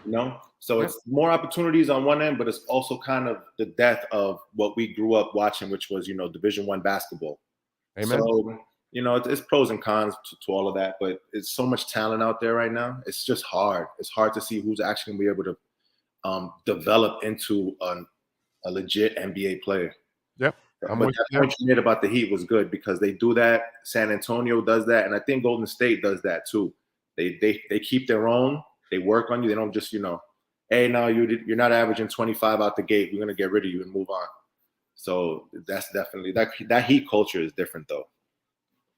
So it's more opportunities on one end, but it's also kind of the death of what we grew up watching, which was, Division I basketball. Amen. So, it's pros and cons to all of that, but it's so much talent out there right now. It's just hard. It's hard to see who's actually going to be able to develop into a legit NBA player. Yep. But that point you made about the Heat was good, because they do that. San Antonio does that, and I think Golden State does that too. They keep their own. They work on you. They don't just hey, no, you're not averaging 25 out the gate. We're gonna get rid of you and move on. So that's definitely that Heat culture is different though.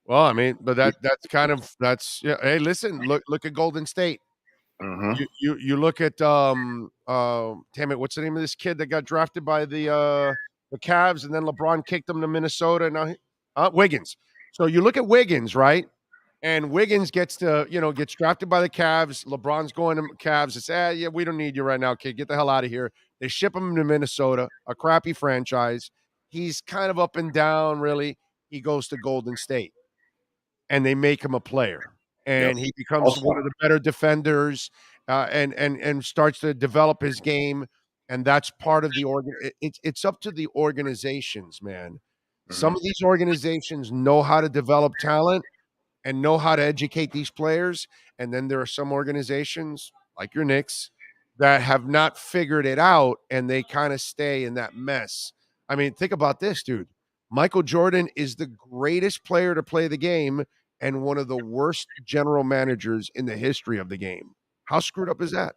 Well, I mean, but that's Hey, listen, look at Golden State. Mm-hmm. You look at damn it, what's the name of this kid that got drafted by the Cavs, and then LeBron kicked him to Minnesota, and now Wiggins. So you look at Wiggins, right? And Wiggins gets drafted by the Cavs. LeBron's going to Cavs. It's, yeah, we don't need you right now, kid. Get the hell out of here. They ship him to Minnesota, a crappy franchise. He's kind of up and down, really. He goes to Golden State, and they make him a player. And he becomes one of the better defenders, and starts to develop his game. And that's part of the it's up to the organizations, man. Mm-hmm. Some of these organizations know how to develop talent and know how to educate these players. And then there are some organizations like your Knicks that have not figured it out, and they kind of stay in that mess. I mean, think about this, dude. Michael Jordan is the greatest player to play the game, and one of the worst general managers in the history of the game. How screwed up is that?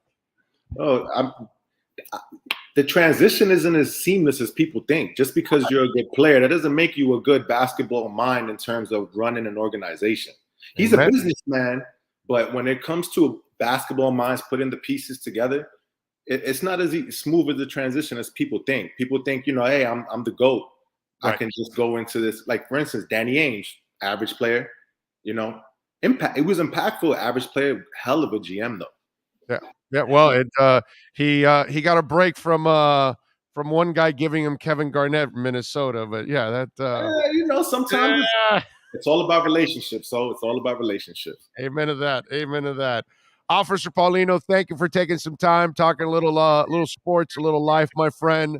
The transition isn't as seamless as people think. Just because you're a good player, that doesn't make you a good basketball mind in terms of running an organization. He's a businessman, but when it comes to basketball minds putting the pieces together, it's not as smooth as the transition as people think. People think, hey, I'm the GOAT. Right. I can just go into this. Like, for instance, Danny Ainge, average player, impact. It was impactful, average player, hell of a GM, though. Yeah. Well, he got a break from one guy giving him Kevin Garnett from Minnesota, but yeah, that sometimes it's all about relationships. So it's all about relationships. Amen to that. Amen to that. Officer Paulino, thank you for taking some time, talking a little sports, a little life, my friend.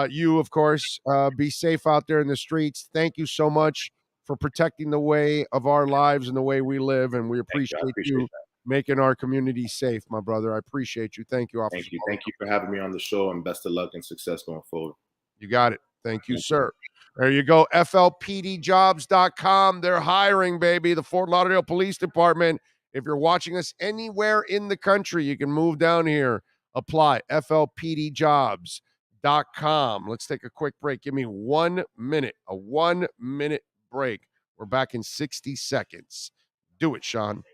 You, of course, be safe out there in the streets. Thank you so much for protecting the way of our lives and the way we live, and we appreciate you making our community safe, my brother. I appreciate you. Thank you, Officer. Thank you for having me on the show, and best of luck and success going forward. You got it. Thank you, sir. There you go. FLPDjobs.com. They're hiring, baby. The Fort Lauderdale Police Department. If you're watching us anywhere in the country, you can move down here. Apply. FLPDjobs.com. Let's take a quick break. Give me 1 minute. A 1 minute break. We're back in 60 seconds. Do it, Sean.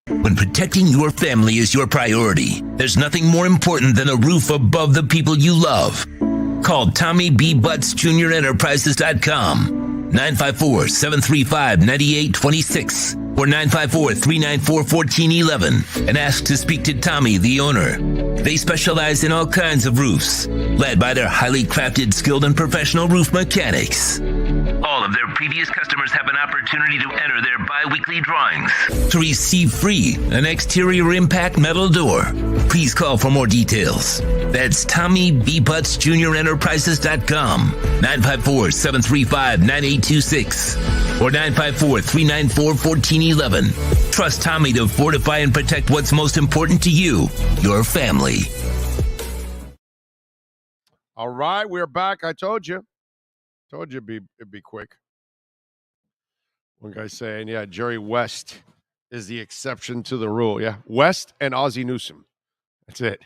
When protecting your family is your priority, there's nothing more important than a roof above the people you love. Call Tommy B. Butts Jr. Enterprises.com, 954-735-9826 or 954-394-1411 and ask to speak to Tommy, the owner. They specialize in all kinds of roofs, led by their highly crafted, skilled, and professional roof mechanics. All of their previous customers have an opportunity to enter their bi-weekly drawings to receive free an exterior impact metal door. Please call for more details. That's Tommy B. Butts Jr. Enterprises.com, 954-735-9826 or 954-394-1411. Trust Tommy to fortify and protect what's most important to you, your family. All right, we're back. I told you it'd be quick. One guy saying, yeah, Jerry West is the exception to the rule. Yeah, West and Ozzie Newsome. That's it.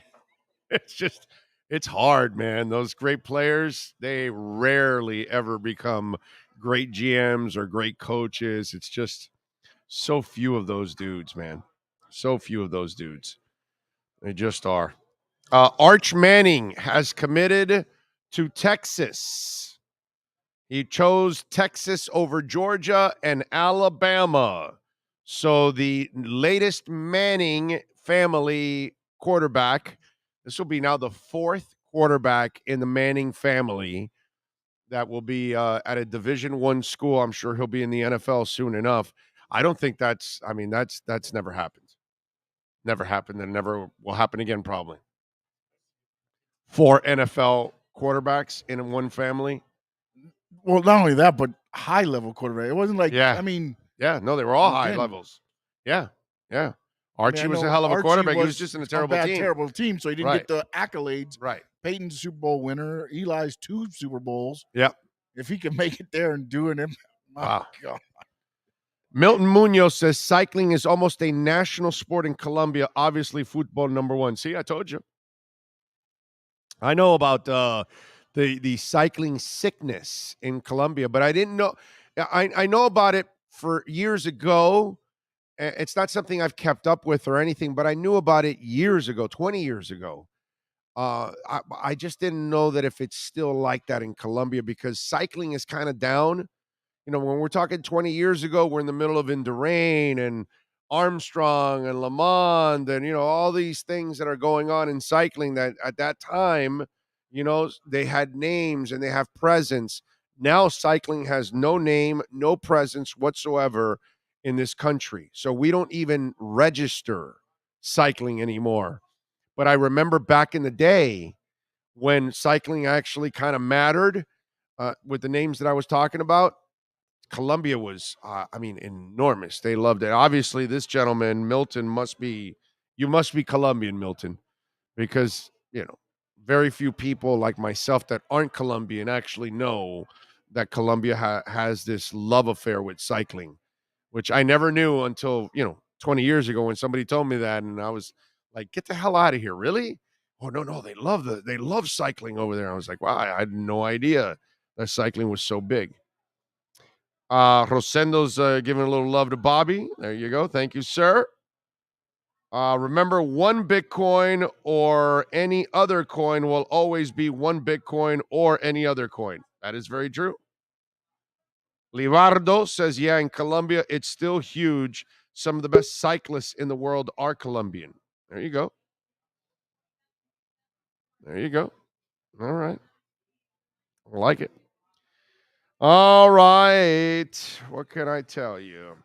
It's hard, man. Those great players, they rarely ever become great GMs or great coaches. It's just so few of those dudes, man. So few of those dudes. They just are. Arch Manning has committed to Texas. He chose Texas over Georgia and Alabama. So the latest Manning family quarterback, this will be now the fourth quarterback in the Manning family that will be at a Division I school. I'm sure he'll be in the NFL soon enough. I don't think that's never happened. Never happened and never will happen again, probably. 4 NFL quarterbacks in one family. Well, not only that, but high-level quarterback. It wasn't like, they were all high levels. Yeah. Archie was a hell of a quarterback. He was just in a terrible team, so he didn't get the accolades. Right. Peyton's Super Bowl winner. Eli's 2 Super Bowls. Yep. If he can make it there and do it, God. Milton Munoz says cycling is almost a national sport in Colombia. Obviously, football number 1. See, I told you. I know about the cycling sickness in Colombia, but I didn't know. I know about it for years ago. It's not something I've kept up with or anything, but I knew about it years ago, 20 years ago. I just didn't know that if it's still like that in Colombia, because cycling is kind of down. When we're talking 20 years ago, we're in the middle of Indurain and Armstrong and Le Mans and, all these things that are going on in cycling that at that time, they had names and they have presence. Now cycling has no name, no presence whatsoever in this country. So we don't even register cycling anymore. But I remember back in the day when cycling actually kind of mattered with the names that I was talking about. Colombia was, enormous. They loved it. Obviously, this gentleman, Milton, you must be Colombian, Milton, because, very few people like myself that aren't Colombian actually know that Colombia has this love affair with cycling. which I never knew until, 20 years ago when somebody told me that. And I was like, get the hell out of here. Really? Oh, no, they love cycling over there. I was like, wow, I had no idea that cycling was so big. Rosendo's giving a little love to Bobby. There you go. Thank you, sir. Remember, one Bitcoin or any other coin will always be one Bitcoin or any other coin. That is very true. Livardo says, yeah, in Colombia, it's still huge. Some of the best cyclists in the world are Colombian. There you go. There you go. All right. I like it. All right. What can I tell you?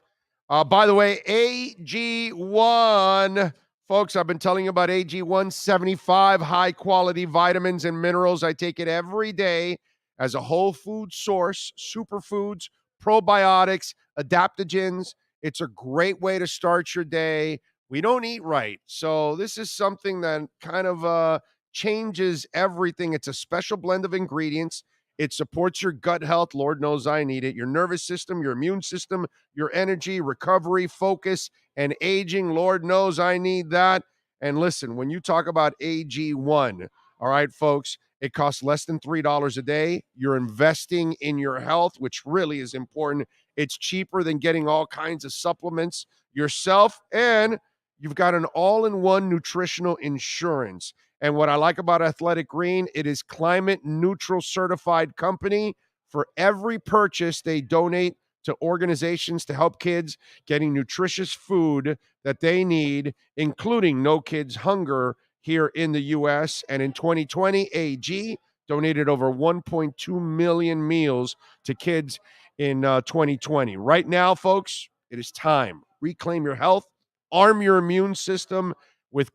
By the way, AG1. Folks, I've been telling you about AG1, 75 high-quality vitamins and minerals. I take it every day as a whole food source, superfoods, probiotics, adaptogens. It's a great way to start your day. We don't eat right, so this is something that kind of changes everything. It's a special blend of ingredients. It supports your gut health. Lord knows I need it. Your nervous system, your immune system, your energy, recovery, focus, and aging. Lord knows I need that. And listen, when you talk about AG1, all right, folks, it costs less than $3 a day. You're investing in your health, which really is important. It's cheaper than getting all kinds of supplements yourself. And you've got an all-in-one nutritional insurance. And what I like about Athletic Green, it is climate neutral certified company. For every purchase, they donate to organizations to help kids getting nutritious food that they need, including No Kids Hunger here in the U.S. And in 2020, AG donated over 1.2 million meals to kids in 2020. Right now, folks, it is time. Reclaim your health, arm your immune system with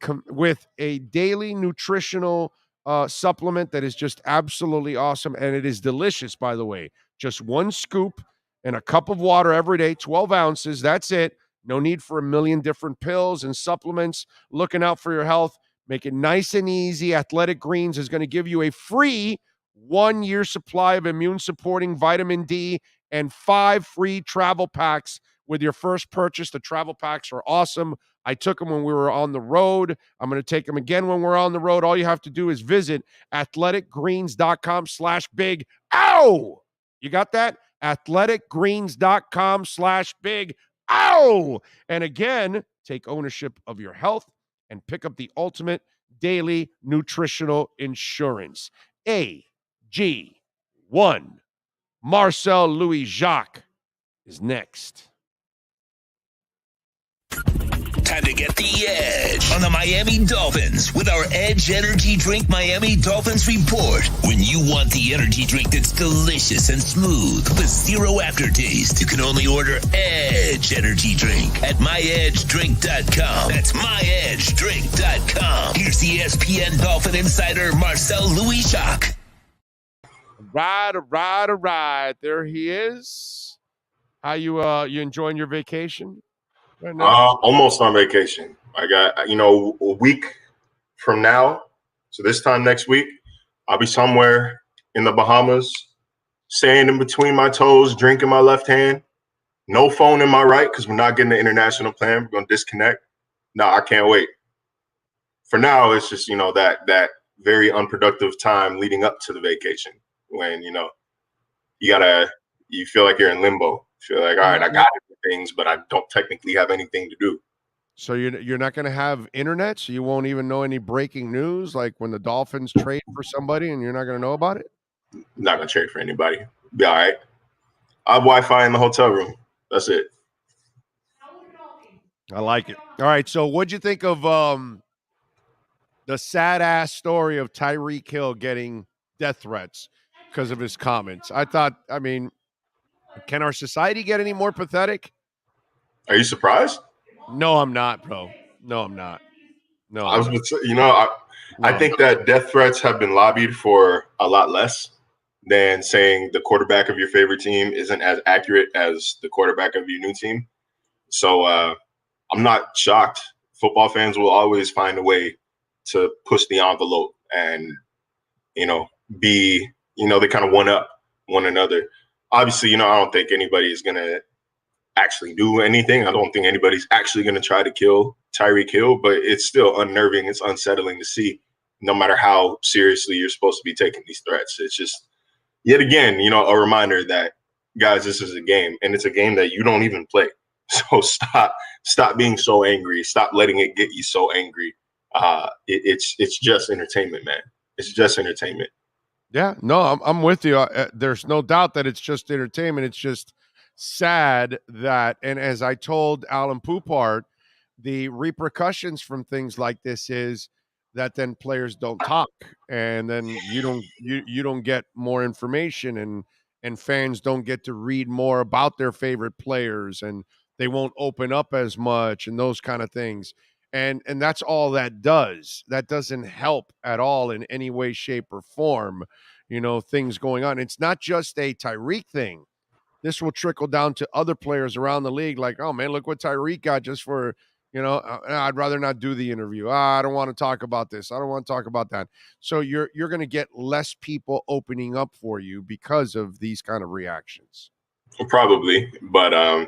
a daily nutritional supplement that is just absolutely awesome. And it is delicious, by the way. Just one scoop and a cup of water every day, 12 ounces. That's it. No need for a million different pills and supplements. Looking out for your health. Make it nice and easy. Athletic Greens is going to give you a free 1-year supply of immune-supporting vitamin D and 5 free travel packs with your first purchase. The travel packs are awesome. I took them when we were on the road. I'm going to take them again when we're on the road. All you have to do is visit athleticgreens.com/big. Ow! You got that? athleticgreens.com/big. Ow! And again, take ownership of your health and pick up the ultimate daily nutritional insurance. AG1. Marcel Louis-Jacques is next. Time to get the edge on the Miami Dolphins with our Edge Energy Drink Miami Dolphins report. When you want the energy drink that's delicious and smooth with zero aftertaste, you can only order Edge Energy Drink at myedgedrink.com. That's myedgedrink.com. Here's the ESPN Dolphin insider Marcel Louis-Jacques. All right. There he is. How you enjoying your vacation? Right now? Almost on vacation. I got, a week from now. So this time next week, I'll be somewhere in the Bahamas, sand in between my toes, drink in my left hand, no phone in my right because we're not getting the international plan. We're going to disconnect. No, I can't wait. For now, it's just, that very unproductive time leading up to the vacation when, you feel like you're in limbo. You feel like, all right, I got things, but I don't technically have anything to do. So you're not going to have internet, so you won't even know any breaking news, like when the Dolphins trade for somebody and you're not going to know about it? Not going to trade for anybody. Be all right. I have Wi-Fi in the hotel room. That's it. I like it. All right, so what'd you think of the sad-ass story of Tyreek Hill getting death threats because of his comments? Can our society get any more pathetic? Are you surprised? No, I'm not, bro. No, I'm not. No, I think that death threats have been lobbied for a lot less than saying the quarterback of your favorite team isn't as accurate as the quarterback of your new team. So I'm not shocked. Football fans will always find a way to push the envelope and, they kind of one up one another. Obviously, I don't think anybody is going to actually do anything. I don't think anybody's actually going to try to kill Tyreek Hill, but it's still unnerving. It's unsettling to see, no matter how seriously you're supposed to be taking these threats. It's just, yet again, a reminder that, guys, this is a game, and it's a game that you don't even play. So stop being so angry. Stop letting it get you so angry. It's just entertainment, man. It's just entertainment. Yeah, no, I'm with you. There's no doubt that it's just entertainment. It's just sad that, and as I told Alan Pupart, the repercussions from things like this is that then players don't talk, and then you don't get more information, and fans don't get to read more about their favorite players, and they won't open up as much, and those kind of things. And that's all that does. That doesn't help at all in any way, shape, or form, things going on. It's not just a Tyreek thing. This will trickle down to other players around the league, like, oh, man, look what Tyreek got just for, I'd rather not do the interview. I don't want to talk about this. I don't want to talk about that. So you're going to get less people opening up for you because of these kind of reactions. Probably, but I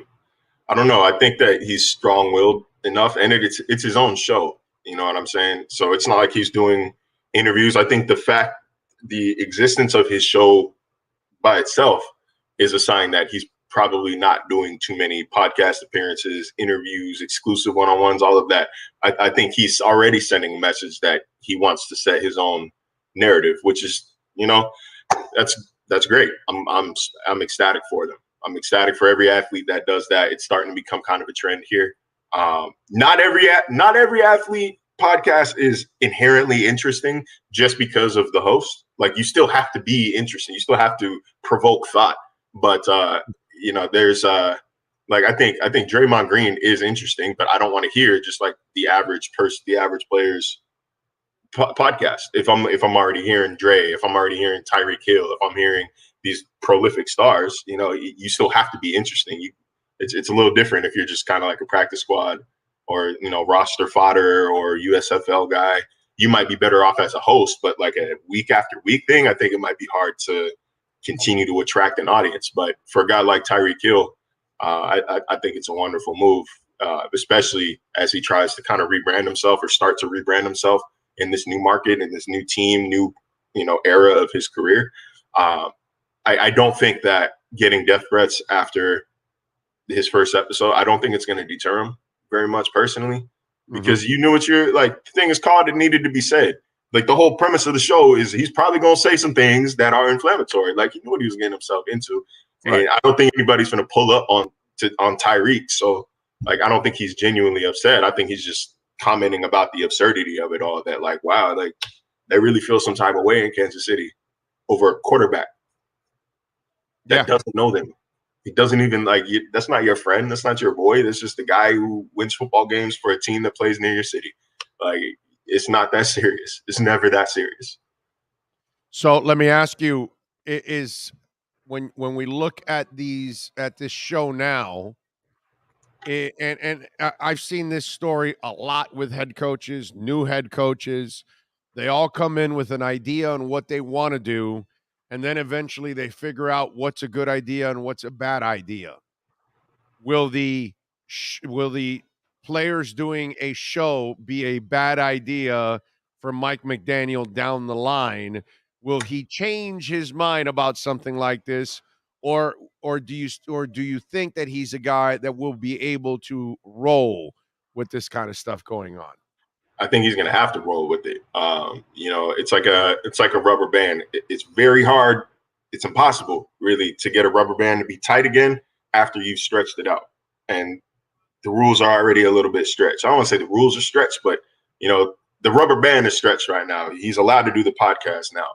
don't know. I think that he's strong-willed enough, and it's his own show. You know what I'm saying? So it's not like he's doing interviews. I think the existence of his show by itself is a sign that he's probably not doing too many podcast appearances, interviews, exclusive one-on-ones, all of that. I think he's already sending a message that he wants to set his own narrative, which is, that's great. I'm ecstatic for them. I'm ecstatic for every athlete that does that. It's starting to become kind of a trend here. Not every athlete podcast is inherently interesting just because of the host. Like, you still have to be interesting. You still have to provoke thought. But there's I think Draymond Green is interesting, but I don't want to hear just like the average player's podcast. If I'm already hearing Dre, if I'm already hearing Tyreek Hill, if I'm hearing these prolific stars, you still have to be interesting. It's a little different if you're just kind of like a practice squad or, roster fodder or USFL guy. You might be better off as a host, but like a week after week thing, I think it might be hard to continue to attract an audience. But for a guy like Tyreek Hill, I think it's a wonderful move, especially as he tries to kind of rebrand himself or start to rebrand himself in this new market and this new team, new, era of his career. I don't think that getting death threats after his first episode, I don't think it's going to deter him very much personally, because you knew what the thing is called, it needed to be said. Like, the whole premise of the show is he's probably going to say some things that are inflammatory. Like, he knew what he was getting himself into. Right. And I don't think anybody's going to pull up on Tyreek. So, like, I don't think he's genuinely upset. I think he's just commenting about the absurdity of it all, that, like, wow, like, they really feel some type of way in Kansas City over a quarterback that doesn't know them. He doesn't even, that's not your friend. That's not your boy. That's just the guy who wins football games for a team that plays near your city. Like, it's not that serious. It's never that serious. So let me ask you, is when we look at this show now, and I've seen this story a lot with head coaches, new head coaches. They all come in with an idea on what they want to do, and then eventually they figure out what's a good idea and what's a bad idea. Will the players doing a show be a bad idea for Mike McDaniel down the line? Will he change his mind about something like this, or do you think that he's a guy that will be able to roll with this kind of stuff going on? I think he's going to have to roll with it. It's like a rubber band. It's very hard. It's impossible, really, to get a rubber band to be tight again after you've stretched it out. And the rules are already a little bit stretched. I don't want to say the rules are stretched, but, the rubber band is stretched right now. He's allowed to do the podcast now.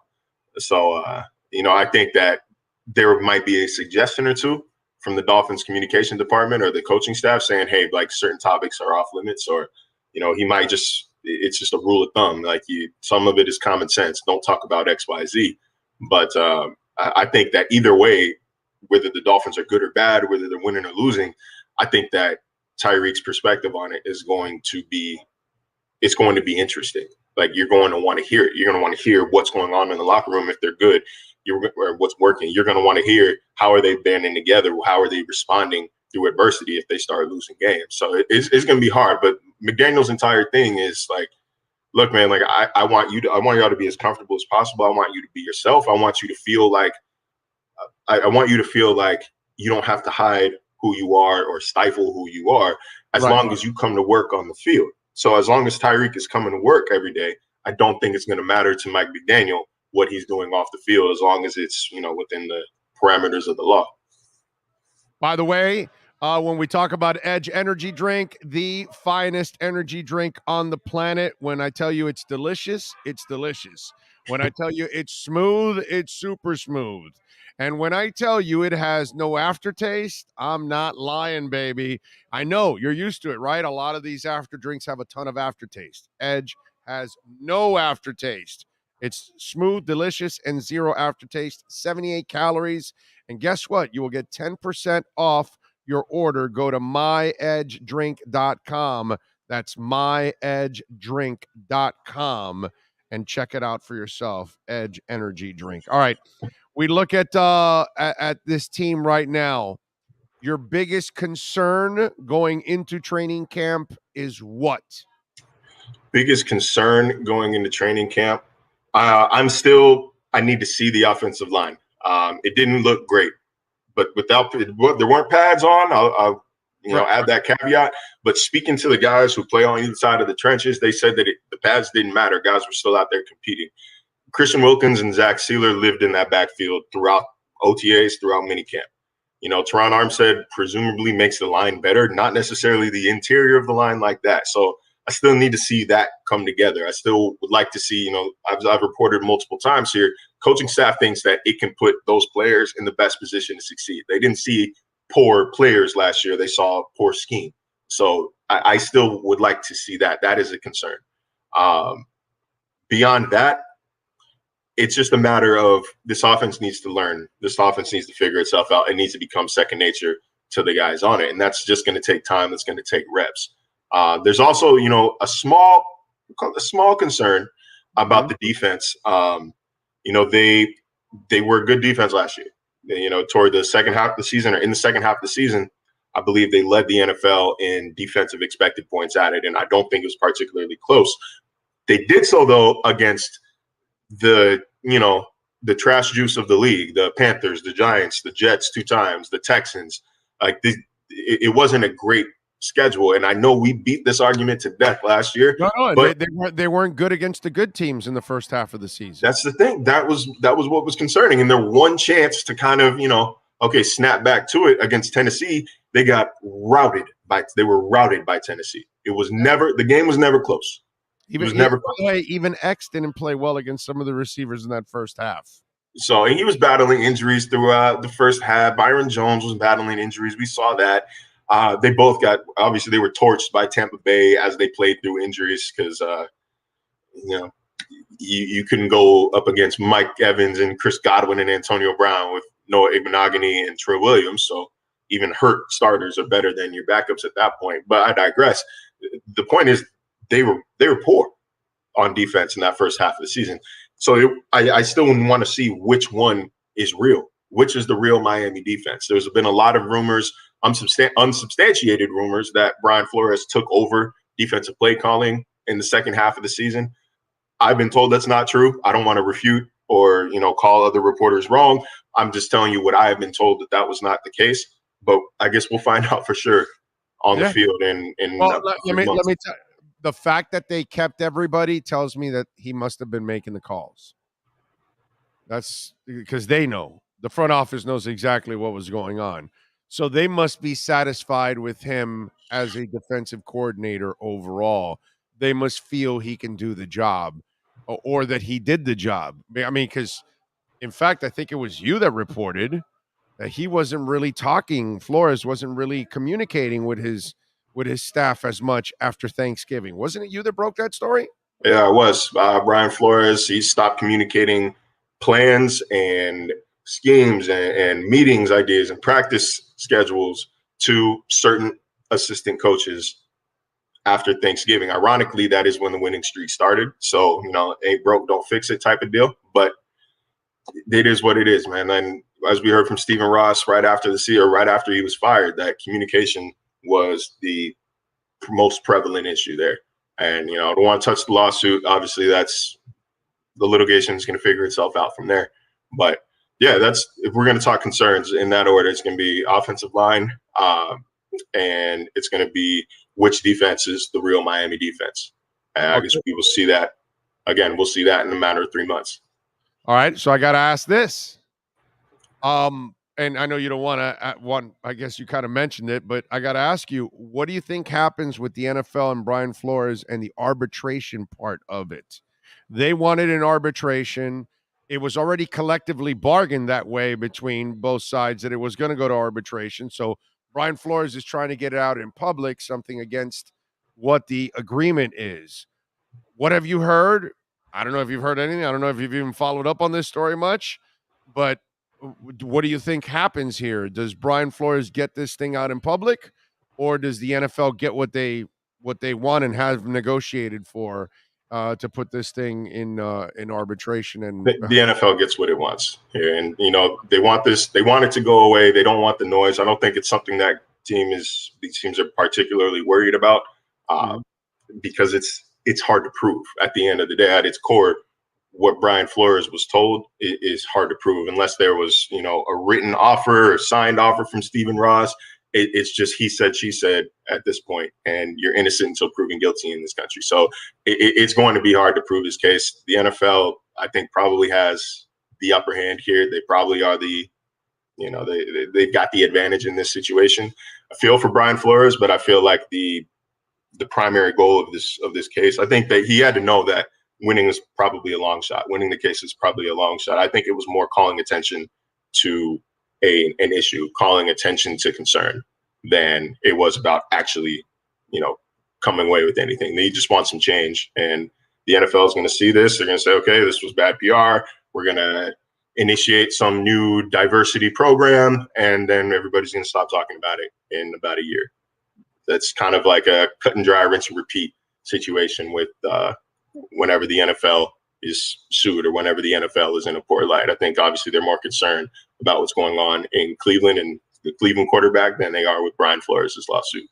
So, I think that there might be a suggestion or two from the Dolphins communication department or the coaching staff saying, hey, like, certain topics are off limits, or, he might it's just a rule of thumb. Like, some of it is common sense. Don't talk about X, Y, Z. But I think that either way, whether the Dolphins are good or bad, whether they're winning or losing, I think that Tyreek's perspective on it is going to be interesting. Like, you're going to want to hear it. You're going to want to hear what's going on in the locker room if they're good, or what's working. You're going to want to hear how are they banding together? How are they responding through adversity if they start losing games. So it's going to be hard. But McDaniel's entire thing is like, look, man, like I want y'all to be as comfortable as possible. I want you to be yourself. I want you to feel like I want you to feel like you don't have to hide who you are or stifle who you are as long as you come to work on the field. So as long as Tyreek is coming to work every day, I don't think it's going to matter to Mike McDaniel what he's doing off the field, as long as it's, within the parameters of the law. By the way, when we talk about Edge Energy Drink, the finest energy drink on the planet, when I tell you it's delicious, it's delicious. When I tell you it's smooth, it's super smooth. And when I tell you it has no aftertaste, I'm not lying, baby. I know you're used to it, right? A lot of these after drinks have a ton of aftertaste. Edge has no aftertaste. It's smooth, delicious, and zero aftertaste, 78 calories. And guess what? You will get 10% off your order. Go to myedgedrink.com. That's myedgedrink.com and check it out for yourself. Edge Energy Drink. All right. We look at this team right now. Your biggest concern going into training camp is what? Biggest concern going into training camp? I need to see the offensive line. It didn't look great, but there weren't pads on. I'll add that caveat. But speaking to the guys who play on either side of the trenches, they said that the pads didn't matter. Guys were still out there competing. Christian Wilkins and Zach Sealer lived in that backfield throughout OTAs, throughout minicamp. Teron Armstead presumably makes the line better, not necessarily the interior of the line like that. So I still need to see that come together. I still would like to see, I've reported multiple times here, coaching staff thinks that it can put those players in the best position to succeed. They didn't see poor players last year. They saw poor scheme. So I still would like to see that. That is a concern. Beyond that, it's just a matter of this offense needs to learn. This offense needs to figure itself out. It needs to become second nature to the guys on it. And that's just going to take time. That's going to take reps. There's also, a small concern about the defense. They were a good defense last year. Toward the second half of the season, or in the second half of the season, I believe they led the NFL in defensive expected points added, and I don't think it was particularly close. They did so, though, against the trash juice of the league, the Panthers, the Giants, the Jets 2 times, the Texans. It wasn't a great schedule, and I know we beat this argument to death last year. No, but they weren't good against the good teams in the first half of the season. That's the thing. That was what was concerning, and their one chance to kind of snap back to it against Tennessee, they got routed by Tennessee. The game was never close. Even X didn't play well against some of the receivers in that first half. So, and he was battling injuries throughout the first half. Byron Jones was battling injuries. We saw that. They both obviously they were torched by Tampa Bay as they played through injuries because, you couldn't go up against Mike Evans and Chris Godwin and Antonio Brown with Noah Igbenogany and Trey Williams. So even hurt starters are better than your backups at that point. But I digress. The point is they were poor on defense in that first half of the season. So I still want to see which one is real, which is the real Miami defense. There's been a lot of rumors, unsubstantiated rumors, that Brian Flores took over defensive play calling in the second half of the season. I've been told that's not true. I don't want to refute or, call other reporters wrong. I'm just telling you what I have been told, that was not the case. But I guess we'll find out for sure on the field. Let me tell you, the fact that they kept everybody tells me that he must have been making the calls. That's because they know. The front office knows exactly what was going on. So they must be satisfied with him as a defensive coordinator overall. They must feel he can do the job or that he did the job. I mean, because, in fact, I think it was you that reported that he wasn't really talking. Flores wasn't really communicating with his staff as much after Thanksgiving. Wasn't it you that broke that story? Yeah, it was. Brian Flores, he stopped communicating plans and schemes and meetings, ideas, and practice schedules to certain assistant coaches after Thanksgiving. Ironically, that is when the winning streak started. So, ain't broke, don't fix it type of deal. But it is what it is, man. And as we heard from Stephen Ross right after right after he was fired, that communication was the most prevalent issue there. And, I don't want to touch the lawsuit. Obviously, that's the litigation is going to figure itself out from there. But yeah, if we're going to talk concerns in that order, it's going to be offensive line, and it's going to be which defense is the real Miami defense. And I guess we will see that again. We'll see that in a matter of 3 months. All right, so I got to ask this. And I know you don't want to. I guess you kind of mentioned it, but I got to ask you, what do you think happens with the NFL and Brian Flores and the arbitration part of it? They wanted an arbitration. It was already collectively bargained that way between both sides that it was going to go to arbitration. So Brian Flores is trying to get it out in public, something against what the agreement is. What have you heard? I don't know if you've heard anything. I don't know if you've even followed up on this story much, but what do you think happens here? Does Brian Flores get this thing out in public, or does the NFL get what they want and have negotiated for to put this thing in arbitration? And the NFL gets what it wants here, and they want this. They want it to go away. They don't want the noise. I don't think it's something that these teams are particularly worried about because it's hard to prove. At the end of the day, at its core, what Brian Flores was told is hard to prove unless there was, a written offer or signed offer from Stephen Ross. It's just he said, she said at this point, and you're innocent until proven guilty in this country. So it's going to be hard to prove his case. The NFL, I think, probably has the upper hand here. They probably are they've got the advantage in this situation. I feel for Brian Flores, but I feel like the primary goal of this case, I think that he had to know that winning is probably a long shot. Winning the case is probably a long shot. I think it was more calling attention to an issue, calling attention to concern than it was about actually, coming away with anything. They just want some change. And the NFL is going to see this. They're going to say, okay, this was bad PR. We're going to initiate some new diversity program. And then everybody's going to stop talking about it in about a year. That's kind of like a cut and dry, rinse and repeat situation with whenever the NFL is sued or whenever the NFL is in a poor light. I think obviously they're more concerned about what's going on in Cleveland and the Cleveland quarterback than they are with Brian Flores' lawsuit.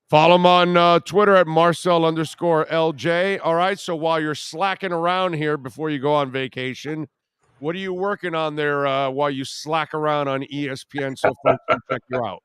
Follow him on Twitter at Marcel_LJ. All right, so while you're slacking around here before you go on vacation, what are you working on there while you slack around on ESPN so folks can check you out?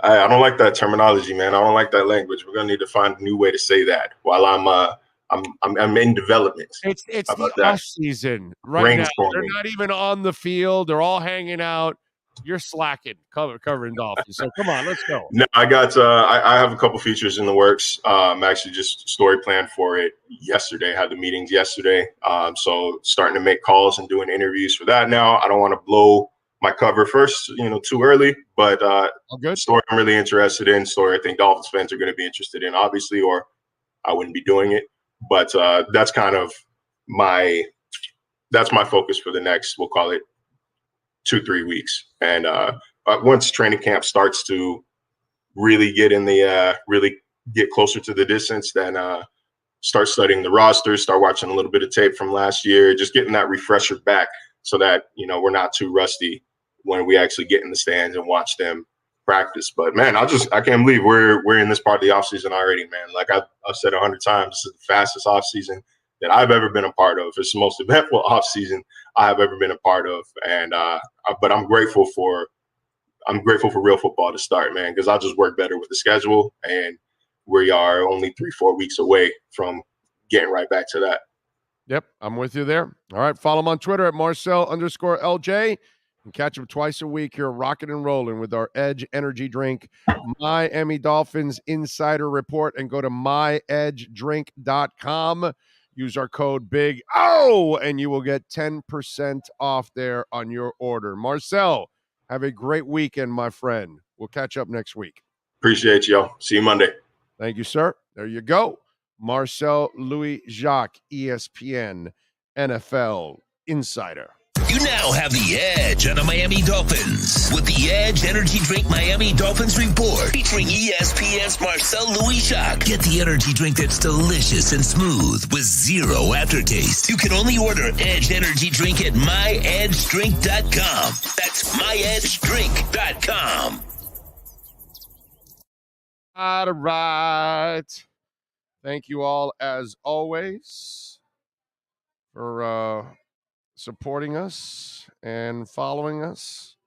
I don't like that terminology, man. I don't like that language. We're going to need to find a new way to say that while I'm in development. It's the off season right now. They're not even on the field. They're all hanging out. You're slacking, covering Dolphins. So come on, let's go. No, I got. I have a couple features in the works. I'm actually just story planned for it yesterday. I had the meetings yesterday. So starting to make calls and doing interviews for that now. I don't want to blow my cover first, too early. But story I'm really interested in. Story I think Dolphins fans are going to be interested in, obviously, or I wouldn't be doing it. But that's kind of my focus for the next, we'll call it 2-3 weeks. And once training camp starts to really get really get closer to the distance, then start studying the roster, start watching a little bit of tape from last year, just getting that refresher back so that, we're not too rusty when we actually get in the stands and watch them practice. But man, I can't believe we're in this part of the offseason already, man. Like I've said 100 times, this is the fastest offseason that I've ever been a part of. It's the most eventful offseason I have ever been a part of. And but I'm grateful for real football to start, man, because I'll just work better with the schedule, and we are only 3-4 weeks away from getting right back to that. Yep, I'm with you there. All right, follow him on Twitter at Marcel_LJ. And catch him twice a week here, rocking and rolling with our Edge Energy Drink, Miami Dolphins Insider Report, and go to myedgedrink.com. Use our code Big O, and you will get 10% off there on your order. Marcel, have a great weekend, my friend. We'll catch up next week. Appreciate y'all. See you Monday. Thank you, sir. There you go. Marcel Louis-Jacques, ESPN NFL Insider. You now have the edge on the Miami Dolphins with the Edge Energy Drink Miami Dolphins Report featuring ESPN's Marcel Louis-Jacques. Get the energy drink that's delicious and smooth with zero aftertaste. You can only order Edge Energy Drink at myedgedrink.com. That's myedgedrink.com. All right. Thank you all, as always, for supporting us and following us.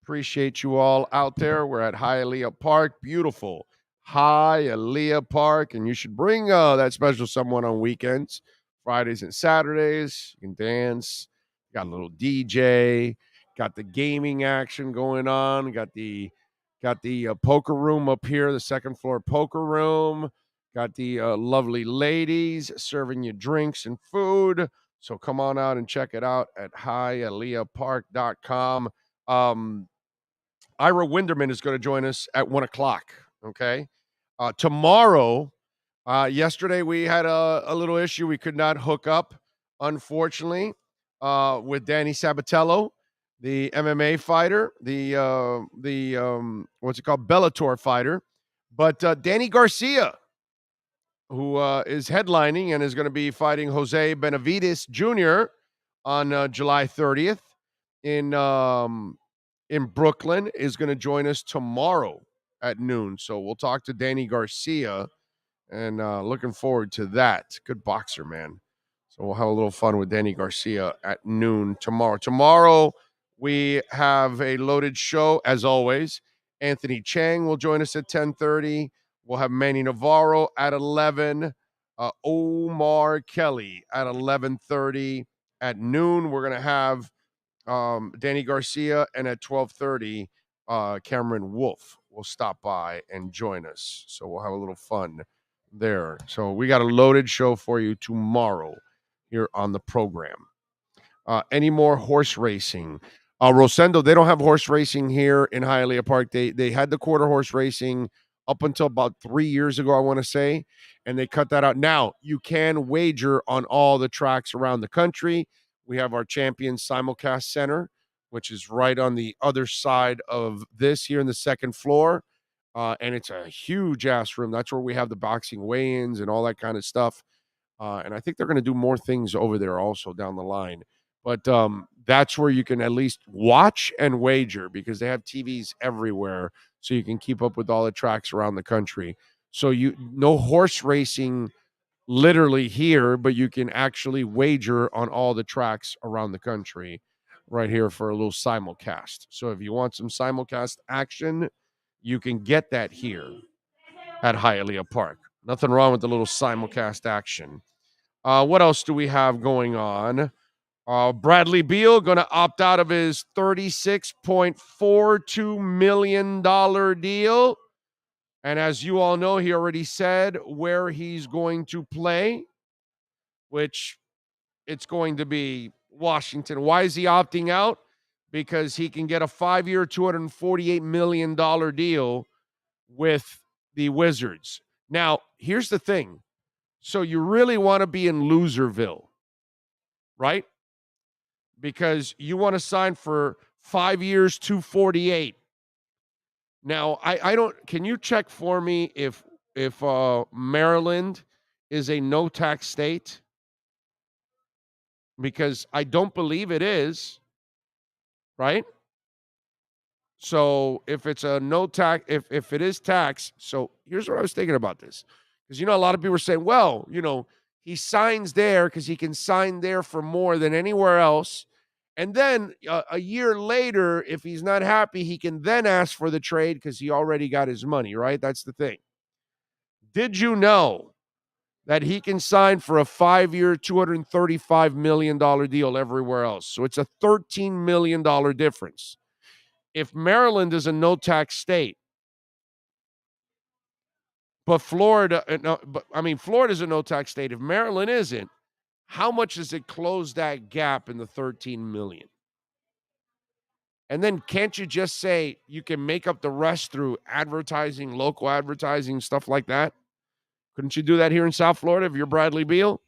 Appreciate you all out there. We're at Hialeah Park. Beautiful Hialeah Park. And you should bring that special someone on weekends, Fridays and Saturdays. You can dance. Got a little DJ. Got the gaming action going on. Got the poker room up here, the second floor poker room. Got the lovely ladies serving you drinks and food. So come on out and check it out at hialeahpark.com. Ira Winderman is going to join us at 1 o'clock, okay? Tomorrow, yesterday we had a little issue. We could not hook up, unfortunately, with Danny Sabatello, the MMA fighter, the what's it called, Bellator fighter. But Danny Garcia, who is headlining and is going to be fighting Jose Benavides Jr. on July 30th in Brooklyn, is going to join us tomorrow at noon. So we'll talk to Danny Garcia, and looking forward to that. Good boxer, man. So we'll have a little fun with Danny Garcia at noon tomorrow. Tomorrow we have a loaded show, as always. Anthony Chang will join us at 10:30. We'll have Manny Navarro at 11. Omar Kelly at 11:30. At noon, we're going to have Danny Garcia, and at 12:30, Cameron Wolf will stop by and join us. So we'll have a little fun there. So we got a loaded show for you tomorrow here on the program. Any more horse racing? Rosendo, they don't have horse racing here in Hialeah Park. They had the quarter horse racing up until about 3 years ago, I want to say, and they cut that out. Now, you can wager on all the tracks around the country. We have our Champions Simulcast Center, which is right on the other side of this here in the second floor, and it's a huge-ass room. That's where we have the boxing weigh-ins and all that kind of stuff, and I think they're going to do more things over there also down the line. But that's where you can at least watch and wager, because they have TVs everywhere, so you can keep up with all the tracks around the country. So no horse racing literally here, but you can actually wager on all the tracks around the country right here for a little simulcast. So if you want some simulcast action, you can get that here at Hialeah Park. Nothing wrong with the little simulcast action. What else do we have going on? Bradley Beal going to opt out of his $36.42 million deal. And as you all know, he already said where he's going to play, which it's going to be Washington. Why is he opting out? Because he can get a 5-year, $248 million deal with the Wizards. Now, here's the thing. So you really want to be in Loserville, right? Because you want to sign for 5 years, $248. Now, I don't. Can you check for me if Maryland is a no-tax state? Because I don't believe it is, right? So if it's a no-tax, if it is tax, so here's what I was thinking about this. Because, a lot of people are saying, well, he signs there because he can sign there for more than anywhere else. And then a year later, if he's not happy, he can then ask for the trade because he already got his money, right? That's the thing. Did you know that he can sign for a 5-year, $235 million deal everywhere else? So it's a $13 million difference. If Maryland is a no-tax state, but Florida, Florida's a no-tax state. If Maryland isn't, how much does it close that gap in the $13 million? And then can't you just say you can make up the rest through advertising, local advertising, stuff like that? Couldn't you do that here in South Florida if you're Bradley Beal?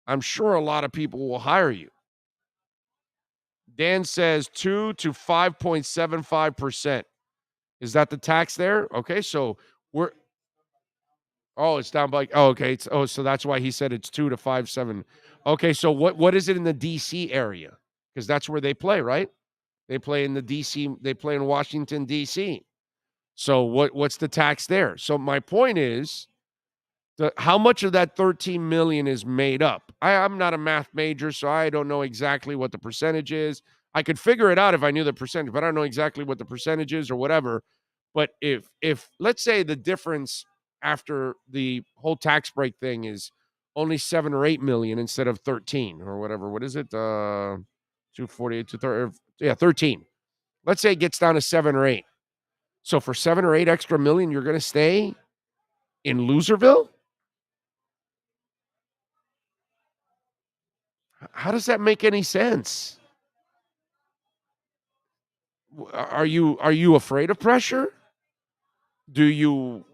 I'm sure a lot of people will hire you. Dan says 2 to 5.75%. Is that the tax there? Okay, so we're it's down by okay. So that's why he said it's 2 to 5.7. Okay, so what is it in the DC area? Because that's where they play, right? They play in the DC, they play in Washington, DC. So what's the tax there? So my point is, how much of that $13 million is made up? I'm not a math major, so I don't know exactly what the percentage is. I could figure it out if I knew the percentage, but I don't know exactly what the percentage is or whatever. But if let's say the difference after the whole tax break thing is only 7 or 8 million instead of 13 or whatever. What is it? 248 to 30. Yeah, 13. Let's say it gets down to 7 or 8. So for 7 or 8 extra million, you're going to stay in Loserville? How does that make any sense? Are you afraid of pressure? Do you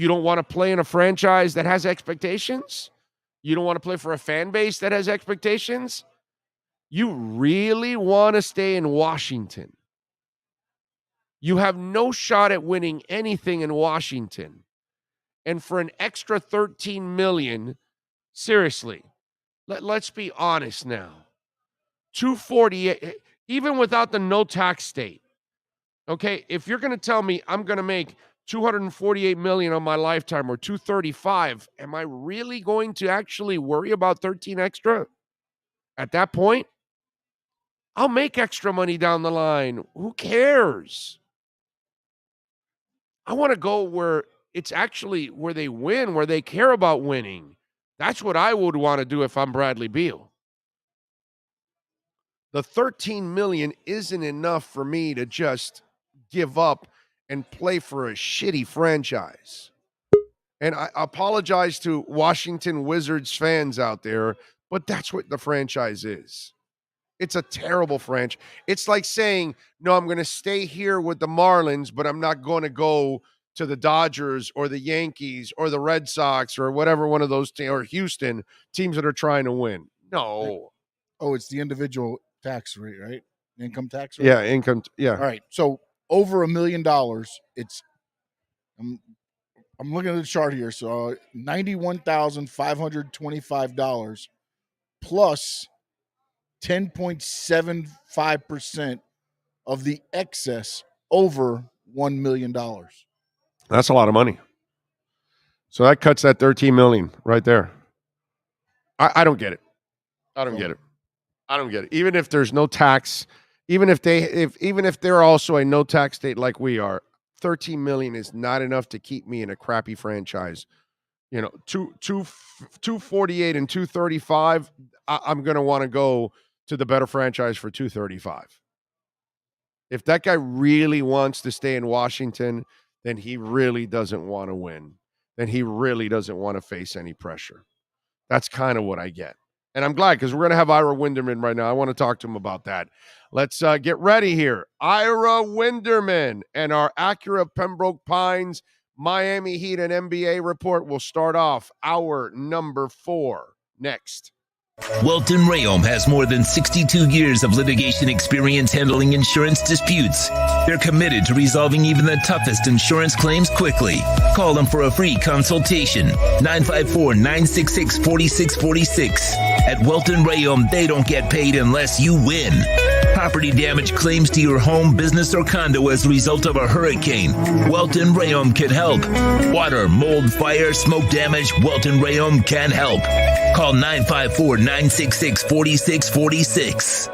don't want to play in a franchise that has expectations? You don't want to play for a fan base that has expectations? You really want to stay in Washington. You have no shot at winning anything in Washington. And for an extra $13 million, seriously, let's be honest now. 248, even without the no tax state. Okay, if you're going to tell me I'm going to make $248 million on my lifetime or $235, am I really going to actually worry about 13 extra? At that point, I'll make extra money down the line. Who cares? I want to go where it's actually where they win, where they care about winning. That's what I would want to do if I'm Bradley Beal. The $13 million isn't enough for me to just give up and play for a shitty franchise. And I apologize to Washington Wizards fans out there, but that's what the franchise is. It's a terrible franchise. It's like saying, no, I'm going to stay here with the Marlins, but I'm not going to go to the Dodgers or the Yankees or the Red Sox or whatever one of those or Houston teams that are trying to win. No. Oh, it's the individual tax rate, right? Income tax rate? Yeah, income. Yeah. All right. So over $1 million, it's I'm looking at the chart here. So $91,525 plus 10.75% of the excess over $1 million. That's a lot of money. So that cuts that $13 million right there. I don't get it. I don't get it. Even if there's no tax, even if they're also a no tax state like we are, $13 million is not enough to keep me in a crappy franchise. You know, 248 and 235. I'm going to want to go to the better franchise for 235. If that guy really wants to stay in Washington, then he really doesn't want to win. Then he really doesn't want to face any pressure. That's kind of what I get. And I'm glad because we're going to have Ira Winderman right now. I want to talk to him about that. Let's get ready here. Ira Winderman and our Acura Pembroke Pines Miami Heat and NBA report will start off hour number 4 next. Welton Rayom has more than 62 years of litigation experience handling insurance disputes. They're committed to resolving even the toughest insurance claims quickly. Call them for a free consultation. 954-966-4646. At Welton Rayom, they don't get paid unless you win. Property damage claims to your home, business, or condo as a result of a hurricane. Welton Rayom can help. Water, mold, fire, smoke damage, Welton Rayom can help. Call 954-966-4646.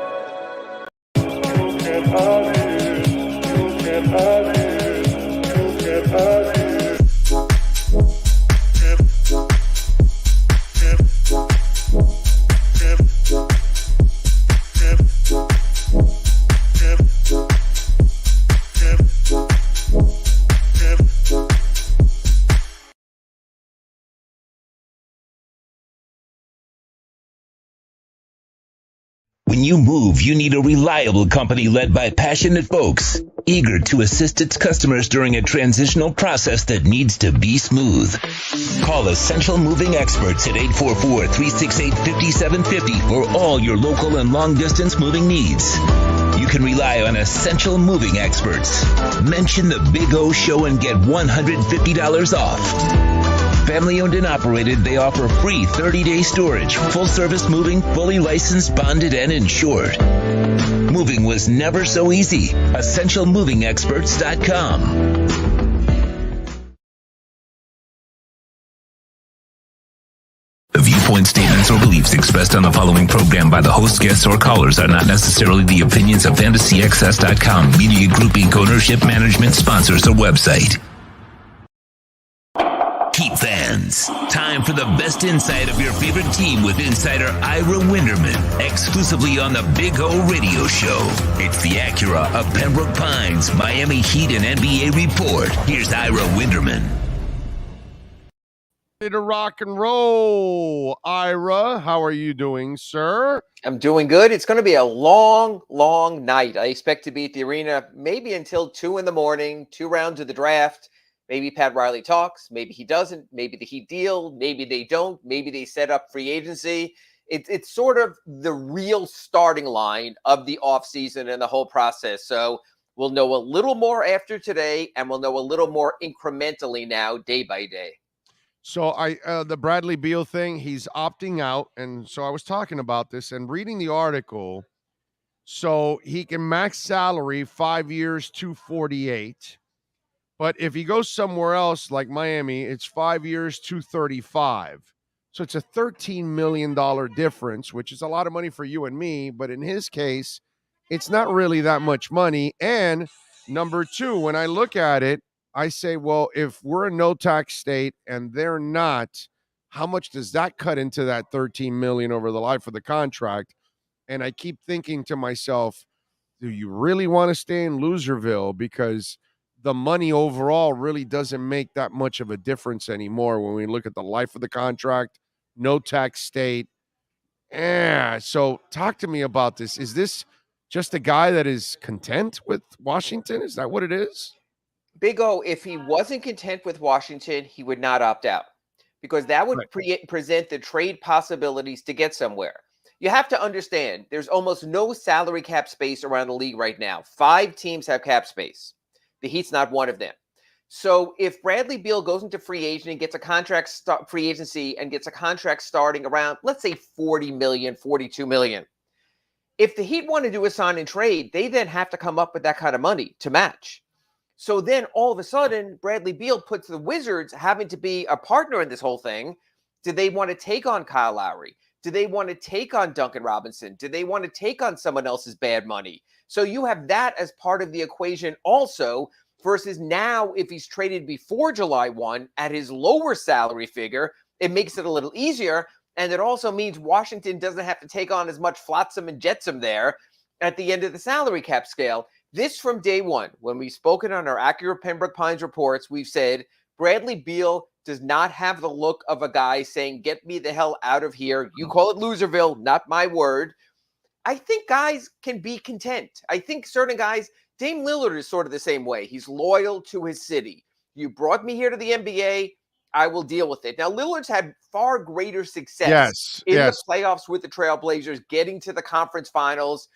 When you move, you need a reliable company led by passionate folks, eager to assist its customers during a transitional process that needs to be smooth. Call Essential Moving Experts at 844-368-5750 for all your local and long-distance moving needs. you can rely on essential moving experts. Mention the Big O Show and get $150 off. Family owned and operated, they offer free 30-day storage, full-service moving, fully licensed, bonded, and insured. Moving was never so easy. EssentialMovingExperts.com. The viewpoint statements or beliefs expressed on the following program by the host, guests, or callers are not necessarily the opinions of FantasyXS.com, Media Group Inc. ownership, management, sponsors, or website. Heat fans, time for the best insight of your favorite team with insider Ira Winderman, exclusively on the Big O Radio Show. It's the Acura of Pembroke Pines, Miami Heat and NBA report. Here's Ira Winderman. To rock and roll. Ira, how are you doing, sir? I'm doing good. It's going to be a long, long night. I expect to be at the arena maybe until 2 a.m, 2 rounds of the draft. Maybe Pat Riley talks. Maybe he doesn't. Maybe the Heat deal. Maybe they don't. Maybe they set up free agency. It's sort of the real starting line of the offseason and the whole process. So we'll know a little more after today, and we'll know a little more incrementally now, day by day. So the Bradley Beal thing, he's opting out. And so I was talking about this and reading the article. So he can max salary 5 years, $248. But if he goes somewhere else like Miami, it's 5 years, $235. So it's a $13 million difference, which is a lot of money for you and me. But in his case, it's not really that much money. And number two, when I look at it, I say, well, if we're a no-tax state and they're not, how much does that cut into that $13 million over the life of the contract? And I keep thinking to myself, do you really want to stay in Loserville? Because the money overall really doesn't make that much of a difference anymore when we look at the life of the contract, no tax state. So talk to me about this. Is this just a guy that is content with Washington? Is that what it is? Big O, if he wasn't content with Washington, he would not opt out because that would present the trade possibilities to get somewhere. You have to understand there's almost no salary cap space around the league right now. 5 teams have cap space. The Heat's not one of them. So if Bradley Beal goes into free agent and gets a contract free agency and gets a contract starting around, let's say $40 million, $42 million. If the Heat want to do a sign and trade, they then have to come up with that kind of money to match. So then all of a sudden, Bradley Beal puts the Wizards having to be a partner in this whole thing. Do they want to take on Kyle Lowry? Do they want to take on Duncan Robinson? Do they want to take on someone else's bad money? So you have that as part of the equation also versus now if he's traded before July 1 at his lower salary figure, it makes it a little easier. And it also means Washington doesn't have to take on as much flotsam and jetsam there at the end of the salary cap scale. This from day one, when we've spoken on our Acura Pembroke Pines reports, we've said Bradley Beal does not have the look of a guy saying, get me the hell out of here. You call it Loserville, not my word. I think guys can be content. I think certain guys, Dame Lillard is sort of the same way. He's loyal to his city. You brought me here to the NBA, I will deal with it. Now, Lillard's had far greater success in the playoffs with the Trailblazers, getting to the conference finals,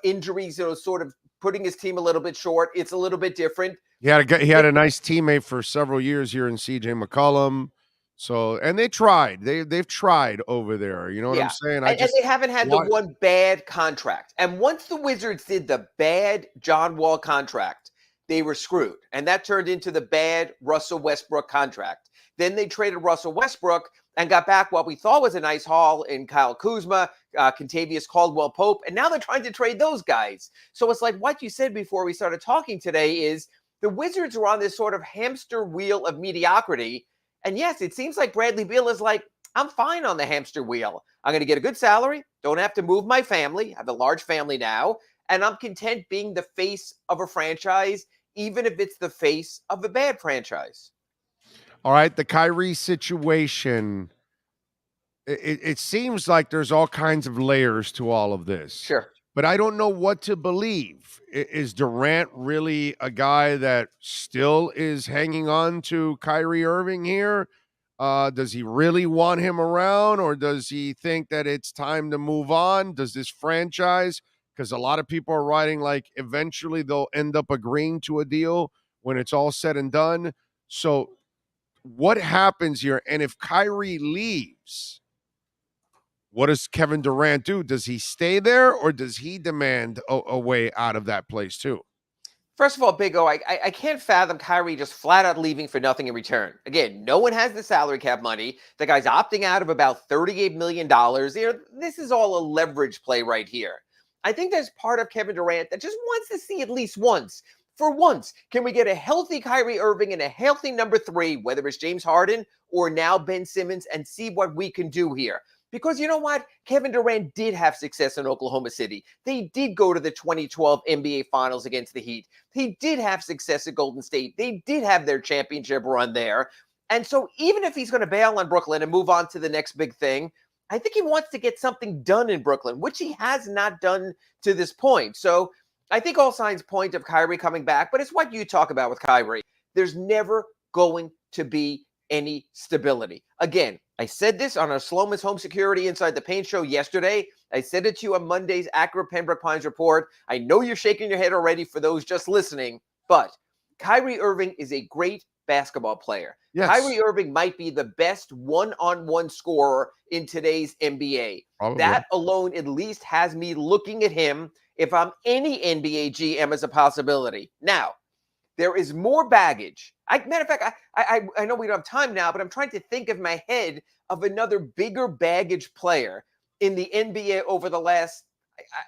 injuries, sort of putting his team a little bit short. It's a little bit different. He had a nice teammate for several years here in CJ McCollum. So, and they tried. They've tried over there. You know what I'm saying? And they haven't had the one bad contract. And once the Wizards did the bad John Wall contract, they were screwed. And that turned into the bad Russell Westbrook contract. Then they traded Russell Westbrook and got back what we thought was a nice haul in Kyle Kuzma, Kentavious Caldwell-Pope, and now they're trying to trade those guys. So it's like what you said before we started talking today is the Wizards are on this sort of hamster wheel of mediocrity. And yes, it seems like Bradley Beal is like, I'm fine on the hamster wheel. I'm going to get a good salary, don't have to move my family, I have a large family now, and I'm content being the face of a franchise, even if it's the face of a bad franchise. All right, the Kyrie situation, it seems like there's all kinds of layers to all of this. Sure. But I don't know what to believe. Is Durant really a guy that still is hanging on to Kyrie Irving here? Does he really want him around, or does he think that it's time to move on? Does this franchise because a lot of people are writing like eventually they'll end up agreeing to a deal when it's all said and done. So what happens here? And if Kyrie leaves, what does Kevin Durant do? Does he stay there or does he demand a way out of that place too? First of all, Big O, I can't fathom Kyrie just flat out leaving for nothing in return. Again, no one has the salary cap money. The guy's opting out of about $38 million. This is all a leverage play right here. I think there's part of Kevin Durant that just wants to see at least once. For once, can we get a healthy Kyrie Irving and a healthy number 3, whether it's James Harden or now Ben Simmons, and see what we can do here? Because you know what? Kevin Durant did have success in Oklahoma City. They did go to the 2012 NBA Finals against the Heat. He did have success at Golden State. They did have their championship run there. And so even if he's going to bail on Brooklyn and move on to the next big thing, I think he wants to get something done in Brooklyn, which he has not done to this point. So I think all signs point of Kyrie coming back, but it's what you talk about with Kyrie. There's never going to be any stability. Again, I said this on our Sloman's Home Security Inside the Paint show yesterday. I said it to you on Monday's Accurate Pembroke Pines report. I know you're shaking your head already for those just listening, but Kyrie Irving is a great basketball player. Yes. Kyrie Irving might be the best one-on-one scorer in today's NBA. Probably. That alone at least has me looking at him, if I'm any NBA GM, as a possibility. Now, there is more baggage. Matter of fact, I know we don't have time now, but I'm trying to think of my head of another bigger baggage player in the NBA over the last,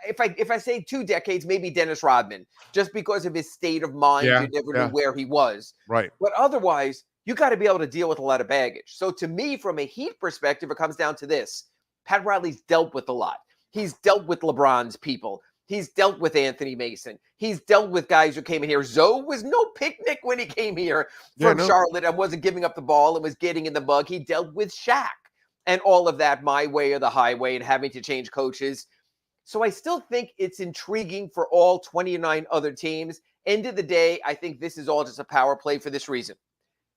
if I say 2 decades, maybe Dennis Rodman, just because of his state of mind. You never knew where he was. Right. But otherwise, you got to be able to deal with a lot of baggage. So to me, from a Heat perspective, it comes down to this. Pat Riley's dealt with a lot. He's dealt with LeBron's people. He's dealt with Anthony Mason. He's dealt with guys who came in here. Zoe was no picnic when he came here from Charlotte and wasn't giving up the ball and was getting in the mug. He dealt with Shaq and all of that, my way or the highway, and having to change coaches. So I still think it's intriguing for all 29 other teams. End of the day, I think this is all just a power play for this reason.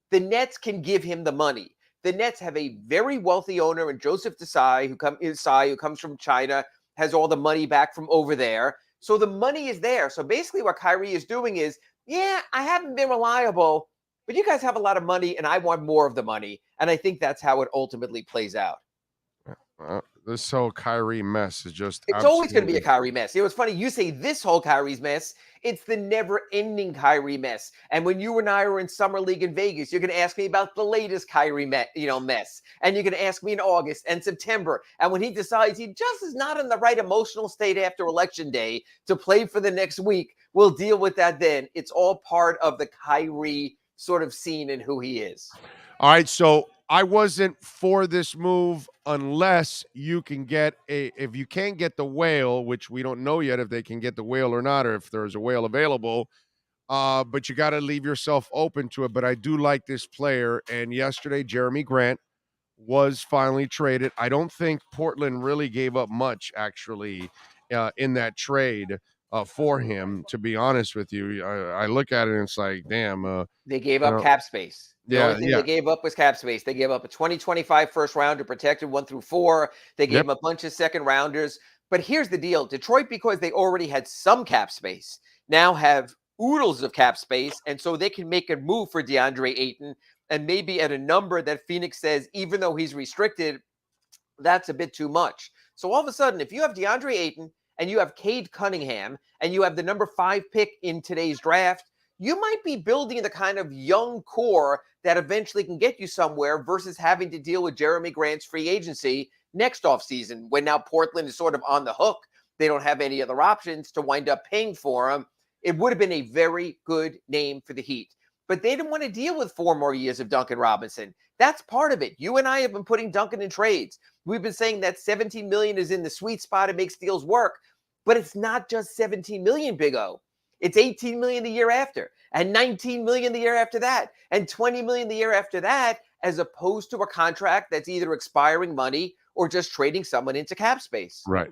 The Nets can give him the money. The Nets have a very wealthy owner in Joseph Desai, who comes from China, has all the money back from over there. So the money is there. So basically what Kyrie is doing is, I haven't been reliable, but you guys have a lot of money and I want more of the money. And I think that's how it ultimately plays out. This whole Kyrie mess is just It's always going to be a Kyrie mess. It was funny. You say this whole Kyrie's mess. It's the never-ending Kyrie mess. And when you and I were in Summer League in Vegas, you're going to ask me about the latest Kyrie mess. And you're going to ask me in August and September. And when he decides he just is not in the right emotional state after Election Day to play for the next week, we'll deal with that then. It's all part of the Kyrie sort of scene and who he is. All right, so I wasn't for this move unless you can get if you can't get the whale, which we don't know yet if they can get the whale or not, or if there's a whale available, but you got to leave yourself open to it. But I do like this player, and yesterday Jeremy Grant was finally traded. I don't think Portland really gave up much, actually, in that trade for him, to be honest with you. I look at it and it's like, damn. They gave up cap space. The only thing they gave up was cap space. They gave up a 2025 first rounder protected 1 through 4. They gave him a bunch of second rounders. But here's the deal. Detroit, because they already had some cap space, now have oodles of cap space. And so they can make a move for DeAndre Ayton, and maybe at a number that Phoenix says, even though he's restricted, that's a bit too much. So all of a sudden, if you have DeAndre Ayton and you have Cade Cunningham and you have the number 5 pick in today's draft, you might be building the kind of young core that eventually can get you somewhere versus having to deal with Jeremy Grant's free agency next offseason, when now Portland is sort of on the hook. They don't have any other options to wind up paying for him. It would have been a very good name for the Heat. But they didn't want to deal with 4 more years of Duncan Robinson. That's part of it. You and I have been putting Duncan in trades. We've been saying that $17 million is in the sweet spot. It makes deals work. But it's not just $17 million, Big O. It's $18 million the year after, and $19 million the year after that, and $20 million the year after that, as opposed to a contract that's either expiring money or just trading someone into cap space. Right.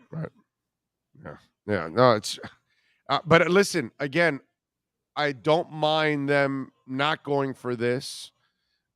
Yeah. No, it's. But listen, again, I don't mind them not going for this.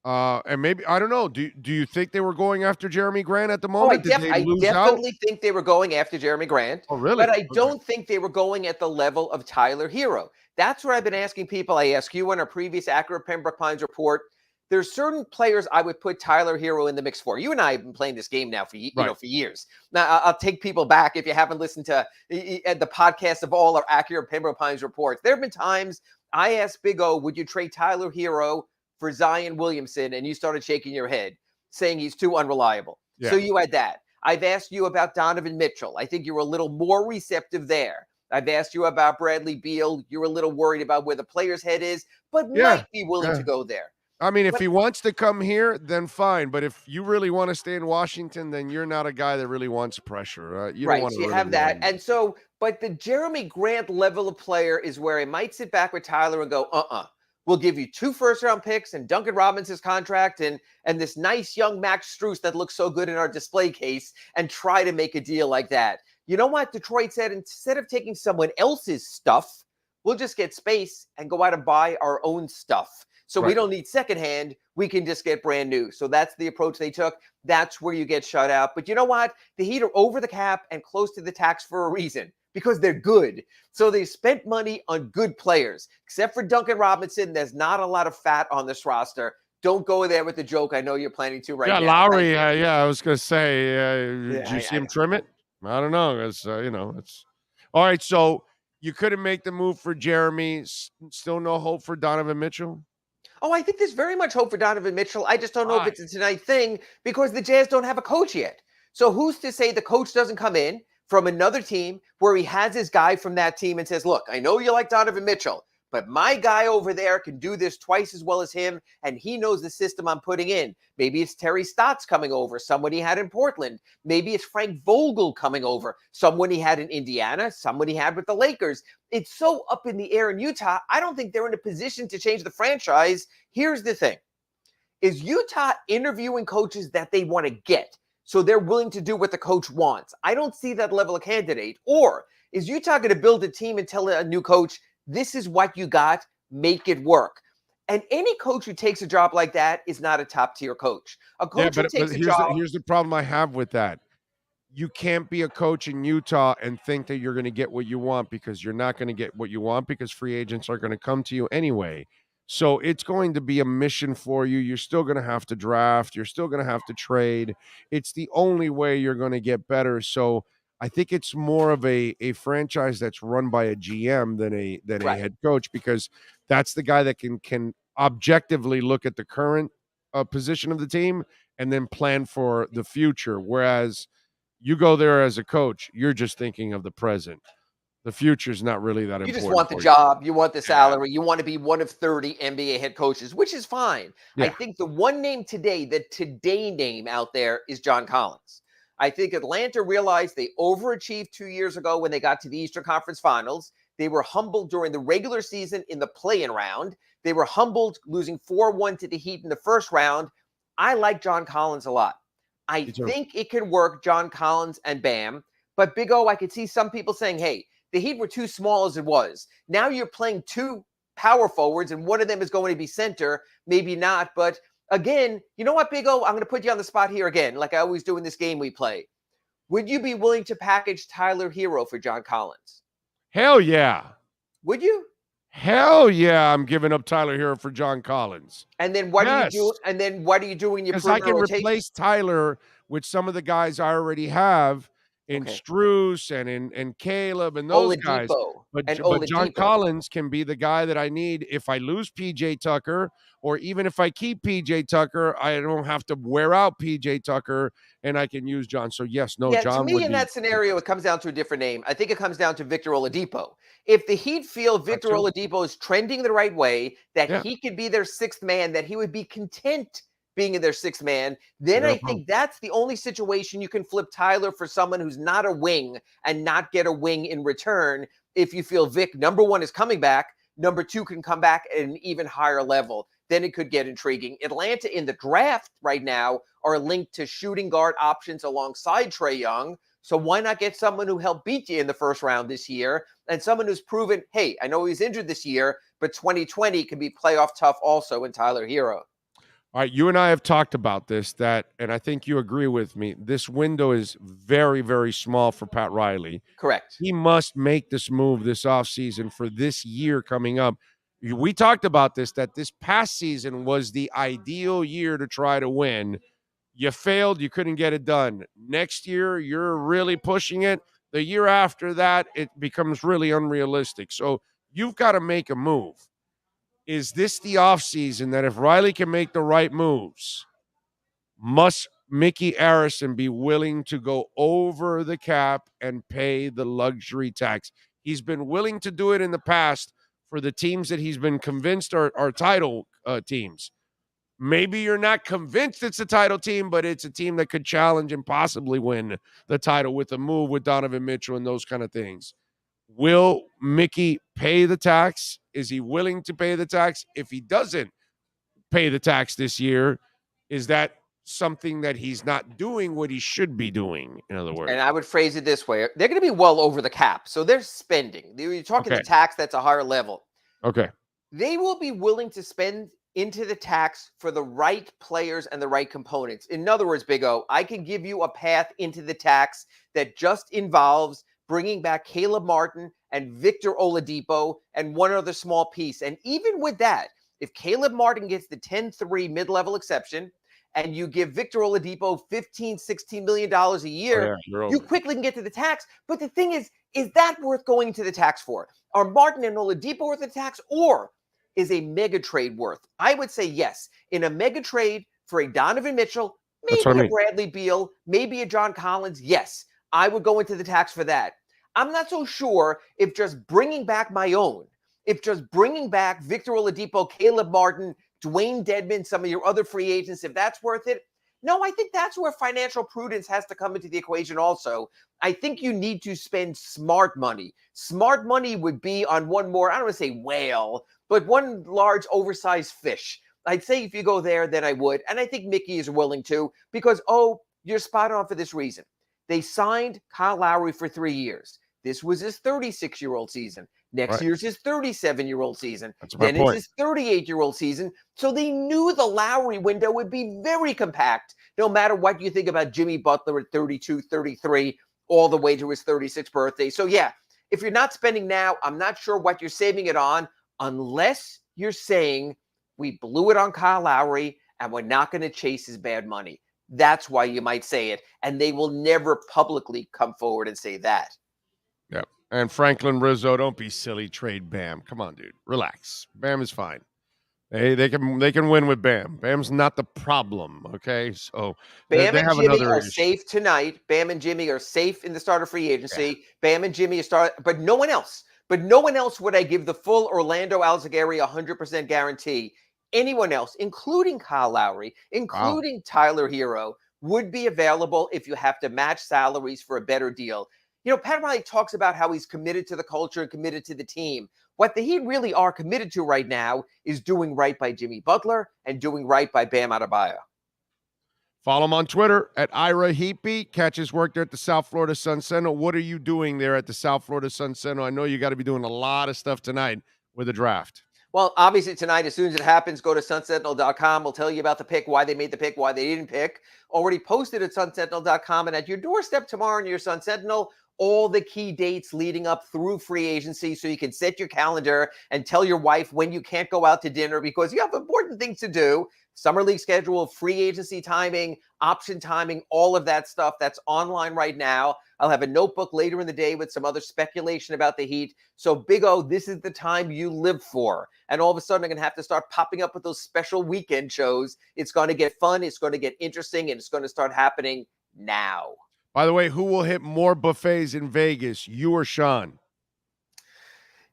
And maybe I don't know. Do you think they were going after Jeremy Grant at the Oh, moment? Did they I lose definitely out? think they were going after Jeremy Grant. Oh, really? But I don't think they were going at the level of Tyler Hero. That's where I've been asking people. I asked you on our previous Accurate Pembroke Pines report. There's certain players I would put Tyler Hero in the mix for. You and I have been playing this game now for for years. Now I'll take people back if you haven't listened to the podcast of all our Accurate Pembroke Pines reports. There have been times I asked Big O, would you trade Tyler Hero for Zion Williamson? And you started shaking your head, saying he's too unreliable. Yeah. So you had that. I've asked you about Donovan Mitchell. I think you were a little more receptive there. I've asked you about Bradley Beal. You're a little worried about where the player's head is, but might be willing to go there. I mean, if he wants to come here, then fine. But if you really want to stay in Washington, then you're not a guy that really wants pressure. You don't want to. So you have that. And so, but the Jeremy Grant level of player is where I might sit back with Tyler and go, we'll give you 2 first-round picks and Duncan Robinson's contract and this nice young Max Strus that looks so good in our display case and try to make a deal like that. You know what? Detroit said, instead of taking someone else's stuff, we'll just get space and go out and buy our own stuff. So we don't need secondhand. We can just get brand new. So that's the approach they took. That's where you get shut out. But you know what? The Heat are over the cap and close to the tax for a reason, because they're good. So they spent money on good players. Except for Duncan Robinson, there's not a lot of fat on this roster. Don't go there with the joke. I know you're planning to now. Lowry. I was going to say, did you see him trim it? I don't know. It's it's all right. So you couldn't make the move for Jeremy. Still no hope for Donovan Mitchell? Oh, I think there's very much hope for Donovan Mitchell. I just don't know if it's a tonight thing because the Jazz don't have a coach yet. So who's to say the coach doesn't come in from another team where he has his guy from that team and says, look, I know you like Donovan Mitchell, but my guy over there can do this twice as well as him, and he knows the system I'm putting in. Maybe it's Terry Stotts coming over, someone he had in Portland. Maybe it's Frank Vogel coming over, someone he had in Indiana, someone he had with the Lakers. It's so up in the air in Utah. I don't think they're in a position to change the franchise. Here's the thing. Is Utah interviewing coaches that they want to get, so they're willing to do what the coach wants? I don't see that level of candidate. Or is Utah going to build a team and tell a new coach, this is what you got, make it work? And any coach who takes a job like that is not a top-tier coach. A coach who takes a job... Here's the problem I have with that. You can't be a coach in Utah and think that you're going to get what you want, because you're not going to get what you want, because free agents are going to come to you anyway. So it's going to be a mission for you. You're still going to have to draft. You're still going to have to trade. It's the only way you're going to get better. So I think it's more of a franchise that's run by a GM than a head coach, because that's the guy that can objectively look at the current position of the team and then plan for the future. Whereas you go there as a coach, you're just thinking of the present. The future is not really that important. You just want the job. You want the salary. You want to be one of 30 NBA head coaches, which is fine. Yeah. I think the one name today, the today name out there, is John Collins. I think Atlanta realized they overachieved 2 years ago when they got to the Eastern Conference Finals. They were humbled during the regular season in the play-in round. They were humbled losing 4-1 to the Heat in the first round. I like John Collins a lot. I think it can work, John Collins and Bam. But Big O, I could see some people saying, hey, the Heat were too small as it was. Now you're playing 2 power forwards, and one of them is going to be center. Maybe not, but again, you know what, Big O? I'm going to put you on the spot here again, like I always do in this game we play. Would you be willing to package Tyler Hero for John Collins? Hell yeah. Would you? Hell yeah, I'm giving up Tyler Hero for John Collins. And then what do you do? And then what do you do in your perimeter rotation? Because I can replace Tyler with some of the guys I already have in Strus and in Caleb and those guys. But John Collins can be the guy that I need if I lose PJ Tucker, or even if I keep PJ Tucker, I don't have to wear out PJ Tucker and I can use John. So yes, John. To me, in that scenario, it comes down to a different name. I think it comes down to Victor Oladipo. If the Heat feel Victor Oladipo is trending the right way, that he could be their 6th man, that he would be content being in their 6th man, then I think that's the only situation you can flip Tyler for someone who's not a wing and not get a wing in return. If you feel Vic, number 1, is coming back, number 2 can come back at an even higher level, then it could get intriguing. Atlanta in the draft right now are linked to shooting guard options alongside Trae Young. So why not get someone who helped beat you in the first round this year, and someone who's proven, hey, I know he's injured this year, but 2020 can be playoff tough also in Tyler Hero. All right, you and I have talked about this, and I think you agree with me. This window is very, very small for Pat Riley. Correct. He must make this move this offseason for this year coming up. We talked about this, that this past season was the ideal year to try to win. You failed, you couldn't get it done. Next year, you're really pushing it. The year after that, it becomes really unrealistic. So you've got to make a move. Is this the offseason that if Riley can make the right moves, must Mickey Arison be willing to go over the cap and pay the luxury tax? He's been willing to do it in the past for the teams that he's been convinced are title teams. Maybe you're not convinced it's a title team, but it's a team that could challenge and possibly win the title with a move with Donovan Mitchell and those kind of things. Will Mickey pay the tax? Is he willing to pay the tax? If he doesn't pay the tax this year, is that something that he's not doing what he should be doing, in other words? And I would phrase it this way. They're going to be well over the cap. So they're spending. You're talking the tax that's a higher level. Okay. They will be willing to spend into the tax for the right players and the right components. In other words, Big O, I can give you a path into the tax that just involves bringing back Caleb Martin and Victor Oladipo and one other small piece. And even with that, if Caleb Martin gets the 10-3 mid-level exception and you give Victor Oladipo $15-16 million a year, you quickly can get to the tax. But the thing is that worth going to the tax for? Are Martin and Oladipo worth the tax, or is a mega trade worth? I would say yes. In a mega trade for a Donovan Mitchell, maybe a Bradley Beal, maybe a John Collins, yes, I would go into the tax for that. I'm not so sure if just bringing back my own, if just bringing back Victor Oladipo, Caleb Martin, Dwayne Dedmon, some of your other free agents, if that's worth it. No, I think that's where financial prudence has to come into the equation also. I think you need to spend smart money. Smart money would be on one more, I don't want to say whale, but one large oversized fish. I'd say if you go there, then I would. And I think Mickey is willing to, because, you're spot on for this reason. They signed Kyle Lowry for 3 years. This was his 36-year-old season. Next year's his 37-year-old season. Then it's his 38-year-old season. So they knew the Lowry window would be very compact, no matter what you think about Jimmy Butler at 32, 33, all the way to his 36th birthday. So, yeah, if you're not spending now, I'm not sure what you're saving it on, unless you're saying we blew it on Kyle Lowry and we're not going to chase his bad money. That's why you might say it. And they will never publicly come forward and say that. Yeah. And Franklin Rizzo, don't be silly. Trade Bam. Come on, dude. Relax. Bam is fine. They can win with Bam. Bam's not the problem. Okay. So Bam and Jimmy are safe tonight. Bam and Jimmy are safe in the starter free agency. Yeah. Bam and Jimmy are but no one else. But no one else would I give the full Orlando Alzagari 100% guarantee. Anyone else, including Kyle Lowry, including Tyler Hero, would be available if you have to match salaries for a better deal. You know, Pat Riley talks about how he's committed to the culture and committed to the team. What the Heat really are committed to right now is doing right by Jimmy Butler and doing right by Bam Adebayo. Follow him on Twitter at Ira Heat. Catch his work there at the South Florida Sun Sentinel. What are you doing there at the South Florida Sun Sentinel? I know you got to be doing a lot of stuff tonight with the draft. Well, obviously tonight, as soon as it happens, go to sunsentinel.com. We'll tell you about the pick, why they made the pick, why they didn't pick. Already posted at sunsentinel.com, and at your doorstep tomorrow in your Sun Sentinel, all the key dates leading up through free agency, so you can set your calendar and tell your wife when you can't go out to dinner because you have important things to do. Summer league schedule, free agency timing, option timing, all of that stuff. That's online right now. I'll have a notebook later in the day with some other speculation about the Heat. So, Big O, this is the time you live for. And all of a sudden, I'm going to have to start popping up with those special weekend shows. It's going to get fun. It's going to get interesting. And it's going to start happening now. By the way, who will hit more buffets in Vegas, you or Sean?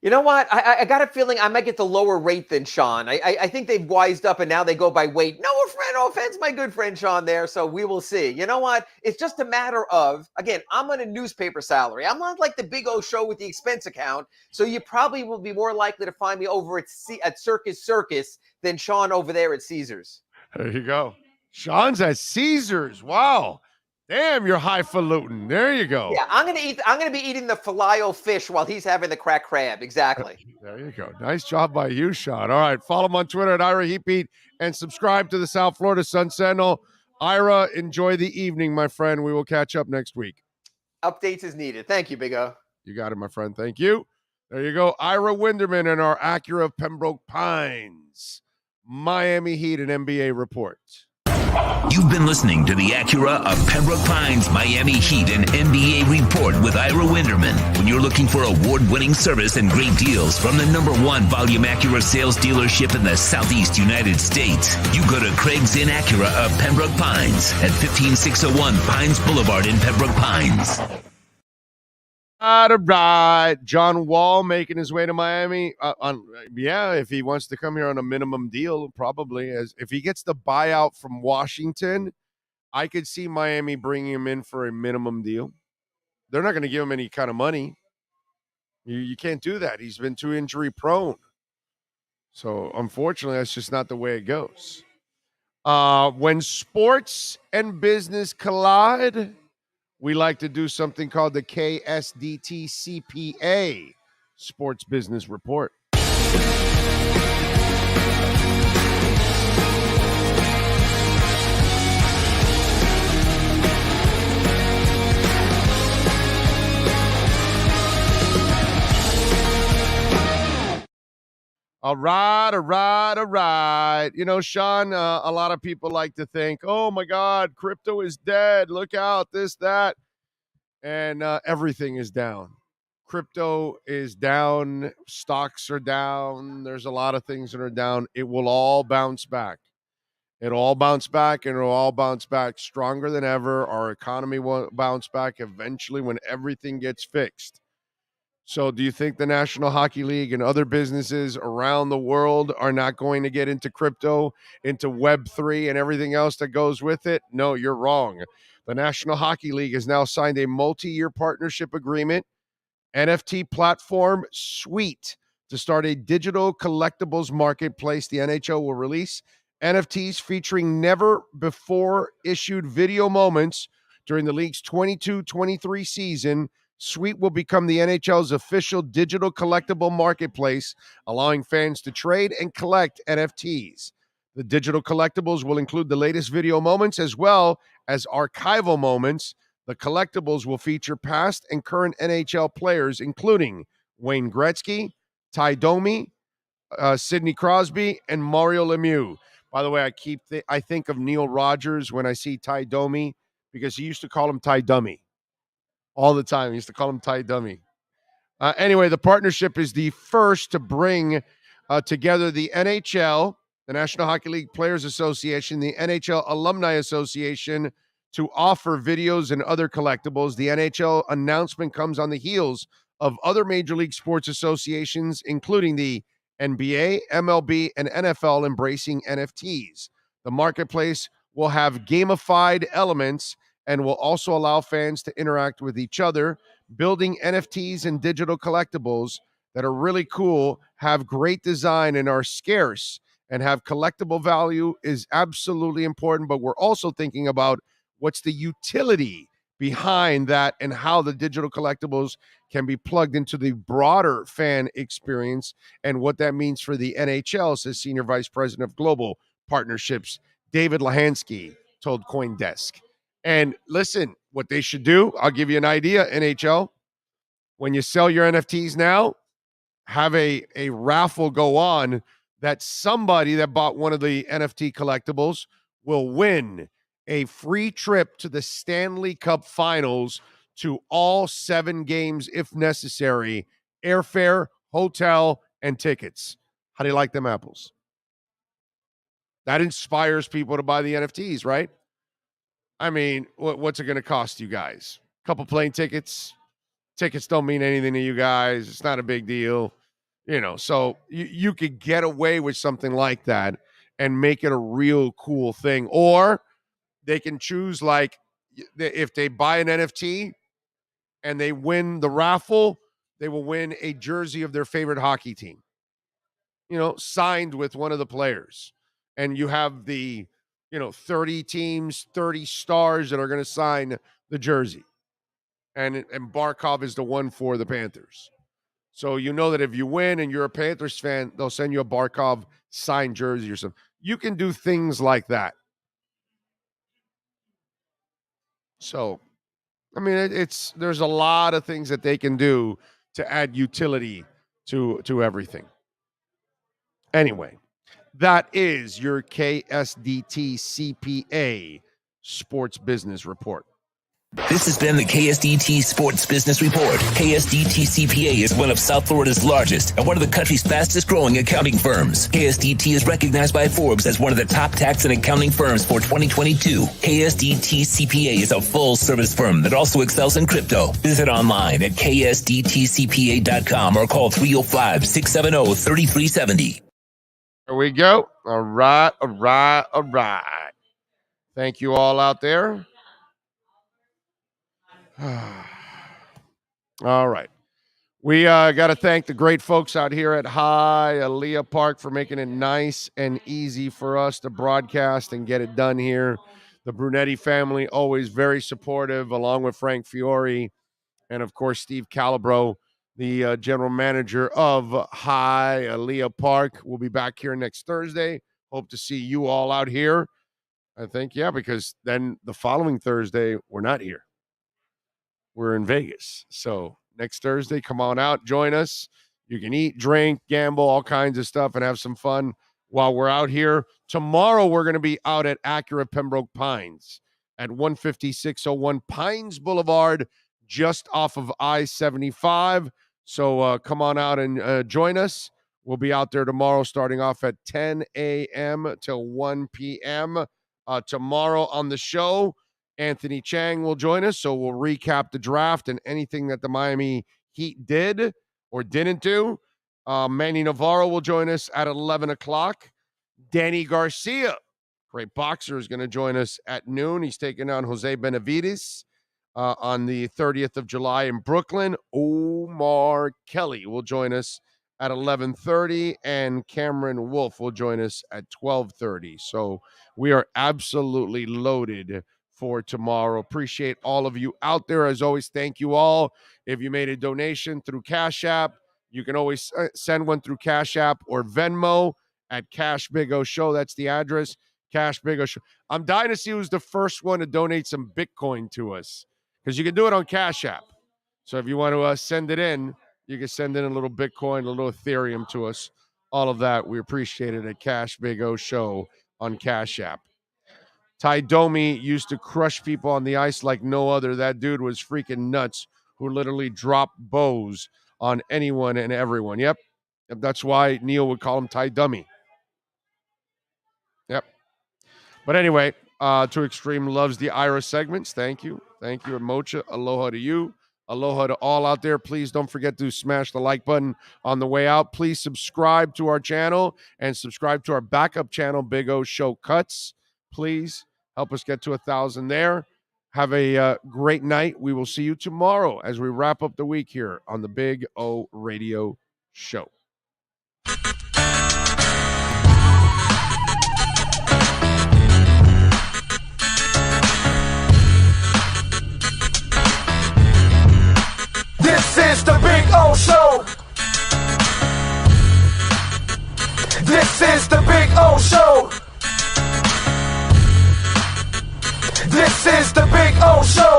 You know what? I got a feeling I might get the lower rate than Sean. I think they've wised up and now they go by weight. No offense, my good friend Sean there. So we will see. You know what? It's just a matter of, again, I'm on a newspaper salary. I'm not like the Big O show with the expense account. So you probably will be more likely to find me over at Circus than Sean over there at Caesars. There you go. Sean's at Caesars. Wow. Damn, you're highfalutin. There you go. Yeah, I'm gonna be eating the filet fish while he's having the cracked crab. Exactly. There you go. Nice job by you, Sean. All right, follow him on Twitter at Ira Heat and subscribe to the South Florida Sun Sentinel. Ira, enjoy the evening, my friend. We will catch up next week. Updates is needed. Thank you, Big O. You got it, my friend. Thank you. There you go. Ira Winderman and our Acura of Pembroke Pines Miami Heat and NBA report. You've been listening to the Acura of Pembroke Pines Miami Heat and NBA report with Ira Winderman. When you're looking for award-winning service and great deals from the #1 volume Acura sales dealership in the Southeast United States, you go to Craig's Inn Acura of Pembroke Pines at 15601 Pines Boulevard in Pembroke Pines. All right. John Wall making his way to Miami. If he wants to come here on a minimum deal, probably. As if he gets the buyout from Washington, I could see Miami bringing him in for a minimum deal. They're not going to give him any kind of money. You can't do that. He's been too injury prone. So, unfortunately, that's just not the way it goes. When sports and business collide, we like to do something called the KSDT CPA Sports Business Report. All right. You know, Sean, a lot of people like to think, oh, my God, crypto is dead. Look out, this, that. And everything is down. Crypto is down. Stocks are down. There's a lot of things that are down. It will all bounce back. It'll all bounce back, and it'll all bounce back stronger than ever. Our economy will bounce back eventually when everything gets fixed. So do you think the National Hockey League and other businesses around the world are not going to get into crypto, into Web3 and everything else that goes with it? No, you're wrong. The National Hockey League has now signed a multi-year partnership agreement, NFT platform Suite, to start a digital collectibles marketplace. The NHL will release NFTs featuring never-before issued video moments during the league's 22-23 season. Suite will become the NHL's official digital collectible marketplace, allowing fans to trade and collect NFTs. The digital collectibles will include the latest video moments as well as archival moments. The collectibles will feature past and current NHL players, including Wayne Gretzky, Ty Domi, Sidney Crosby, and Mario Lemieux. By the way, I think of Neil Rogers when I see Ty Domi because he used to call him Ty Dummy. All the time. He used to call him Ty Dummy. Anyway, the partnership is the first to bring together the NHL, the National Hockey League Players Association, the NHL Alumni Association, to offer videos and other collectibles. The NHL announcement comes on the heels of other major league sports associations, including the NBA, MLB, and NFL, embracing NFTs. The marketplace will have gamified elements and will also allow fans to interact with each other, building NFTs and digital collectibles that are really cool, have great design, and are scarce, and have collectible value is absolutely important. But we're also thinking about what's the utility behind that and how the digital collectibles can be plugged into the broader fan experience and what that means for the NHL, says Senior Vice President of Global Partnerships David Lahansky told CoinDesk. And listen, what they should do, I'll give you an idea, NHL. When you sell your NFTs now, have a raffle go on that somebody that bought one of the NFT collectibles will win a free trip to the Stanley Cup Finals, to all 7 games if necessary, airfare, hotel, and tickets. How do you like them apples? That inspires people to buy the NFTs, right? I mean, what's it going to cost you guys? A couple plane tickets. Tickets don't mean anything to you guys. It's not a big deal. You know, so you could get away with something like that and make it a real cool thing. Or they can choose, like, if they buy an NFT and they win the raffle, they will win a jersey of their favorite hockey team, you know, signed with one of the players. And you have the 30 teams, 30 stars that are going to sign the jersey. And Barkov is the one for the Panthers. So you know that if you win and you're a Panthers fan, they'll send you a Barkov signed jersey or something. You can do things like that. So, I mean, there's a lot of things that they can do to add utility to everything. Anyway, that is your KSDT CPA Sports Business Report. This has been the KSDT Sports Business Report. KSDT CPA is one of South Florida's largest and one of the country's fastest growing accounting firms. KSDT is recognized by Forbes as one of the top tax and accounting firms for 2022. KSDT CPA is a full service firm that also excels in crypto. Visit online at ksdtcpa.com or call 305-670-3370. There we go. All right. Thank you all out there. All right. We got to thank the great folks out here at Hialeah Park for making it nice and easy for us to broadcast and get it done here. The Brunetti family, always very supportive, along with Frank Fiore and, of course, Steve Calabro, the general manager of Hialeah Park. We'll be back here next Thursday. Hope to see you all out here. I think, because then the following Thursday, we're not here. We're in Vegas. So next Thursday, come on out, join us. You can eat, drink, gamble, all kinds of stuff, and have some fun while we're out here. Tomorrow, we're going to be out at Acura Pembroke Pines at 15601 Pines Boulevard, just off of I-75. So come on out and join us. We'll be out there tomorrow starting off at 10 a.m. till 1 p.m. Tomorrow on the show, Anthony Chang will join us, so we'll recap the draft and anything that the Miami Heat did or didn't do. Manny Navarro will join us at 11 o'clock. Danny Garcia, great boxer, is going to join us at noon. He's taking on Jose Benavides on the 30th of July in Brooklyn. Omar Kelly will join us at 11:30, and Cameron Wolf will join us at 12:30. So we are absolutely loaded for tomorrow. Appreciate all of you out there. As always, thank you all. If you made a donation through Cash App, you can always send one through Cash App or Venmo at Cash Big O Show. That's the address, Cash Big O Show. I'm dying to see who's the first one to donate some Bitcoin to us, because you can do it on Cash App. So if you want to send it in, you can send in a little Bitcoin, a little Ethereum to us. All of that, we appreciate it at Cash Big O Show on Cash App. Ty Domi used to crush people on the ice like no other. That dude was freaking nuts, who literally dropped bows on anyone and everyone. Yep. That's why Neil would call him Ty Dummy. Yep. But anyway, To Extreme loves the Ira segments. Thank you. Thank you, Mocha. Aloha to you. Aloha to all out there. Please don't forget to smash the like button on the way out. Please subscribe to our channel and subscribe to our backup channel, Big O Show Cuts. Please help us get to 1,000 there. Have a great night. We will see you tomorrow as we wrap up the week here on the Big O Radio Show. This is the Big O Show. This is the Big O Show. This is the Big O Show.